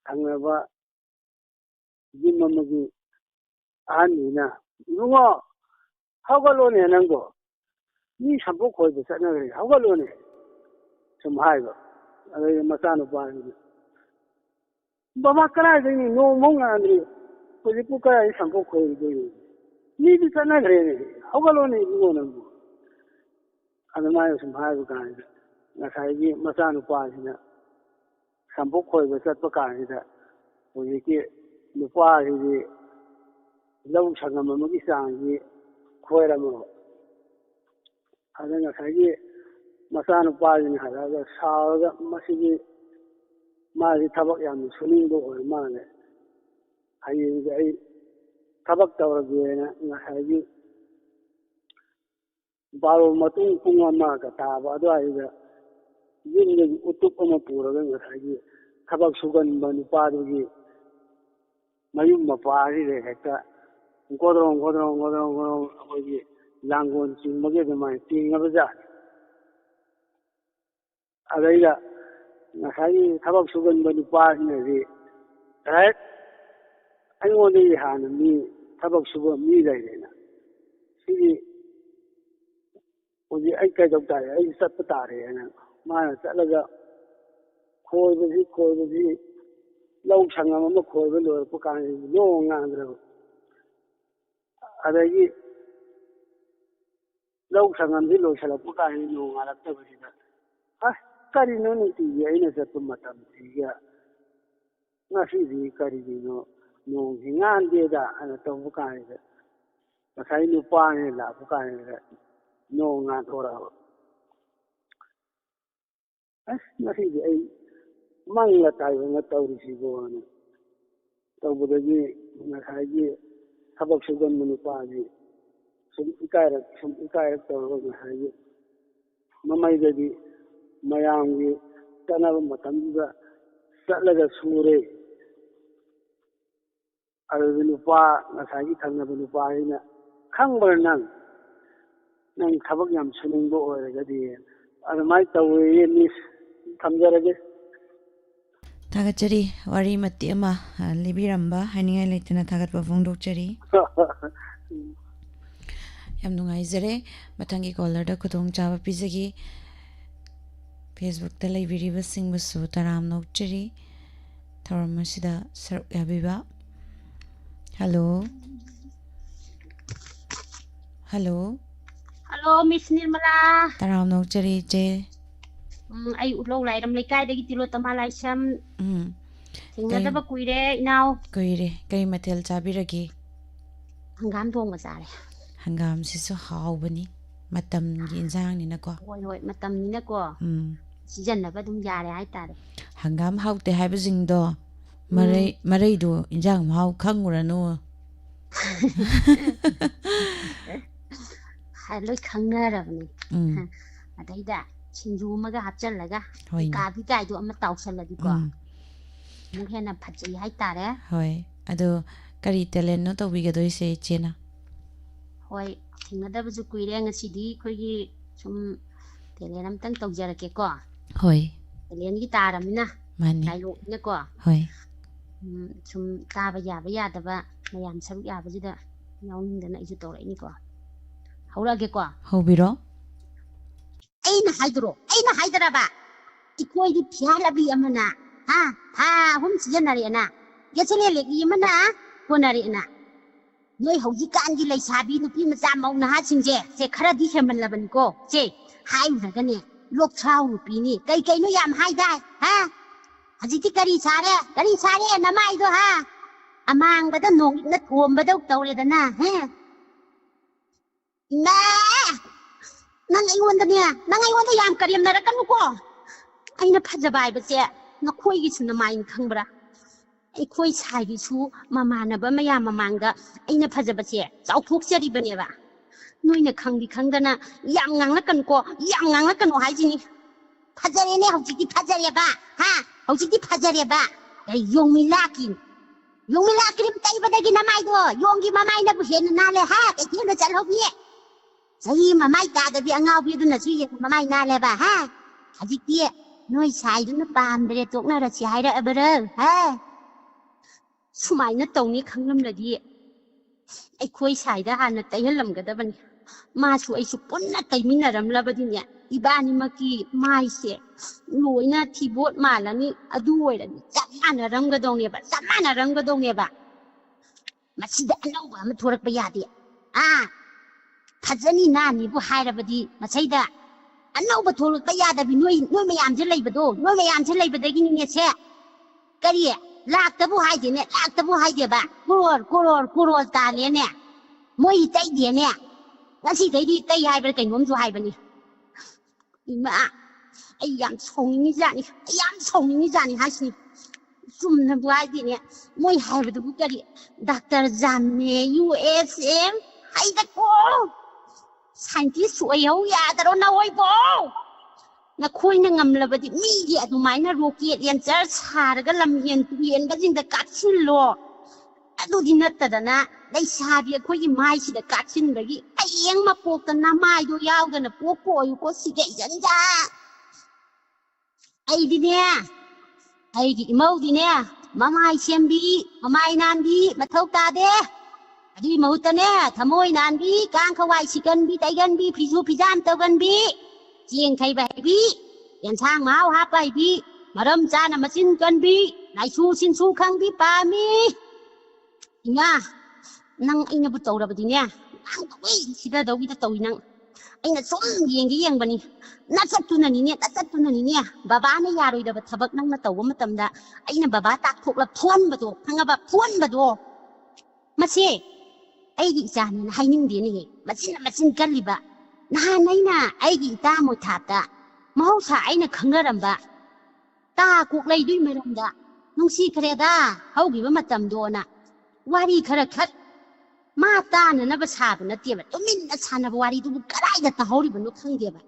angraba jimamagi anina nuwa hawalone nango ni sampu khoi ba chatnagri hawalone sumhaiba adai masanu pani Baba kara deni no monga andri koji pukara sampo khoi deni ni bi kana gre hawalo ne ngo nangu adama yo sumhai ka na sai ji masanu pa sina sampo khoi ba sat pa ka ni da koji ki nupa ri lau changam ma gi sang ji khoi ra mo adana sai ji masanu pa ni hala ga sa ga masigi 마지 타박 양 수능도 얼마네. 아이 타박 타오르게나 나하기 바로 마tung 뿡아마가 타바도 아이가ยิ่ง 우뚝어마 부르가 나하기 타박 수건 누파도기 마யும் 마파리레 했다. 고드롱 아버지 랑곤 징먹게 되면 띵어버자. 아이가 ngasai thabak sugan ba nupa ni ri right aingoni han mi thabak suba mi lai na si oji ai kai dok ta ai sat pa ta re na ma na chatlaga khoi ba ji lau changam ma khoi ba lo pa ka ni no nga dra adagi lau changam ji lo chala pa ka ni no nga la ta ba ji da kari no ni ti ye ina sa tu matam ti ya na si di kari di no hingan de da ana to bu ka ni da sai nu pa ni la bu ka ni da no nga to ra na si di ai mang la tai nga to ri si go ni ꯇꯧꯕꯗꯒꯤ ꯉꯁꯥꯏꯒꯤ ꯊꯕꯛ ꯁꯨꯒꯟꯕ ꯅꯨꯄꯥꯁꯤ ꯁꯨꯝ ꯏꯀꯥꯏꯔꯛ ꯇꯧꯔꯒ ꯉꯁꯥꯏꯒꯤ ꯃꯃꯩꯗꯗꯤ ꯃꯌꯥꯝꯒꯤ ꯆꯠꯅꯕ ꯃꯇꯝꯗꯨꯗ ꯆꯠꯂꯒ ꯁꯨꯔꯦ ꯑꯗꯨꯗꯤ ꯅꯨꯄꯥ ꯉꯁꯥꯏꯒꯤ ꯊꯪꯅꯕ ꯅꯨꯄꯥꯁꯤꯅ ꯈꯪꯕ꯭ꯔꯥ ꯅꯪ ꯊꯕꯛ ꯌꯥꯝ ꯁꯨꯅꯤꯡꯕ ꯑꯣꯏꯔꯒꯗꯤ ꯑꯗꯨꯃꯥꯏꯅ ꯇꯧꯋꯦ ꯃꯤꯁ ꯊꯝꯖꯔꯒꯦ ꯊꯥꯒꯠꯆꯔꯤ ꯋꯥꯔꯤ ꯃꯇꯦꯛ ꯑꯃ ꯂꯤꯕꯤꯔꯝꯕ ꯍꯥꯏꯅꯤꯡꯉꯥꯏ ꯂꯩꯇꯅ ꯊꯥꯒꯠꯄ ꯐꯣꯡꯗꯣꯛꯆꯔꯤ ꯌꯥꯝ ꯅꯨꯡꯉꯥꯏꯖꯔꯦ ꯃꯊꯪꯒꯤ ꯀꯣꯂꯔꯗ ꯈꯨꯗꯣꯡꯆꯥꯕ ꯄꯤꯖꯒꯦ ꯐꯦꯁꯕꯨꯛꯇ ꯂꯩꯕꯤꯔꯤꯕꯁꯤꯡꯕꯨꯁꯨ ꯇꯔꯥꯝꯅ ꯑꯣꯛꯆꯔꯤ ꯊꯧꯔꯝ ꯑꯁꯤꯗ ꯁꯔꯨꯛ ꯌꯥꯕꯤꯕ ꯍꯜꯂꯣ ꯍꯜꯂꯣ ꯍꯜꯂꯣ ꯃꯤꯁ ꯅꯤꯔꯃꯂꯥ ꯇꯔꯥꯝꯅ ꯑꯣꯛꯆꯔꯤ ꯏꯆꯦ ꯑꯩ ꯎꯠꯂꯧ ꯂꯥꯏꯔꯝ ꯂꯩꯀꯥꯏꯗꯒꯤ ꯇꯤꯂꯣꯇꯃꯥ ꯂꯥꯏꯁꯝ ꯊꯦꯡꯅꯗꯕ ꯀꯨꯏꯔꯦ ꯏꯅꯥꯎ ꯀꯨꯏꯔꯦ ꯀꯔꯤ ꯃꯊꯦꯜ ꯆꯥꯕꯤꯔꯒꯦ ꯍꯪꯒꯥꯝ ꯊꯣꯡꯕ ꯆꯥꯔꯦ ꯍꯪꯒꯥꯝꯁꯤꯁꯨ ꯍꯥꯎꯕꯅꯤ ꯃꯇꯝꯒꯤ ꯏꯟꯖꯥꯡꯅꯤꯅꯀꯣ ꯍꯣꯏ ꯃꯇꯝꯅꯤꯅꯀꯣ ꯁꯤꯖꯟꯅꯕ ꯑꯗꯨꯝ ꯌꯥꯔꯦ ꯍꯥꯏꯇꯥꯔꯦ ꯍꯪꯒꯥꯝ ꯍꯥꯎꯇꯦ ꯍꯥꯏꯕꯁꯤꯡꯗꯣ ꯃꯔꯩꯗꯣ ꯏꯟꯖꯥꯡ ꯃꯍꯥꯎ ꯈꯪꯉꯨꯔꯅꯨ ꯂꯣꯏ ꯈꯪꯅꯔꯕꯅꯤ ꯑꯗꯩꯗ ꯁꯤꯡꯖꯨ ꯑꯃꯒ ꯍꯥꯞꯆꯜꯂꯒ ꯀꯥꯏꯗꯣ ꯑꯃ ꯇꯥꯎꯁꯜꯂꯗꯤꯀꯣ ꯑꯃꯨꯛ ꯍꯦꯟꯅ ꯐꯖꯩ ꯍꯥꯏꯇꯥꯔꯦ ꯍꯣꯏ ꯑꯗꯣ ꯀꯔꯤ ꯇꯦꯂꯦꯟꯅꯣ ꯇꯧꯕꯤꯒꯗꯣꯏꯁꯦ ꯏꯆꯦꯅ ꯍꯣꯏ ꯊꯦꯡꯅꯗꯕꯁꯨ ꯀꯨꯏꯔꯦ ꯉꯁꯤꯗꯤ ꯑꯩꯈꯣꯏꯒꯤ ꯁꯨꯝ ꯇꯦꯂꯦꯟ ꯑꯝꯇꯪ ꯇꯧꯖꯔꯛꯀꯦꯀꯣ ꯍꯣꯏ ꯇꯦꯂꯦꯟꯒꯤ ꯇꯥꯔꯕꯅꯤꯅ ꯃꯥꯅꯤ ꯗꯥꯏꯂꯣꯒꯅꯤꯅꯀꯣ ꯍꯣꯏ ꯁꯨꯝ ꯇꯥꯕ ꯌꯥꯕ ꯌꯥꯗꯕ ꯃꯌꯥꯝ ꯁꯔꯨꯛ ꯌꯥꯕꯁꯤꯗ ꯌꯥꯎꯅꯤꯡꯗꯅ ꯑꯩꯁꯨ ꯇꯧꯔꯛꯏꯅꯤꯀꯣ ꯍꯧꯔꯛꯑꯒꯦꯀꯣ ꯍꯧꯕꯤꯔꯣ ꯑꯩꯅ ꯍꯥꯏꯗꯔꯕ ꯑꯩꯈꯣꯏꯗꯤ ꯐꯤꯌꯥꯂꯕꯤ ꯑꯃꯅ ꯊꯥ 3 ꯁꯤꯖꯤꯟꯅꯔꯦꯅ ꯌꯦꯁꯂꯦꯂꯦꯒꯤ ꯑꯃꯅ ꯀꯣꯟꯅꯔꯦꯅ ꯅꯣꯏ ꯍꯧꯖꯤꯛꯀꯥꯟꯒꯤ ꯂꯩꯁꯥꯕꯤ ꯅꯨꯄꯤ ꯃꯆꯥ ꯃꯧ ꯅꯍꯥꯁꯤꯡꯁꯦ ꯈꯔꯗꯤ ꯍꯦꯟꯃꯜꯂꯕꯅꯤꯀꯣ ꯍꯥꯏꯔꯨꯔꯒꯅꯦ ꯂꯣꯛꯁꯥꯎ ꯅꯨꯄꯤꯅꯤ ꯀꯩꯅꯣ ꯌꯥꯝ ꯍꯥꯏꯗꯥꯏ ꯍꯧꯖꯤꯛꯇꯤ ꯀꯔꯤ ꯁꯥꯔꯦ ꯅꯃꯥꯏꯗꯣ ꯑꯃꯥꯡꯕꯗ ꯅꯣꯡꯂꯤꯛꯅ ꯊꯣꯝꯕꯗꯧ ꯇꯧꯔꯦꯗꯅ ꯅꯪ ꯑꯩꯉꯣꯟꯗ ꯌꯥꯝ ꯀꯔꯦꯝꯅꯔꯛꯀꯅꯨꯀꯣ ꯑꯩꯅ ꯐꯖꯕ ꯍꯥꯏꯕꯁꯦ ꯅꯈꯣꯏꯒꯤꯁꯨ ꯅꯃꯥꯏꯅ ꯈꯪꯕ꯭ꯔꯥ ꯑꯩꯈꯣꯏ ꯁꯥꯏꯒꯤꯁꯨ ꯃꯃꯥꯟꯅꯕ ꯃꯌꯥꯝ ꯃꯃꯥꯡꯗ ꯑꯩꯅ ꯐꯖꯕꯁꯦ ꯆꯥꯎꯊꯣꯛꯆꯔꯤꯕꯅꯦꯕ ꯅꯣꯏꯅ ꯈꯪꯗꯅ ꯌꯥꯝ ꯉꯥꯡꯂꯛꯀꯅꯨ ꯍꯥꯏꯁꯤꯅꯤ ꯐꯖꯔꯦꯅꯦ ꯍꯧꯖꯤꯛꯇꯤ ꯐꯖꯔꯦꯕ ꯌꯣꯡꯃꯤꯂꯥꯀꯤ ꯇꯩꯕꯗꯒꯤ ꯅꯃꯥꯏꯗꯣ ꯌꯣꯡꯒꯤ ꯃꯃꯥꯏꯅꯕꯨ ꯍꯦꯟꯅ ꯅꯥꯜꯂꯦ ꯀꯩꯊꯦꯜꯗ ꯆꯠꯍꯧꯕꯤ ꯆꯍꯤ ꯃꯃꯥꯏ ꯇꯥꯗꯕꯤ ꯑꯉꯥꯎꯕꯤ ꯑꯗꯨꯅꯁꯨ ꯍꯦꯟꯅ ꯃꯃꯥꯏ ꯅꯥꯜꯂꯦꯕ ꯍꯧꯖꯤꯛꯇꯤ ꯅꯣꯏ ꯁꯥꯏꯗꯨꯅ ꯄꯥꯝꯗ꯭ꯔꯦ ꯇꯣꯛꯅꯔꯁꯤ ꯍꯥꯏꯔꯛꯑꯕꯔ ꯁꯨꯃꯥꯏꯅ ꯇꯧꯅꯤ ꯈꯪꯂꯝꯂꯗꯤ ꯑꯩꯈꯣই ꯁꯥꯏꯗ ꯍꯥꯟꯅ ꯇꯩꯍꯜꯂꯝꯒꯗꯕꯅꯤ ꯃꯥꯁꯨ ꯑꯩꯁꯨ ꯄꯨꯟꯅ ꯇꯩꯃꯤꯟꯅꯔꯝꯂꯕꯗꯤꯅꯦ ꯏꯕꯥꯅꯤꯃꯛꯀꯤ ꯃꯥꯏꯁꯦ ꯂꯣꯏꯅ ꯊꯤꯕꯣꯠ ꯃꯥꯜꯂꯅꯤ ꯑꯗꯨ ꯑꯣꯏꯔꯗꯤ ꯆꯞ ꯃꯥꯟꯅꯔꯝꯒꯗꯧꯅꯦꯕ ꯃꯁꯤꯗ ꯑꯅꯧꯕ ꯑꯃ ꯊꯣꯔꯛꯄ ꯌꯥꯗꯦ ꯐꯖꯅꯤ ꯅꯥꯅꯤꯕꯨ ꯍꯥꯏꯔꯕꯗꯤ ꯃꯁꯩꯗ ꯑꯅꯧꯕ ꯊꯣꯛꯂꯛꯄ ꯌꯥꯗꯕꯤ ꯅꯣꯏ ꯃꯌꯥꯝꯁꯦ ꯂꯩꯕꯗꯒꯤꯅꯤꯅꯦ ꯀꯔꯤ ꯂꯥꯛꯇꯕꯨ ꯍꯥꯏꯗꯦꯕ ꯀꯣꯔꯣꯔ ꯇꯥꯜꯂꯦꯅꯦ ꯃꯣꯏ ꯇꯩꯗꯦꯅꯦ ꯉꯁꯤꯗꯩꯗꯤ ꯇꯩ ꯍꯥꯏꯕ꯭ꯔꯥ ꯀꯩꯅꯣꯝꯁꯨ ꯍꯥꯏꯕꯅꯤ ꯏꯃꯥ ꯑꯩ ꯌꯥꯝ ꯁꯥꯎꯅꯤꯡꯉꯤꯖꯥꯠꯅꯤ ꯍꯥꯏꯁꯤꯅꯤ ꯆꯨꯝꯅꯕꯨ ꯍꯥꯏꯗꯦꯅꯦ ꯃꯣꯏ ꯍꯥꯏꯕꯗꯨꯕꯨ ꯀꯔꯤ ꯗꯥꯛꯇꯔ ꯖꯥꯟꯅꯦ USM ꯍꯩꯗꯀꯣ ꯁꯥꯏꯟꯇꯤꯁ ꯑꯣꯏꯍꯧ ꯌꯥꯗꯔꯣ ꯅꯈꯣꯏꯕꯣ ꯅꯈꯣꯏꯅ ꯉꯝꯂꯕꯗꯤ ꯃꯤꯒꯤ ꯑꯗꯨꯃꯥꯏꯅ ꯔꯣꯀꯦꯠ ꯂꯦꯟꯆꯔ ꯁꯥꯔꯒ ꯂꯝꯍꯦꯟ ꯇꯨꯍꯦꯟꯕꯁꯤꯡꯗ ꯀꯥꯞꯁꯤꯜꯂꯣ ꯑꯗꯨꯗꯤ ꯅꯠꯇꯗꯅ ꯂꯩꯁꯥꯕꯤ ꯑꯩꯈꯣꯏꯒꯤ ꯃꯥꯏꯁꯤꯗ ꯀꯥꯞꯁꯤꯟꯕꯒꯤ ꯍꯌꯦꯡ ꯃꯄꯣꯛꯇ ꯅꯃꯥꯏꯗꯣ ꯌꯥꯎꯗꯅ ꯄꯣꯛꯄ ꯑꯣꯏꯌꯨꯀꯣ ꯁꯤꯒꯩꯖꯟꯖꯥ ꯑꯩꯗꯤꯅꯦ ꯑꯩꯒꯤ ꯏꯃꯧꯗꯤꯅꯦ ꯃꯃꯥꯏ ꯁꯦꯝꯕꯤ ꯃꯃꯥꯏ ꯅꯥꯟꯕꯤ ꯃꯊꯧ ꯇꯥꯗꯦ ꯑꯗꯨꯒꯤ ꯃꯍꯨꯠꯇꯅꯦ ꯊꯃꯣꯏ ꯅꯥꯟꯕꯤ ꯀꯥꯡ ꯈꯋꯥꯏ ꯁꯤꯀꯟꯕꯤ ꯇꯩꯒꯟꯕꯤ ꯐꯤꯁꯨ ꯐꯤꯖꯥꯝ ꯇꯧꯒꯟꯕꯤ ꯆꯦꯡ ꯊꯩꯕ ꯍꯩꯕꯤ ꯌꯦꯟꯁꯥꯡ ꯃꯍꯥꯎ ꯍꯥꯞꯄ ꯍꯩꯕꯤ ꯃꯔꯝ ꯆꯥꯅ ꯃꯆꯤꯟ ꯀꯟꯕꯤ ꯂꯥꯏꯁꯨ ꯁꯤꯟꯁꯨ ꯈꯪꯕꯤ ꯄꯥꯝꯃꯤ ꯏꯃꯥ ꯅꯪ ꯑꯩꯅꯕꯨ ꯇꯧꯔꯕꯗꯤꯅꯦ ꯅꯪ ꯇꯧꯏ ꯁꯤꯗꯗꯧꯒꯤꯗ ꯇꯧꯏ ꯅꯪ ꯑꯩꯅ ꯁꯨꯝ ꯌꯦꯡꯕꯅꯤ ꯅꯆꯠꯇꯨꯅꯅꯤꯅꯦ ꯕꯕꯥꯅ ꯌꯥꯔꯣꯏꯗꯕ ꯊꯕꯛ ꯅꯪꯅ ꯇꯧꯕ ꯃꯇꯝꯗ ꯑꯩꯅ ꯕꯕꯥ ꯇꯥꯛꯊꯣꯛꯂ ꯐꯨꯍꯟꯕꯗꯣ ꯈꯪꯉꯕ ꯐꯨꯍꯟꯕꯗꯣ ꯃꯁꯤ ꯑꯩꯒꯤ ꯏꯆꯥꯅꯤꯅ ꯍꯥꯏꯅꯤꯡꯗꯦꯅꯦꯍꯦ ꯃꯆꯤꯟ ꯀꯜꯂꯤꯕ ꯅꯍꯥꯟ ꯑꯩꯅ ꯑꯩꯒꯤ ꯏꯇꯥ ꯃꯣꯏꯊꯥꯞꯇ ꯃꯍꯧꯁꯥ ꯑꯩꯅ ꯈꯪꯅꯔꯝꯕ ꯇꯥ ꯀꯣꯛꯂꯩꯗꯨꯏ ꯃꯔꯝꯗ ꯅꯨꯡꯁꯤꯈ꯭ꯔꯦꯗ ꯍꯧꯈꯤꯕ ꯃꯇꯝꯗꯣꯅ ꯋꯥꯔꯤ ꯈꯔ ꯈꯠ ꯃꯥ ꯇꯥꯅꯅꯕ ꯁꯥꯕ ꯅꯠꯇꯦꯕ ꯇꯨꯃꯤꯟꯅ ꯁꯥꯟꯅꯕ ꯋꯥꯔꯤꯗꯨꯕꯨ ꯀꯗꯥꯏꯗ ꯇꯥꯍꯧꯔꯤꯕꯅꯣ ꯈꯪꯗꯦꯕ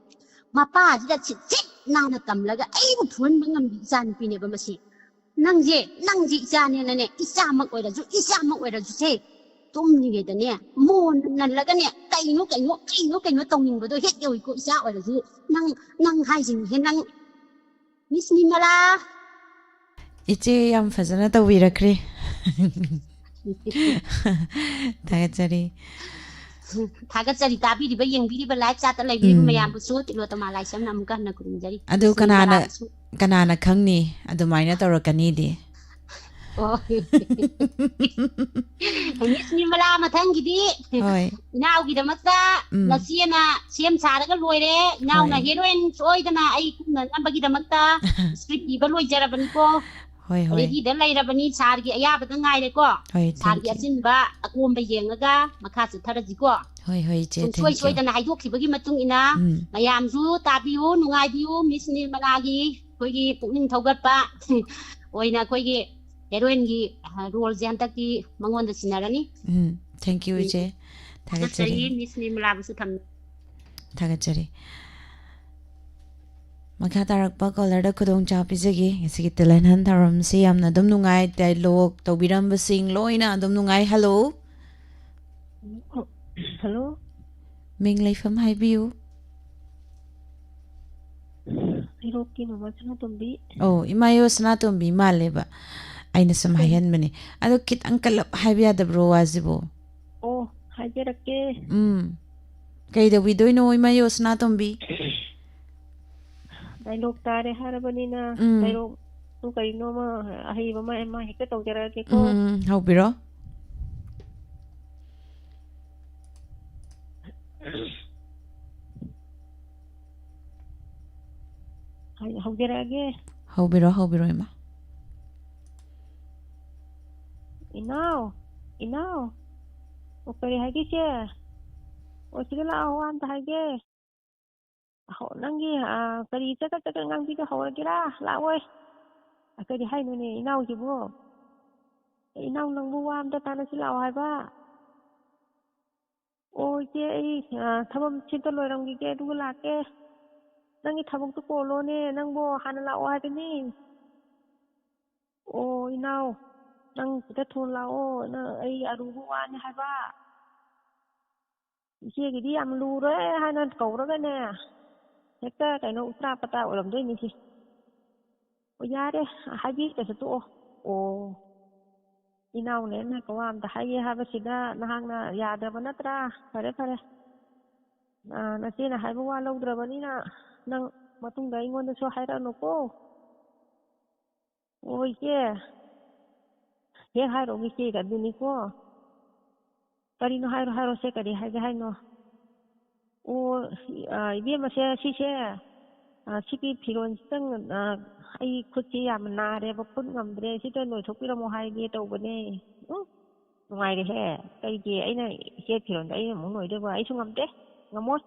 ꯃꯄꯥꯁꯤꯗ ꯆꯤꯠ ꯅꯥꯎꯅ ꯇꯝꯂꯒ ꯑꯩꯕꯨ ꯐꯨꯍꯟꯕ ꯉꯝꯕꯤ ꯏꯆꯥꯅꯨꯄꯤꯅꯦꯕ ꯃꯁꯤ ꯅꯪꯁꯦ ꯏꯆꯥꯅꯦꯅꯅꯦ ꯏꯆꯥꯃꯛ ꯑꯣꯏꯔꯁꯨ ꯁꯦ ꯇꯨꯝꯂꯤꯉꯩꯗꯅꯦ ꯃꯣꯟ ꯅꯜꯂꯒꯅꯦ ꯀꯩꯅꯣ ꯇꯧꯅꯤꯡꯕꯗꯣ ꯍꯦꯛ ꯌꯧꯏꯀꯣ ꯏꯆꯥ ꯑꯣꯏꯔꯁꯨ ꯅꯪ ꯍꯥꯏꯁꯤꯅꯤꯍꯦ ꯅꯪ ꯃꯤꯁ ꯅꯤꯃꯂꯥ ꯏꯆꯦ ꯌꯥꯝ ꯐꯖꯅ ꯇꯧꯕꯤꯔꯛꯈ꯭ꯔꯦ ꯊꯥꯒꯠꯆꯔꯤ ꯊꯥꯒꯠꯆꯔꯤ ꯇꯥꯕꯤꯔꯤꯕ ꯌꯦꯡꯕꯤꯔꯤꯕ ꯂꯥꯏꯚ ꯆꯥꯠꯇ ꯂꯩꯕꯤꯔꯤꯕ ꯃꯌꯥꯝꯕꯨꯁꯨ ꯇꯤꯂꯣꯇꯃꯥ ꯂꯥꯏꯁꯝꯅ ꯑꯃꯨꯛꯀ ꯍꯟꯅ ꯈꯨꯔꯨꯝꯖꯔꯤ ꯑꯗꯨ ꯀꯅꯥꯅ ꯈꯪꯅꯤ ꯑꯗꯨꯃꯥꯏꯅ ꯇꯧꯔꯛꯀꯅꯤꯗꯤ ꯃꯤꯁ ꯅꯤꯃꯂꯥ ꯃꯊꯪꯒꯤꯗꯤ ꯏꯅꯥꯎꯒꯤꯗꯃꯛꯇ ꯅꯆꯦꯅ ꯁꯦꯝ ꯁꯥꯔꯒ ꯂꯣꯏꯔꯦ ꯏꯅꯥꯎꯅ ꯍꯦꯔꯣꯏꯟ ꯁꯣꯏꯗꯅ ꯑꯩ ꯀꯨꯝꯅꯅꯕꯒꯤꯗꯃꯛꯇ ꯁꯀ꯭ꯔꯤꯞ ꯏꯕ ꯂꯣꯏꯖꯔꯕꯅꯤꯀꯣ ꯔꯦꯗꯤꯗ ꯂꯩꯔꯕꯅꯤ ꯁꯥꯔꯒꯤ ꯑꯌꯥꯕꯗ ꯉꯥꯏꯔꯦꯀꯣ ꯁꯥꯔꯒꯤ ꯑꯆꯤꯟꯕ ꯑꯀꯣꯝꯕ ꯌꯦꯡꯉꯒ ꯃꯈꯥ ꯆꯠꯊꯔꯁꯤꯀꯣ ꯁꯨꯡꯁꯣꯏ ꯁꯣꯏꯗꯅ ꯍꯥꯏꯗꯣꯛꯈꯤꯕꯒꯤ ꯃꯇꯨꯡ ꯏꯟꯅ ꯃꯌꯥꯝꯁꯨ ꯇꯥꯕꯤꯌꯨ ꯅꯨꯡꯉꯥꯏꯕꯤꯌꯨ ꯃꯤꯁ ꯅꯤꯔꯃꯂꯥꯒꯤ ꯑꯩꯈꯣꯏꯒꯤ ꯄꯨꯛꯅꯤꯡ ꯊꯧꯒꯠꯄ ꯑꯣꯏꯅ ꯑꯩꯈꯣꯏꯒꯤ ꯍꯦꯔꯣꯏꯟꯒꯤ ꯔꯣꯜꯁꯦ ꯍꯟꯗꯛꯇꯤ ꯃꯉꯣꯟꯗ ꯁꯤꯟꯅꯔꯅꯤ ꯊꯦꯡꯛ ꯌꯨ ꯏꯆꯦ ꯊꯥꯒꯠꯆꯔꯤ ꯃꯤꯁ ꯅꯤꯔꯃꯂꯥꯕꯨꯁꯨ ꯊꯥꯒꯠꯆꯔꯤ ꯃꯈꯥ ꯇꯥꯔꯛꯄ ꯀꯣꯂꯔꯗ ꯈꯨꯗꯣꯡꯆꯥꯕ ꯄꯤꯖꯒꯦ ꯉꯁꯤꯒꯤ ꯇꯦꯂꯦꯟ ꯍꯟ ꯊꯧꯔꯝꯁꯤ ꯌꯥꯝꯅ ꯑꯗꯨꯝ ꯅꯨꯡꯉꯥꯏ ꯗꯥꯏꯂꯣꯛ ꯇꯧꯕꯤꯔꯝꯕꯁꯤꯡ ꯂꯣꯏꯅ ꯑꯗꯨꯝ ꯅꯨꯡꯉꯥꯏ ꯍꯜꯂꯣ ꯍꯜꯂꯣ ꯃꯤꯡ ꯂꯩꯐꯝ ꯍꯥꯏꯕꯤꯌꯨ ꯍꯩꯔꯣꯛꯀꯤ ꯃꯃꯥ ꯁꯅꯥꯇꯣꯝꯕꯤ ꯏꯃꯥꯌꯣ ꯁꯅꯥꯇꯣꯝꯕꯤ ꯃꯥꯜꯂꯦꯕ ꯑꯩꯅ ꯁꯨꯝ ꯍꯥꯏꯍꯟꯕꯅꯦ ꯑꯗꯣ ꯈꯤꯇꯪ ꯀꯜꯂꯞ ꯍꯥꯏꯕ ꯌꯥꯗꯕ꯭ꯔꯣ ꯋꯥꯁꯤꯕꯣ ꯍꯥꯏꯖꯔꯛꯀꯦ ꯀꯩꯗꯧꯕꯤꯗꯣꯏꯅꯣ ꯏꯃꯥꯌꯣ ꯁꯅꯥꯇꯣꯝꯕꯤ ꯗꯥꯏꯂꯣꯛ ꯇꯥꯔꯦ ꯍꯥꯏꯔꯕꯅꯤꯅ ꯗꯥꯏꯂꯣꯛꯇꯨ ꯀꯔꯤꯅꯣꯃ ꯑꯍꯩꯕ ꯑꯃ ꯍꯦꯛꯇ ꯇꯧꯖꯔꯛꯑꯒꯦꯀꯣ ꯍꯧꯕꯤꯔꯣ ꯍꯧꯖꯔꯛꯑꯒꯦ ꯍꯧꯕꯤꯔꯣ ꯏꯃꯥ ꯏꯅꯥꯎ ꯀꯔꯤ ꯍꯥꯏꯒꯦ ꯏꯆꯦ ꯁꯤꯗ ꯂꯥꯛꯑꯣ ꯑꯝꯇ ꯍꯥꯏꯒꯦ ꯅꯪꯒꯤ ꯀꯔꯤ ꯆꯀꯠ ꯉꯥꯡꯕꯤꯗꯣ ꯍꯧꯔꯒꯦꯔꯥ ꯂꯥꯛꯑꯣꯏ ꯀꯔꯤ ꯍꯥꯏꯅꯣꯅꯦ ꯏꯅꯥꯎꯁꯤꯕꯨ ꯏꯅꯥꯎ ꯅꯪꯕꯨ ꯋꯥ ꯑꯝꯇ ꯇꯥꯟꯅꯁꯤ ꯂꯥꯛꯑꯣ ꯍꯥꯏꯕ ꯏꯆꯦ ꯑꯩ ꯊꯕꯛ ꯁꯤꯠꯇ ꯂꯣꯏꯔꯝꯈꯤꯒꯦ ꯑꯗꯨꯒ ꯂꯥꯛꯀꯦ ꯅꯪꯒꯤ ꯊꯕꯛꯇꯨ ꯀꯣꯜꯂꯣꯅꯦ ꯅꯪꯕꯨ ꯍꯥꯟꯅ ꯂꯥꯛꯑꯣ ꯍꯥꯏꯕꯅꯤ ꯏꯅꯥꯎ ꯅꯪ ꯁꯤꯗ ꯊꯨꯅ ꯂꯥꯛꯑꯣ ꯅꯪ ꯑꯩ ꯑꯔꯨꯕ ꯋꯥꯅꯤ ꯍꯥꯏꯕ ꯏꯆꯦꯒꯤꯗꯤ ꯌꯥꯝ ꯂꯨꯔꯦ ꯍꯥꯏꯅ ꯀꯧꯔꯒꯅꯦ ꯍꯦꯛꯇ ꯀꯩꯅꯣ ꯎꯇ꯭ꯔꯥ ꯄꯇꯥ ꯑꯣꯏꯔꯝꯗꯣꯏꯅꯤ ꯁꯤ ꯌꯥꯔꯦ ꯍꯥꯏꯕꯤꯗ꯭ꯔꯁꯨ ꯇꯣꯛꯑꯣ ꯏꯅꯥꯎꯅꯦꯅ ꯋꯥ ꯑꯝꯇ ꯍꯥꯏꯒꯦ ꯍꯥꯏꯕꯁꯤꯗ ꯅꯍꯥꯛꯅ ꯌꯥꯗ꯭ꯔꯕ ꯅꯠꯇ꯭ꯔꯥ ꯐꯔꯦ ꯅꯆꯦꯅ ꯍꯥꯏꯕ ꯋꯥ ꯂꯧꯗ꯭ꯔꯕꯅꯤꯅ ꯅꯪ ꯃꯇꯨꯡꯗ ꯑꯩꯉꯣꯟꯗꯁꯨ ꯍꯥꯏꯔꯛꯑꯅꯨꯀꯣ ꯏꯆꯦ ꯍꯦꯛ ꯍꯥꯏꯔꯛꯑꯣ ꯏꯆꯦꯒ ꯑꯗꯨꯅꯤꯀꯣ ꯀꯔꯤꯅꯣ ꯍꯥꯏꯔꯣꯁꯦ ꯀꯔꯤ ꯍꯥꯏꯒꯦ ꯍꯥꯏꯅꯣ ꯏꯕꯦꯝꯃꯁꯦ ꯁꯤꯁꯦ ꯁꯤꯒꯤ ꯐꯤꯔꯣꯟꯁꯤꯇꯪ ꯑꯩ ꯈꯨꯠꯁꯤ ꯌꯥꯝ ꯅꯥꯔꯦꯕ ꯈꯨꯠ ꯉꯝꯗ꯭ꯔꯦ ꯁꯤꯗ ꯅꯣꯏꯊꯣꯛꯄꯤꯔꯝꯃꯣ ꯍꯥꯏꯒꯦ ꯇꯧꯕꯅꯦ ꯅꯨꯡꯉꯥꯏꯔꯦꯍꯦ ꯀꯩꯒꯤ ꯑꯩꯅ ꯏꯆꯦ ꯐꯤꯔꯣꯟꯗ ꯑꯩꯅ ꯑꯃꯨꯛ ꯅꯣꯏꯗꯣꯏꯕ ꯑꯩꯁꯨ ꯉꯝꯗꯦ ꯉꯝꯃꯣꯏ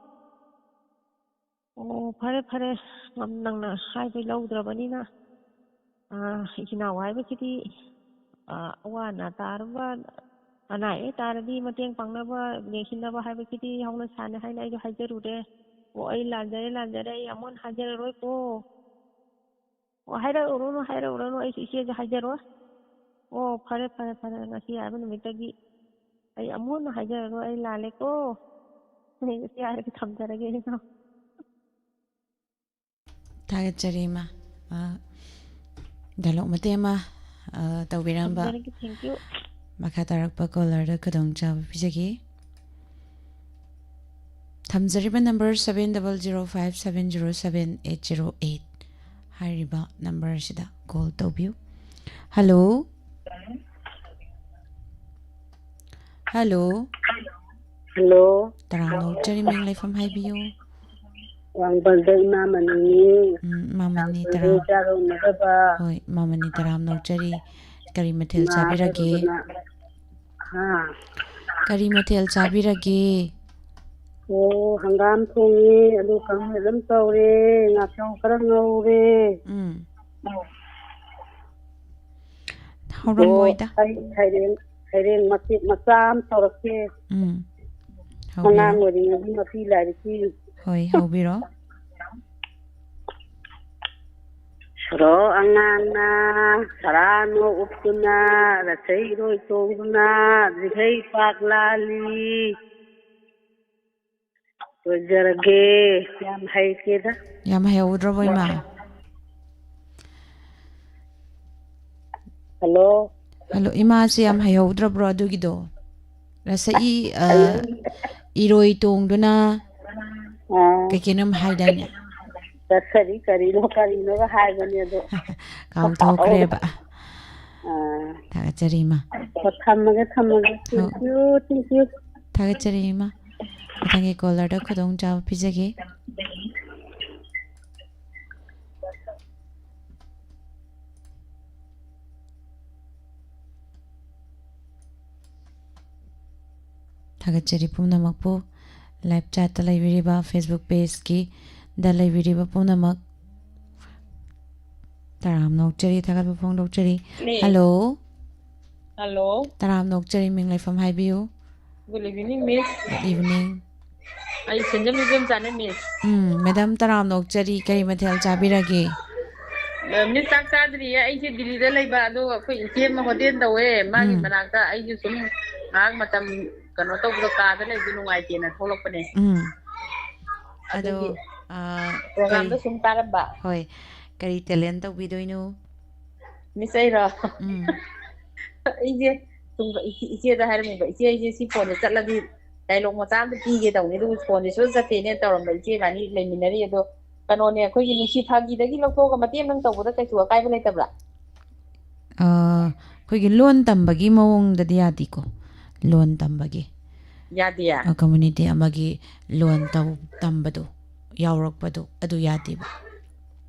ꯐꯔꯦ ꯅꯪꯅ ꯍꯥꯏꯕꯩ ꯂꯧꯗ꯭ꯔꯕꯅꯤꯅ ꯏꯆꯤꯟ ꯏꯅꯥꯎ ꯍꯥꯏꯕꯁꯤꯗꯤ ꯑꯋꯥ ꯑꯅꯥ ꯇꯥꯔꯕ ꯑꯅꯥ ꯑꯌꯦꯛ ꯇꯥꯔꯗꯤ ꯃꯇꯦꯡ ꯄꯥꯡꯅꯕ ꯌꯦꯡꯁꯤꯟꯅꯕ ꯍꯥꯏꯕꯁꯤꯗꯤ ꯍꯧꯅ ꯁꯥꯅꯤ ꯍꯥꯏꯅ ꯑꯩꯁꯨ ꯍꯥꯏꯖꯔꯨꯔꯦ ꯑꯩ ꯂꯥꯟꯖꯔꯦ ꯑꯩ ꯑꯃꯨꯛ ꯍꯥꯏꯖꯔꯔꯣꯏꯀꯣ ꯍꯥꯏꯔꯛꯎꯔꯅꯨ ꯑꯩꯁꯨ ꯏꯆꯦꯁꯨ ꯍꯥꯏꯖꯔꯣꯏ ꯐꯔꯦ ꯉꯁꯤ ꯍꯥꯏꯕ ꯅꯨꯃꯤꯠꯇꯒꯤ ꯑꯩ ꯑꯃꯨꯛ ꯍꯟꯅ ꯍꯥꯏꯖꯔꯔꯣꯏ ꯑꯩ ꯂꯥꯜꯂꯦꯀꯣ ꯏꯆꯦ ꯍꯥꯏꯔꯒ ꯊꯝꯖꯔꯒꯦ ꯏꯅꯥꯎ ꯊꯥꯒꯠꯆꯔꯤ ꯏꯃꯥ ꯗꯥꯏꯂꯣꯛ ꯃꯇꯦꯛ ꯑꯃ ꯇꯧꯕꯤꯔꯝꯕ ꯃꯈꯥ ꯇꯥꯔꯛꯄ ꯀꯣꯂꯔꯗ ꯈꯨꯗꯣꯡꯆꯥꯕ ꯄꯤꯖꯒꯦ ꯊꯝꯖꯔꯤꯕ ꯅꯝꯕꯔ 7005707808 ꯍꯥꯏꯔꯤꯕ ꯅꯝꯕꯔ ꯑꯁꯤꯗ ꯀꯣꯜ ꯇꯧꯕꯤꯌꯨ ꯍꯜꯂꯣ ꯇꯔꯥꯝꯅ ꯑꯣꯛꯆꯔꯤ ꯃꯤꯡ ꯂꯩꯐꯝ ꯍꯥꯏꯕꯤꯌꯨ ꯋꯥꯡꯕꯜꯗ ꯏꯃꯥ ꯃꯅꯤꯅꯤ ꯃꯃꯅꯤ ꯇꯔꯥꯝ ꯍꯣꯏ ꯃꯃꯅꯤ ꯇꯔꯥꯝꯅ ꯑꯣꯛꯆꯔꯤ ꯀꯔꯤ ꯃꯊꯦꯜ ꯆꯥꯕꯤꯔꯒꯦ ꯀꯔꯤ ꯃꯊꯦꯜ ꯆꯥꯕꯤꯔꯒꯦ ꯍꯪꯒꯥꯝ ꯊꯣꯡꯉꯦ ꯑꯂꯨ ꯀꯥꯡꯃꯦꯠ ꯑꯗꯨꯝ ꯇꯧꯔꯦ ꯉꯥꯆꯧ ꯈꯔ ꯉꯧꯔꯦ ꯍꯧꯔꯝꯃꯣꯏꯗ ꯁꯩꯔꯦꯡ ꯃꯆꯥ ꯑꯃ ꯇꯧꯔꯛꯀꯦ ꯑꯉꯥꯡ ꯑꯣꯏꯔꯤꯉꯩꯒꯤ ꯃꯄꯤ ꯂꯥꯏꯔꯤꯛꯀꯤ ꯍꯣꯏ ꯍꯧꯕꯤꯔꯣ ꯁꯣꯔꯣ ꯑꯉꯥꯡꯅ ꯁꯔꯥꯅꯣ ꯎꯞꯇꯨꯅ ꯔꯁꯩꯔꯣꯏ ꯇꯣꯡꯗꯨꯅ ꯔꯤꯍꯩ ꯄꯥꯛ ꯂꯥꯜꯂꯤ ꯂꯣꯏꯖꯔꯒꯦ ꯌꯥꯝ ꯍꯩꯇꯦꯗ ꯌꯥꯝ ꯍꯩꯍꯧꯗ꯭ꯔꯕꯣ ꯏꯃꯥ ꯍꯜꯂꯣ ꯏꯃꯥꯁꯦ ꯌꯥꯝ ꯍꯩꯍꯧꯗ꯭ꯔꯕ꯭ꯔꯣ ꯑꯗꯨꯒꯤꯗꯣ ꯔꯁꯩ ꯏꯔꯣꯏ ꯇꯣꯡꯗꯨꯅ ꯀꯩꯀꯩꯅꯣꯝ ꯍꯥꯏꯗꯥꯏꯅꯦ ꯀꯔꯤꯅꯣꯒ ꯍꯥꯏꯕꯅꯦ ꯑꯗꯣ ꯀꯥꯎꯊꯣꯛꯈ꯭ꯔꯦꯕ ꯊꯥꯒꯠꯆꯔꯤ ꯏꯃꯥ ꯊꯝꯃꯒꯦ ꯊꯦꯡꯀ꯭ꯌꯨ ꯊꯥꯒꯠꯆꯔꯤ ꯏꯃꯥ ꯃꯊꯪꯒꯤ ꯀꯣꯂꯔꯗ ꯈꯨꯗꯣꯡꯆꯥꯕ ꯄꯤꯖꯒꯦ ꯊꯥꯒꯠꯆꯔꯤ ꯄꯨꯝꯅꯃꯛꯄꯨ ꯂꯥꯏꯚ ꯆꯥꯠꯇ ꯂꯩꯕꯤꯔꯤꯕ ꯐꯦꯁꯕꯨꯛ ꯄꯦꯖꯀꯤ ꯗ ꯂꯩꯕꯤꯔꯤꯕ ꯄꯨꯝꯅꯃꯛ ꯇꯔꯥꯝ ꯅꯣꯛꯆꯔꯤ ꯊꯥꯒꯠꯄ ꯐꯣꯡꯗꯣꯛꯆꯔꯤ ꯍꯜꯂꯣ ꯇꯔꯥꯝ ꯅꯣꯛꯆꯔꯤ ꯃꯤꯡ ꯂꯩꯐꯝ ꯍꯥꯏꯕꯤꯌꯨ Good evening, Miss. Good evening I send them to China, Miss. Madam ꯇꯔꯥꯝ ꯅꯣꯛꯆꯔꯤ ꯀꯔꯤ ꯃꯊꯦꯜ ꯆꯥꯕꯤꯔꯒꯦ Miss ꯆꯥꯛ ꯆꯥꯗ꯭ꯔꯤꯌꯦ ꯑꯩꯁꯦ ꯗꯤꯜꯂꯤꯗ ꯂꯩꯕ ꯑꯗꯨꯒ ꯑꯩꯈꯣꯏ ꯏꯆꯦ ꯑꯃ ꯍꯣꯇꯦꯜ ꯇꯧꯋꯦ ꯃꯥꯒꯤ ꯃꯅꯥꯛꯇ ꯑꯩꯁꯨ ꯁꯨꯝ ꯉꯥꯏꯍꯥꯛ ꯃꯇꯝ ꯀꯩꯅꯣ ꯇꯧꯕꯗꯣ ꯀꯥꯗ ꯂꯩꯕꯗꯣ ꯅꯨꯡꯉꯥꯏꯇꯦꯅ ꯊꯣꯛꯂꯛꯄꯅꯦ ꯑꯗꯣ ꯑꯗꯨꯒꯤ ꯀꯔꯤ ꯄ꯭ꯔꯣꯒ꯭ꯔꯥꯝꯗꯣ ꯁꯨꯝ ꯇꯥꯔꯝꯕ ꯍꯣꯏ ꯀꯔꯤ ꯇꯦꯂꯦꯟ ꯇꯧꯕꯤꯗꯣꯏꯅꯣ Miss ꯑꯩꯔꯣ ꯑꯩꯁꯦ ꯁꯨꯝ ꯏꯆꯦꯗ ꯍꯥꯏꯔꯝꯃꯦꯕ ꯏꯆꯦ ꯑꯩꯁꯦ ꯁꯤ ꯐꯣꯟꯗ ꯆꯠꯂꯗꯤ ꯗꯥꯏꯂꯣꯛ ꯃꯆꯥ ꯑꯝꯇ ꯄꯤꯒꯦ ꯇꯧꯅꯤ ꯑꯗꯨꯒ ꯐꯣꯟꯁꯦ ꯁꯨꯡꯆꯠ ꯆꯠꯇꯦꯅꯦ ꯇꯧꯔꯝꯕ ꯏꯆꯦ ꯏꯕꯥꯅꯤ ꯂꯩꯃꯤꯟꯅꯔꯤ ꯑꯗꯣ ꯀꯩꯅꯣꯅꯦ ꯑꯩꯈꯣꯏꯒꯤ ꯅꯨꯡꯁꯤ ꯐꯥꯒꯤꯗꯒꯤ ꯂꯧꯊꯣꯛꯑꯒ ꯃꯇꯦꯡ ꯑꯃ ꯇꯧꯕꯗ ꯀꯩꯁꯨ ꯑꯀꯥꯏꯕ ꯂꯩꯇꯕ꯭ꯔꯥ ꯑꯩꯈꯣꯏꯒꯤ ꯂꯣꯟ ꯇꯝꯕꯒꯤ ꯃꯑꯣꯡꯗꯗꯤ ꯌꯥꯗꯦꯀꯣ ꯂꯣꯟ ꯇꯝꯕꯒꯤ ꯌꯥꯗꯦꯌꯥ ꯀꯝꯃꯨꯅꯤꯇꯤ ꯑꯃꯒꯤ ꯂꯣꯟ ꯇꯝꯕꯗꯣ ꯌꯥꯎꯔꯛꯄꯗꯣ ꯑꯗꯨ ꯌꯥꯗꯦꯕ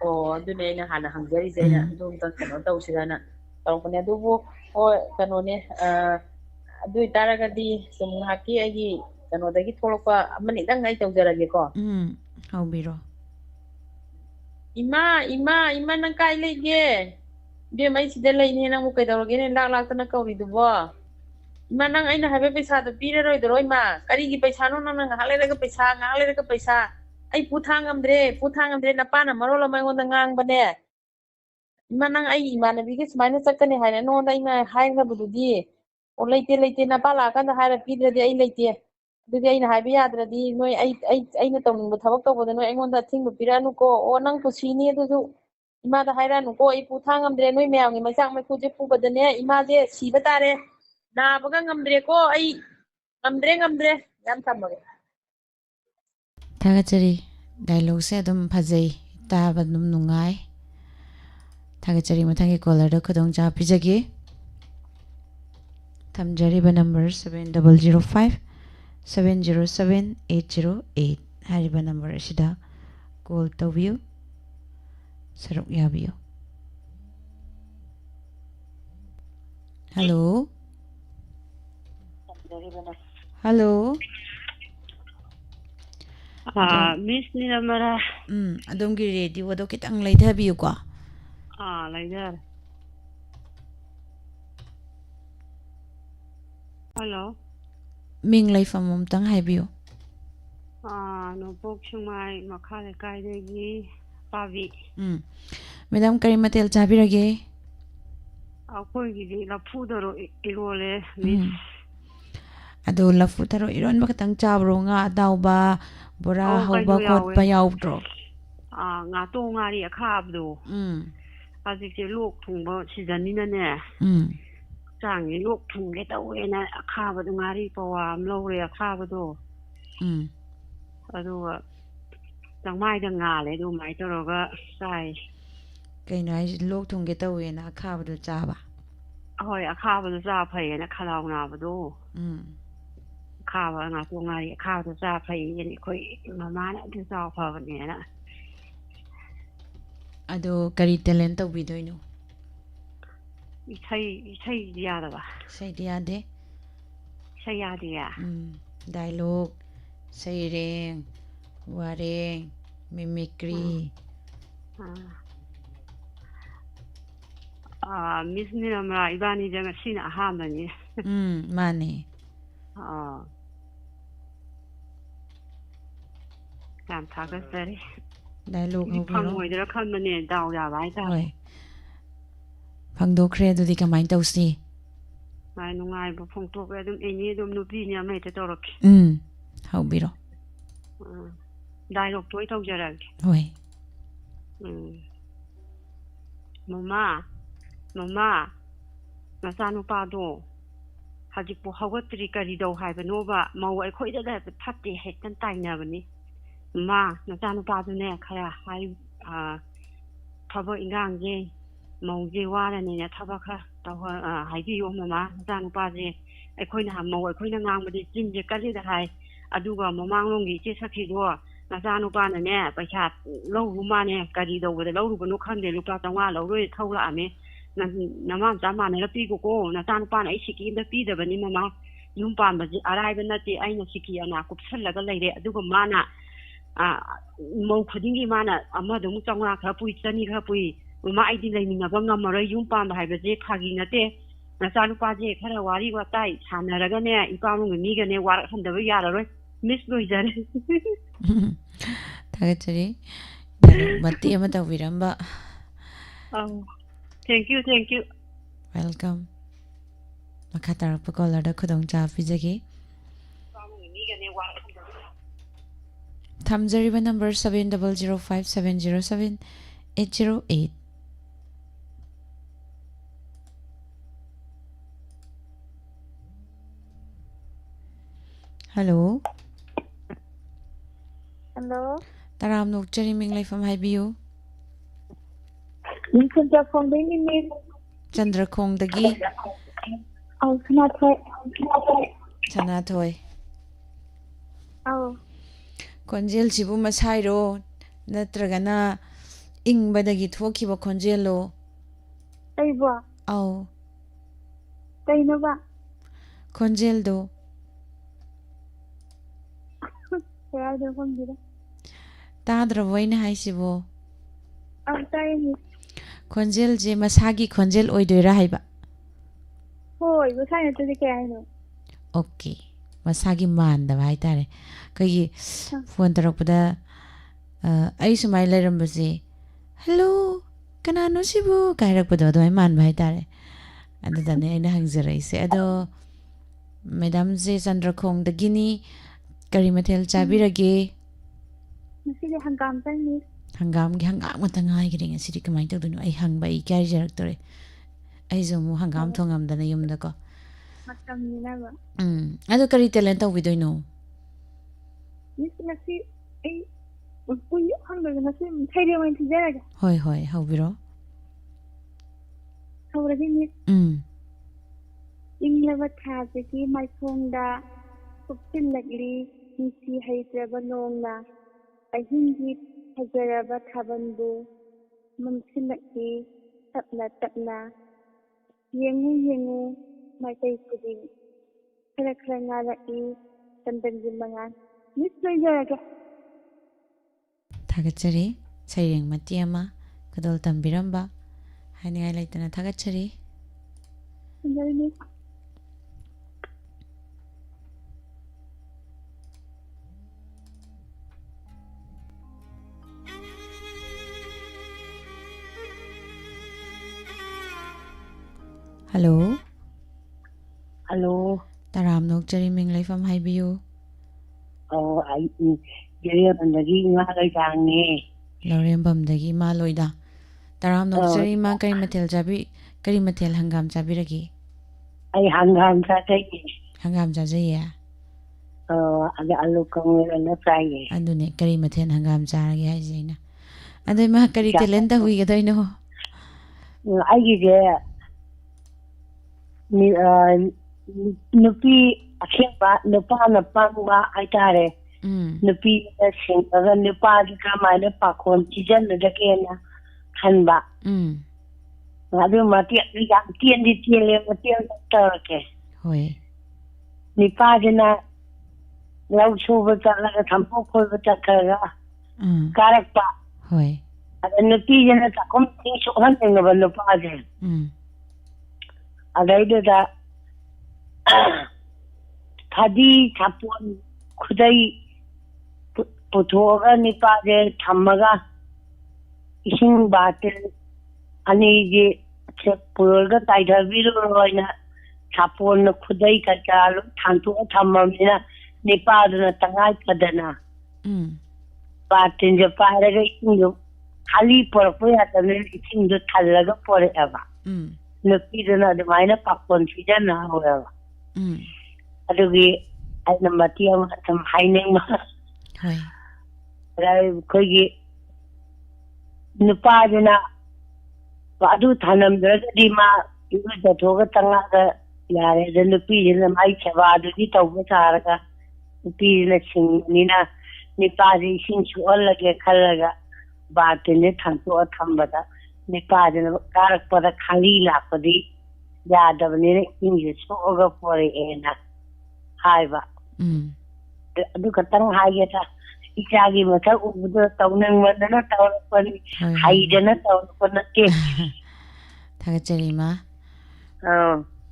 ꯑꯣ ꯑꯗꯨꯅꯦ ꯑꯩꯅ ꯍꯥꯟꯅ ꯍꯪꯖꯔꯤꯁꯦ ꯑꯩꯅ ꯑꯗꯨꯝꯇ ꯀꯩꯅꯣ ꯇꯧꯁꯤꯔꯅ ꯇꯧꯔꯛꯄꯅꯦ ꯑꯗꯨꯕꯨ ꯍꯣꯏ ꯀꯩꯅꯣꯅꯦ ꯑꯗꯨ ꯑꯣꯏꯇꯥꯔꯒꯗꯤ ꯁꯨꯝ ꯉꯥꯏꯍꯥꯛꯀꯤ ꯑꯩꯒꯤ ꯀꯩꯅꯣꯗꯒꯤ ꯊꯣꯛꯂꯛꯄ ꯑꯃꯅꯤꯗꯪ ꯑꯩ ꯇꯧꯖꯔꯒꯦꯀꯣ ꯍꯧꯕꯤꯔꯣ ꯏꯃꯥ ꯅꯪ ꯀꯥꯏ ꯂꯩꯒꯦ ꯏꯕꯦꯝ ꯑꯩ ꯁꯤꯗ ꯂꯩꯅꯦ ꯅꯪꯕꯨ ꯀꯩꯗꯧꯔꯒꯦꯅꯦ ꯂꯥꯛꯇꯅ ꯀꯧꯔꯤꯗꯨꯕꯣ ꯏꯃꯥ ꯅꯪ ꯑꯩꯅ ꯍꯥꯏꯕ ꯄꯩꯁꯥꯗꯣ ꯄꯤꯔꯔꯣꯏꯗꯔꯣ ꯏꯃꯥ ꯀꯔꯤꯒꯤ ꯄꯩꯁꯥꯅꯣ ꯅꯪꯅ ꯉꯥꯏꯍꯥꯛ ꯂꯩꯔꯒ ꯄꯩꯁꯥ ꯉꯥꯏꯍꯥꯛ ꯂꯩꯔꯒ ꯄꯩꯁꯥ ꯑꯩ ꯄꯨ ꯊꯥꯡ ꯉꯝꯗ꯭ꯔꯦ ꯅꯄꯥꯅ ꯃꯔꯣꯜ ꯑꯃ ꯑꯩꯉꯣꯟꯗ ꯉꯥꯡꯕꯅꯦ ꯏꯃꯥ ꯅꯪ ꯑꯩ ꯏꯃꯥꯟꯅꯕꯤꯒ ꯁꯨꯃꯥꯏꯅ ꯆꯠꯀꯅꯤ ꯍꯥꯏꯅ ꯅꯉꯣꯟꯗ ꯑꯩꯅ ꯍꯥꯏꯈ꯭ꯔꯕꯗꯨꯗꯤ ꯑꯣ ꯂꯩꯇꯦ ꯅꯄꯥ ꯂꯥꯛꯑꯀꯥꯟꯗ ꯍꯥꯏꯔ ꯄꯤꯗ꯭ꯔꯗꯤ ꯑꯩ ꯂꯩꯇꯦ ꯑꯗꯨꯗꯤ ꯑꯩꯅ ꯍꯥꯏꯕ ꯌꯥꯗ꯭ꯔꯗꯤ ꯅꯣꯏ ꯑꯩꯅ ꯇꯧꯅꯤꯡꯕ ꯊꯕꯛ ꯇꯧꯕꯗ ꯅꯣꯏ ꯑꯩꯉꯣꯟꯗ ꯑꯊꯤꯡꯕ ꯄꯤꯔꯛꯑꯅꯨꯀꯣ ꯑꯣ ꯅꯪ ꯀꯨꯁꯤꯅꯤ ꯑꯗꯨꯁꯨ ꯏꯃꯥꯗ ꯍꯥꯏꯔꯛꯑꯅꯨꯀꯣ ꯑꯩ ꯄꯨ ꯊꯥꯡ ꯉꯝꯗ꯭ꯔꯦ ꯅꯣꯏ ꯃꯌꯥꯝꯒꯤ ꯃꯩꯆꯥꯛ ꯃꯩꯈꯨꯁꯦ ꯄꯨꯕꯗꯅꯦ ꯏꯃꯥꯁꯦ ꯁꯤꯕ ꯇꯥꯔꯦ ꯅꯥꯕꯒ ꯉꯝꯗ꯭ꯔꯦꯀꯣ ꯑꯩ ꯉꯝꯗ꯭ꯔꯦ ꯌꯥꯝ ꯊꯝꯃꯒꯦ ꯊꯥꯒꯠꯆꯔꯤ ꯗꯥꯏꯂꯣꯛꯁꯦ ꯑꯗꯨꯝ ꯐꯖꯩ ꯇꯥꯕ ꯑꯗꯨꯝ ꯅꯨꯡꯉꯥꯏ ꯊꯥꯒꯠꯆꯔꯤ ꯃꯊꯪꯒꯤ ꯀꯣꯂꯔꯗ ꯈꯨꯗꯣꯡꯆꯥꯕ ꯄꯤꯖꯒꯦ ꯊꯝꯖꯔꯤꯕ ꯅꯝꯕꯔ 7005-707-8008 ꯍꯥꯏꯔꯤꯕ ꯅꯝꯕꯔ ꯑꯁꯤꯗ ꯀꯣꯜ ꯇꯧꯕꯤꯌꯨ ꯁꯔꯨꯛ ꯌꯥꯕꯤꯌꯨ ꯍꯜꯂꯣ ꯃꯤꯁ ꯅꯤꯔꯃꯂꯥ ꯑꯗꯣꯝꯒꯤ ꯔꯦꯗꯤꯑꯣꯗꯣ ꯈꯤꯇꯪ ꯂꯩꯊꯕꯤꯌꯨꯀꯣ ꯂꯩꯊꯔꯦ ꯍꯜꯂꯣ ꯃꯤꯡ ꯂꯩꯐꯝ ꯑꯃꯇꯪ ꯍꯥꯏꯕꯤꯌꯨ ꯅꯣꯡꯄꯣꯛ ꯁꯨꯡꯃꯥꯏ ꯃꯈꯥ ꯂꯩꯀꯥꯏꯗꯒꯤ ꯄꯥꯕꯤ ꯃꯦꯗꯥꯝ ꯀꯔꯤ ꯃꯊꯦꯜ ꯆꯥꯕꯤꯔꯒꯦ ꯑꯩꯈꯣꯏꯒꯤꯗꯤ ꯂꯐꯨꯗꯔꯣ ꯏꯔꯣꯜꯂꯦ ꯃꯤꯁ ꯑꯗꯣ ꯂꯐꯨ ꯊꯔꯣ ꯏꯔꯣꯟꯕ ꯈꯛꯇꯪ ꯆꯥꯕ꯭ꯔꯣ ꯉꯥ ꯑꯇꯥꯎꯕ ꯕꯣꯔꯥ ꯍꯧꯕ ꯈꯣꯠꯄ ꯌꯥꯎꯗ꯭ꯔꯣ ꯉꯥꯇꯣꯡ ꯉꯥꯔꯤ ꯑꯈꯥꯕꯗꯣ ꯍꯧꯖꯤꯛꯁꯦ ꯂꯣꯛ ꯊꯨꯡꯕ ꯁꯤꯖꯟꯅꯤꯅꯅꯦ ꯍꯛꯆꯥꯡꯁꯦ ꯂꯣꯛ ꯊꯨꯡꯒꯦ ꯇꯧꯋꯦꯅ ꯑꯈꯥꯕꯗꯣ ꯉꯥꯔꯤ ꯄꯋꯥ ꯑꯃ ꯂꯧꯔꯦ ꯑꯈꯥꯕꯗꯣ ꯑꯗꯨꯒ ꯆꯥꯡꯃꯥꯏꯗ ꯉꯥꯜꯂꯦ ꯑꯗꯨꯃꯥꯏꯅ ꯇꯧꯔꯒ ꯆꯥꯏ ꯀꯩꯅꯣ ꯍꯥꯏꯁꯦ ꯂꯣꯛ ꯊꯨꯡꯒꯦ ꯇꯧꯋꯦꯅ ꯑꯈꯥꯕꯗꯣ ꯆꯥꯕ ꯍꯣꯏ ꯑꯈꯥꯕꯗꯣ ꯆꯥ ꯐꯩꯌꯦꯅ ꯈꯅꯥꯎ ꯅꯥꯕꯗꯣ ꯑꯈꯥꯕ ꯉꯥꯇꯣꯡ ꯉꯥꯔꯤ ꯑꯈꯥꯕꯗꯣ ꯆꯥ ꯐꯩꯌꯦꯅ ꯑꯩꯈꯣꯏ ꯃꯃꯥꯅ ꯑꯗꯨ ꯆꯥꯎ ꯐꯕꯅꯦꯅ ꯑꯗꯣ ꯀꯔꯤ ꯇꯦꯂꯦꯟ ꯇꯧꯕꯤꯗꯣꯏꯅꯣ ꯏꯁꯩꯗꯤ ꯌꯥꯗꯕ ꯏꯁꯩꯗꯤ ꯌꯥꯗꯦ ꯏꯁꯩ ꯌꯥꯗꯤꯌꯦ ꯗꯥꯏꯂꯣꯛ ꯁꯩꯔꯦꯡ ꯋꯥꯔꯦꯡ ꯃꯤꯃꯤꯀ꯭ꯔꯤ Miss Niramra Ibani Jangasina Hamani. Money. Can't talk us very. Dialogue You come with the company down there, right? Pangdo credo di kamay daw si. Ay nung ay ba pong to kaya dum ini dum nupi niya may tatorok. How biro. Dialogue to itaw jarag. Hoy. Mama, nasano pa do. Hajik po hawatri kari daw hay ba no ba mau ay khoi da da phatti hetan tai na ba ni. Ma nasano pa do ne kaya hay thabo ingang je mau je wa la ne thaba kha taw hay ji yo mama nasano pa je ai khoi na mau ai khoi na ngang ba di jin je kali da hay aduga mamang long gi che sakhi do nasano pa na ne pa cha lo ru ma ne kari daw ba lo ru ba no khan de lu pa taw wa lo roi thau la me Namam Zaman and a pico, Natan Pan, I shiki in the feeder, and Mama, Yumpan, but arrive at the Aina Shiki and I could sell like a lady, a duga mana, Mo Pudingi mana, a mother Mutanga, Kapui, Sunny Kapui, my dealing of Mara Yumpan, have a day hugging a day, Nasan Paje, Karawari, what I, Hana Ragane, Ipam, Megan, and what from the Yara, Miss Louisa. Tagachari, but the Amata Viramba. Oh. Thank you. Welcome. Makatar Pakola da Kudong Cha Fizaki. Tamzariba number 7005707808. Hello. Hello. Taram Nuk Cheriming from Hibiu. Chandra Khong dagi ni. Chandra Khong dagi. Oh, Sanatoy. Sanatoy. Oh. Konjel sibu masairo natragana ingbadagi thokiba konjelo. Aiba. Oh. Kaino ba? Konjel do. Kaya do konjela. Tadra voina haisibo. Tayani. Konjel je masagi konjel oidoira haiba. Hoi, masagi natadi kaya haino. Okay. Masagi manda ba haitare. Kaya phone tarakpada ay sumay lairambasi. Hello, kanano sibu? Kairakpada do ay man ba haitare. Ado tani ay nahangziray si. Ado, Madam si Chandra Khong dagini karimatel chabirage. Masigi hangam tani. Hangam matang ay giring asiri kamay tagdun ay hangba ay kaya jarak ay zoom hangam thongam dana yumda ko. Matam nila ba? Ado kari talent taw bidoy no. Nisi ay puyo hangga nasi thayre man tijara. Hoy how biro? How ra ni? Inglaba thajaki mai thongda kupin lagli nisi haytraba nongna ahingi Hajaraba Tabanbu, Mumsilaki, Tapna, Yengu, my face pudding, Karakrangalaki, Sandanjimangan, Miss Najaga. Tagachari, saying Matiama, Kadol Tambiramba, Hani I like the Tagachari. Hello. Taram Nuk Cheriming from Hibiu. Oh, I get on the ring. Lorian Bumdagi Maloida. Taram Nuk Cherima Karimatel Jabi Karimatel Hangam Jabiragi. I hangam Jazaya. Oh, I look on the Friday. And do Nick Karimatel Hangam Jari Zina. And then Makari Telenda, we get I know. I get Nupi Akimba, Nupana Pangua, I tare. Nupi, Nupa, Kama, the Pakon, Tijan, the Kena, Hanba. Radu Mati, Tiendi Tiele, Turkey. Hoy. Nipadina, Love Suva, Tampo, Takara, Karakpa. Hoy. ada nupijana takom ting sohan ngaba nupaje adaida thadi thapon khudai puthoga nipaje thamaga ising batel ani je purga taidhabiro roina thapon khudai ka chalu thantu thamamina nipaduna tangai padana batin je paraga ising khali porpo ya tane ising do thalaga pore aba nupidana admaina pakon sijana hoya adugi aina mati am tam haineng ma hoi rai khogi nupajana adu thanam dradi ma ibu jathoga tanga ga yare da nupijana mai chaba adu di tawba saraga nupijana singnina nipaji sing su allage khallaga batine thantu thambada nipajana karak pada khali lakodi yadabne inge soga pore ena haiba adu katang haigeta ichagi mata ubudo tawnang mandana tawpani haidana tawpana ke thagachari ma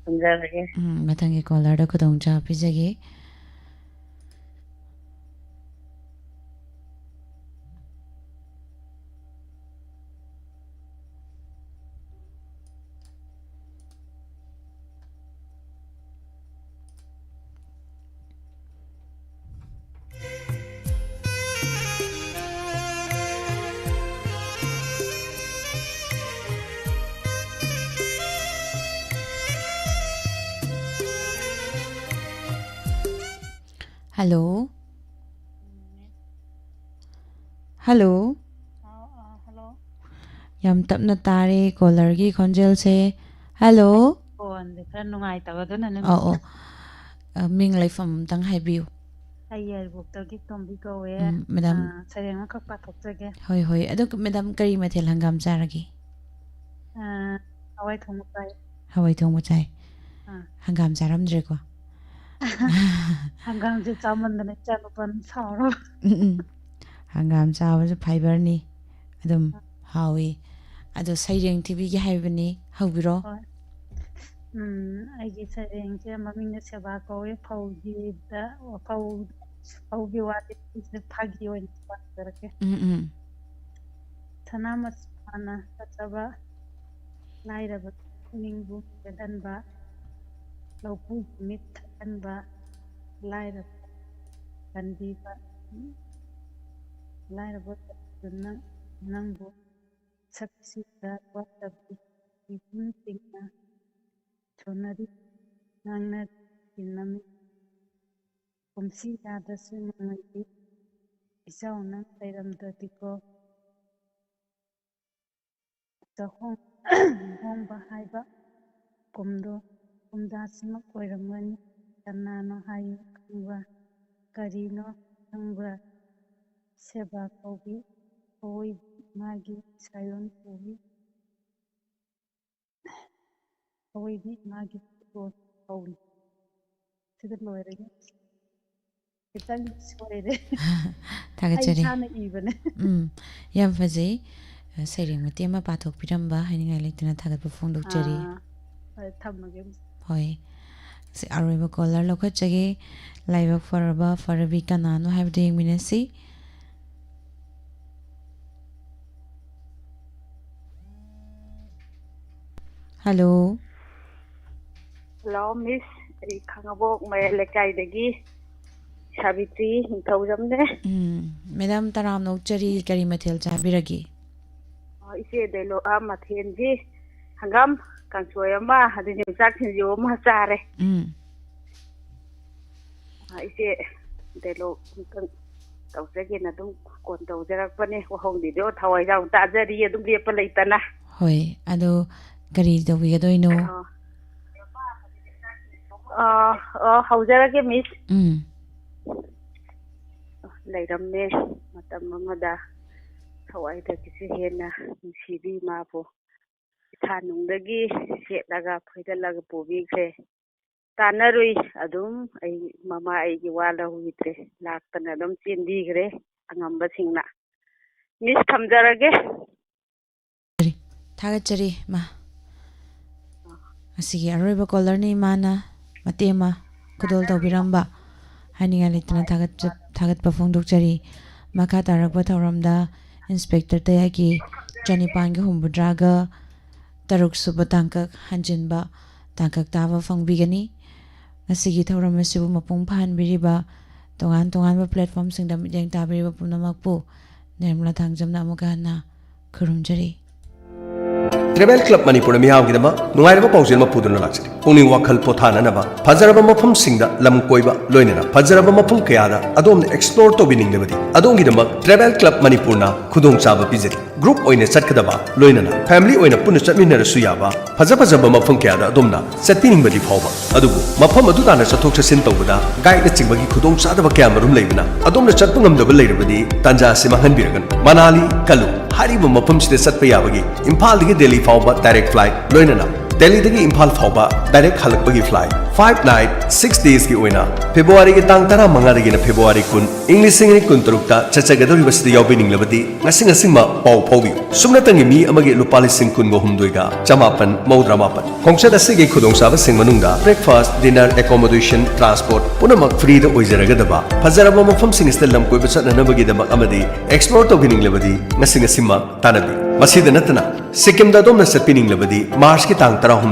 sanjage mathangi caller da khudong cha pijage hello hello hello yam tapna tare caller gi khonjel se hello phone de khara nungai tabaduna ne oh ming laifam tang haibiu ayer bukta gi tombi ko we madam sareng ka pa thokjage hoi hoi adu madam kari mathel hangam charagi hawai thong chai hawai thong chai hangam charamdre ko hangam je chamandane chanupan sauro hangam chawa fiber ni adum hawi adu saireng tv gi haibani hawbiro aigi sareng je maming seba ko we phaugi da phaugi wati se phagi oi pat karke thanamas ana tachaba nairaba ningbu danba laupu mit danba lairaba kandiba lairaba nangbu saksida watabi ibun tingna chonari nangna kinami kumsi dada sunangi isauna tairamdadiko hong bahaiba kumdo kumdasima koiramani kanano hayu kangwa karino kangwa seba kobi oi magi sayon kobi oi magi kobi sida loirege kitang soire thagachari ai ibane yam fazai saireng mate ma pathok piramba haningai leituna thagat phongdok chari thamage hoi se aroiba caller lokhachage live faraba farabi kanano habde minasi hello hello miss ai khangabok mai lekai dagi sabitri ningthaujamne madam taram nok chari kari mathel chabiragi ise delo mathenji hangam kangsoi ama hadini sak thinjo ma chare ise delo tawjage na dum kon tawjarak pane wahong di do thawai jang ta jari adum lepa leitana hoi ado kari dawi gadoino haujarage miss leiramne matam amada thawai da kisi hena nusibi mabu thanungdagi setlaga phoidalaga pobikre tanarui adum ai mama ai gi wala huitre laktana adum chindikre angamba singna miss thamjarage ꯊꯥꯒꯠꯆꯔꯤ ꯃꯥ ꯑꯁꯤꯒꯤ ꯑꯔꯣꯏꯕ ꯀꯣꯂꯔꯅꯤ ꯃꯥꯅ ꯃꯇꯦꯡ ꯑꯃ ꯈꯨꯗꯣꯜ ꯇꯧꯕꯤꯔꯝꯕ ꯍꯥꯏꯅꯤꯡꯉꯥꯏ ꯂꯩꯇꯅ ꯊꯥꯒꯠꯄ ꯐꯣꯡꯗꯣꯛꯆꯔꯤ ꯃꯈꯥ ꯇꯥꯔꯛꯄ ꯊꯧꯔꯝꯗ ꯏꯟꯁꯄꯦꯛꯇꯔ ꯇꯌꯥꯏꯒꯤ 453 ꯁꯨꯕ ꯇꯥꯡꯀꯛ ꯍꯟꯖꯤꯟꯕ ꯇꯥꯡꯀꯛ ꯇꯥꯕ ꯐꯪꯕꯤꯒꯅꯤ ꯉꯁꯤꯒꯤ ꯊꯧꯔꯝ ꯑꯁꯤꯕꯨ ꯃꯄꯨꯡ ꯐꯥꯍꯟꯕꯤꯔꯤꯕ ꯇꯣꯉꯥꯟ ꯇꯣꯉꯥꯟꯕ ꯄ꯭ꯂꯦꯠꯐꯣꯝꯁꯤꯡꯗ ꯃꯤꯠꯌꯦꯡ ꯇꯥꯕꯤꯔꯤꯕ ꯄꯨꯝꯅꯃꯛꯄꯨ ꯅꯤꯔꯃꯂꯥ ꯊꯥꯡꯖꯝꯅ ꯑꯃꯨꯛꯀ ꯍꯟꯅ ꯈꯨꯔꯨꯝꯖꯔꯤ ट्रेवल क्लब मणिपुर मियामगिदमा नुंगाइरबा पाउजेल मपुदुना लाक्सरी पुनिंग वाखल पोथाननबा फजरबा मफमसिंगदा लम कोइबा लोइनना फजरबा मफम कयादा अदोमने एक्सप्लोर तोबिनिंगलेबदी अदोंगिदमा ट्रेवल क्लब मणिपुरना खुदोंग चाबा पिजरी ग्रुप ओइने चटकदबा लोइनना फैमिली ओइने पुन चटमिनरसु याबा फजफजबा मफम कयादा अदोमना चटपिनिंगबदी फावबा अदुबु मफम अदुदाना चथोक चसिन तौबदा गाइड चिंगबगी खुदोंग चादबा कयामरुम लेबना अदोमना चटपंगमदबा लेरबदी तंजा सिमहनबिरगन मनाली कलु हारिबा मफमसिदे चटपा याबगी इम्फालदगी दिल्ली फाउबा डायरेक्ट फ्लाइट लोइनना दिल्लीदगी इम्फाल फाउबा डायरेक्ट हलकबगी फ्लाइट 5 नाइट 6 डेज की ओइना फेब्रुवारी की तांग 15 फेब्रुवारी 10 इंग्लिश सिंगनी 13 ता चचगदरिबसिद यावबिनिंगलबदी ngasingsingma पाउ फाउबी सुमनतंगी मी अमगे लुपा लिसिंग 19 गा चमापन मौद्रामापन खोंगसद असिगे खुदोंसाबा सिंगमनुंगा ब्रेकफास्ट डिनर एकोमोडेशन ट्रांसपोर्ट पुनमक फ्री द ओइजरगदबा फजरबा मफम सिंगस्ते लमकोइबा चटननबगी दमक अमदी एक्सप्लोर तोबिनिंगलबदी ngasingsingma तानबी मसीद नतना सिक्किम दा दोमना चटपिनिंगलबदी मार्च की तांग 16